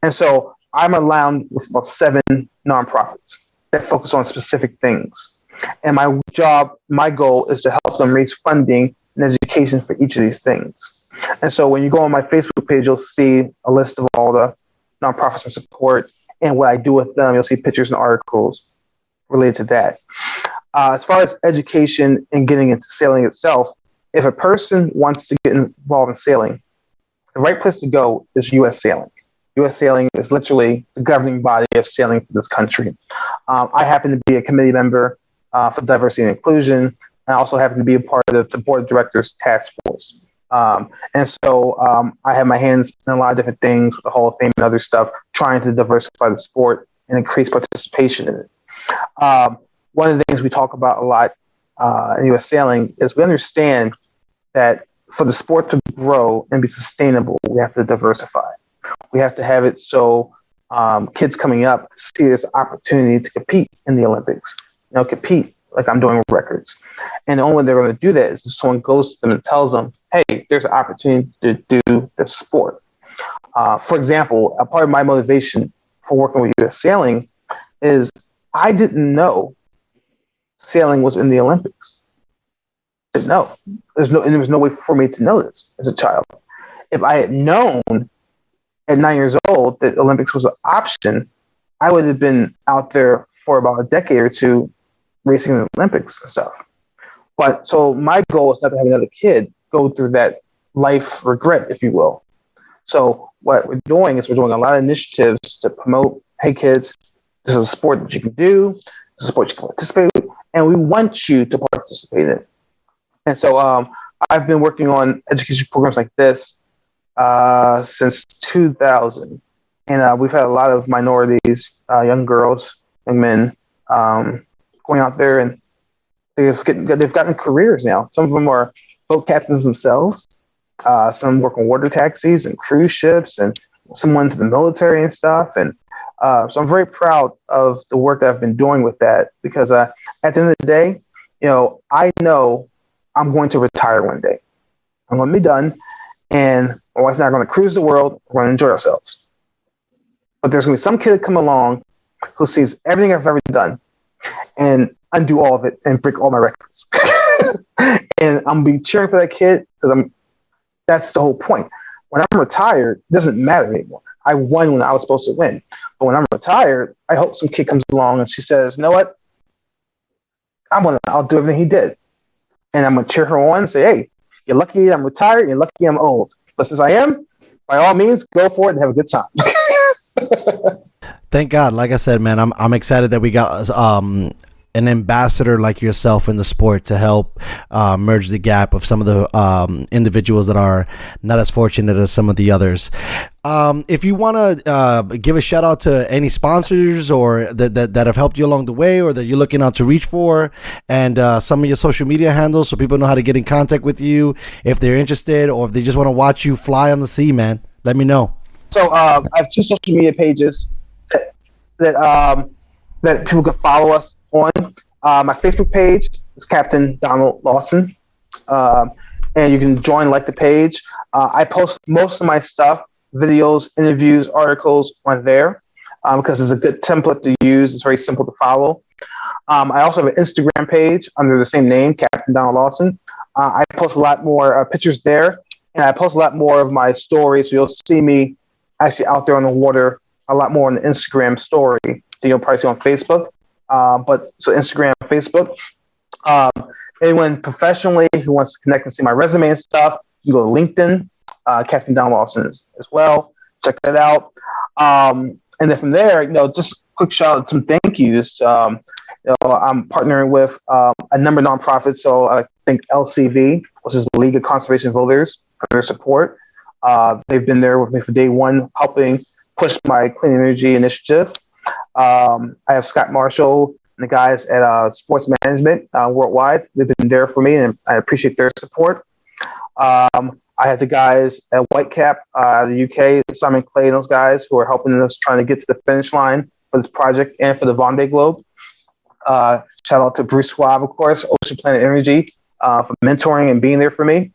And so I'm aligned with about 7 nonprofits that focus on specific things. And my goal is to help them raise funding and education for each of these things. And so when you go on my Facebook page, you'll see a list of all the nonprofits I support and what I do with them. You'll see pictures and articles related to that. As far as education and getting into sailing itself, if a person wants to get involved in sailing, the right place to go is U.S. Sailing. U.S. Sailing is literally the governing body of sailing for this country. I happen to be a committee member for diversity and inclusion. I also happen to be a part of the board of directors task force. And so I have my hands in a lot of different things with the Hall of Fame and other stuff, trying to diversify the sport and increase participation in it. One of the things we talk about a lot in U.S. Sailing is we understand that for the sport to grow and be sustainable, we have to diversify. We have to have it so kids coming up see this opportunity to compete in the Olympics, compete like I'm doing records. And the only way they're going to do that is if someone goes to them and tells them, hey, there's an opportunity to do this sport. For example, a part of my motivation for working with U.S. Sailing is I didn't know sailing was in the Olympics. Didn't know. There was no way for me to know this as a child. If I had known at 9 years old that Olympics was an option, I would have been out there for about a decade or two racing in the Olympics and stuff. But so my goal is not to have another kid go through that life regret, if you will. So what we're doing is we're doing a lot of initiatives to promote, hey kids, this is a sport that you can do, this is a sport you can participate in, and we want you to participate in it. And so I've been working on education programs like this since 2000. And we've had a lot of minorities, young girls, young men, going out there, and they've gotten careers now. Some of them are boat captains themselves. Some work on water taxis and cruise ships, and some went to the military and stuff. And so I'm very proud of the work that I've been doing with that, because at the end of the day, I know I'm going to retire one day. I'm going to be done, and my wife and I are going to cruise the world. We're going to enjoy ourselves. But there's going to be some kid come along who sees everything I've ever done and undo all of it and break all my records. And I'm being cheering for that kid because that's the whole point. When I'm retired, it doesn't matter anymore. I won when I was supposed to win. But when I'm retired, I hope some kid comes along and she says, you know what? I'll do everything he did. And I'm going to cheer her on and say, hey, you're lucky I'm retired. You're lucky I'm old. But since I am, by all means, go for it and have a good time. Thank God. Like I said, man, I'm excited that we got an ambassador like yourself in the sport to help merge the gap of some of the individuals that are not as fortunate as some of the others. If you want to give a shout out to any sponsors or that have helped you along the way, or that you're looking out to reach for, and some of your social media handles so people know how to get in contact with you if they're interested, or if they just want to watch you fly on the sea, man, let me know. So I have 2 social media pages that people can follow us on. My Facebook page is Captain Donald Lawson, and you can join, like the page. I post most of my stuff, videos, interviews, articles on there because it's a good template to use. It's very simple to follow. I also have an Instagram page under the same name, Captain Donald Lawson. I post a lot more pictures there, and I post a lot more of my stories, so you'll see me actually out there on the water a lot more on the Instagram story than you'll probably see on Facebook. But so Instagram, Facebook. Anyone professionally who wants to connect and see my resume and stuff, you go to LinkedIn. Captain Don Lawson as well. Check that out. And then from there, just quick shout out, some thank yous. I'm partnering with a number of nonprofits. So I think LCV, which is the League of Conservation Voters, for their support. They've been there with me for day one, helping push my clean energy initiative. I have Scott Marshall and the guys at Sports Management Worldwide. They've been there for me, and I appreciate their support. I had the guys at Capt, the UK, Simon Clay, and those guys who are helping us trying to get to the finish line for this project and for the Vendée Globe. Shout out to Bruce Schwab, of course, Ocean Planet Energy, for mentoring and being there for me.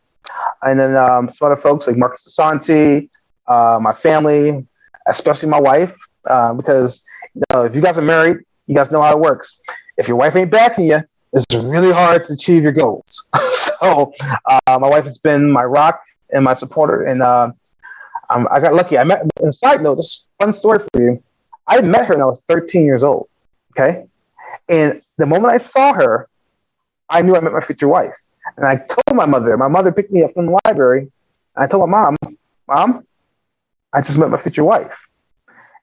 And then some other folks like Marcus Asante, my family, especially my wife, because if you guys are married, you guys know how it works. If your wife ain't backing you, it's really hard to achieve your goals. So my wife has been my rock and my supporter. And I got lucky. And a side note, just fun story for you. I met her when I was 13 years old. Okay. And the moment I saw her, I knew I met my future wife. And I told my mother picked me up from the library. And I told my mom, I just met my future wife.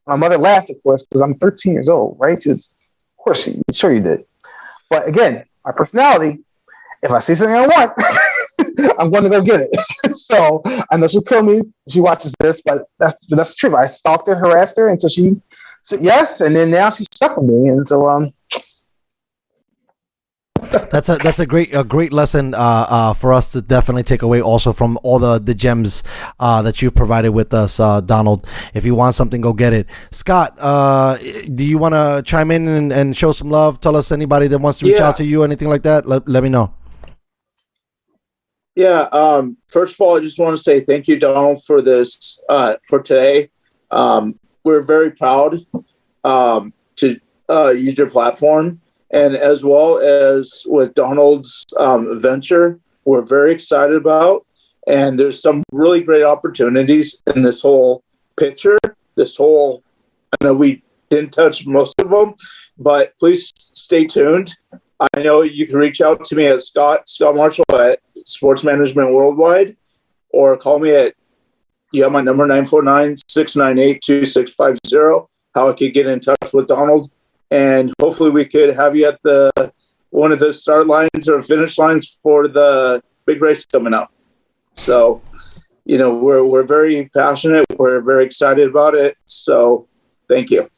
My mother laughed, of course, because I'm 13 years old, right? Of course, sure you did. But again, my personality, if I see something I want, I'm going to go get it. So I know she'll kill me if she watches this, but that's the truth. I stalked her, harassed her until she said yes, and then now she's stuck with me. And so that's a great lesson for us to definitely take away also from all the gems that you've provided with us, Donald. If you want something, go get it. Scott, do you want to chime in and show some love? Tell us anybody that wants to reach out to you, anything like that. Let me know. Yeah. First of all, I just want to say thank you, Donald, for this for today. We're very proud to use your platform. And as well as with Donald's venture, we're very excited about. And there's some really great opportunities in this whole picture. I know we didn't touch most of them, but please stay tuned. I know you can reach out to me at Scott Marshall at Sports Management Worldwide, or call me at, you have my number, 949-698-2650, how I could get in touch with Donald. And hopefully we could have you at one of the start lines or finish lines for the big race coming up. So, we're very passionate. We're very excited about it. So thank you.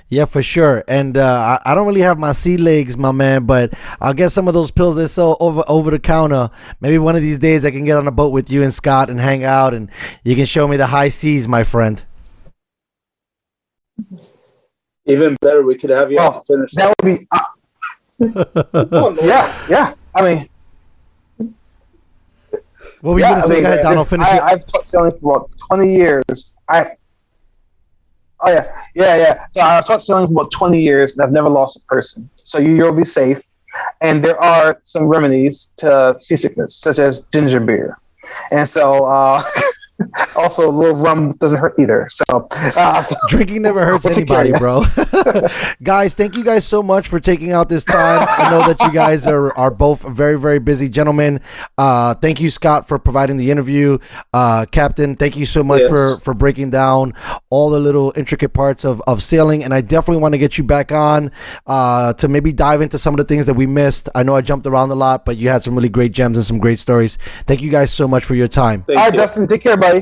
Yeah, for sure. And I don't really have my sea legs, my man, but I'll get some of those pills they sell over the counter. Maybe one of these days I can get on a boat with you and Scott and hang out, and you can show me the high seas, my friend. Even better, we could have you at the finish. That would be. Yeah. I mean, what were you going to say? Go ahead, Donald. Finish it. I've taught sailing for about 20 years. So I've taught sailing for about 20 years, and I've never lost a person. So you'll be safe. And there are some remedies to seasickness, such as ginger beer. And so. Also, a little rum doesn't hurt either. So drinking never hurts anybody, bro. Guys, thank you guys so much for taking out this time. I know that you guys are both very, very busy gentlemen. Thank you, Scott, for providing the interview. Captain, thank you so much for breaking down all the little intricate parts of sailing. And I definitely want to get you back on to maybe dive into some of the things that we missed. I know I jumped around a lot, but you had some really great gems and some great stories. Thank you guys so much for your time. All right, Dustin, take care, buddy.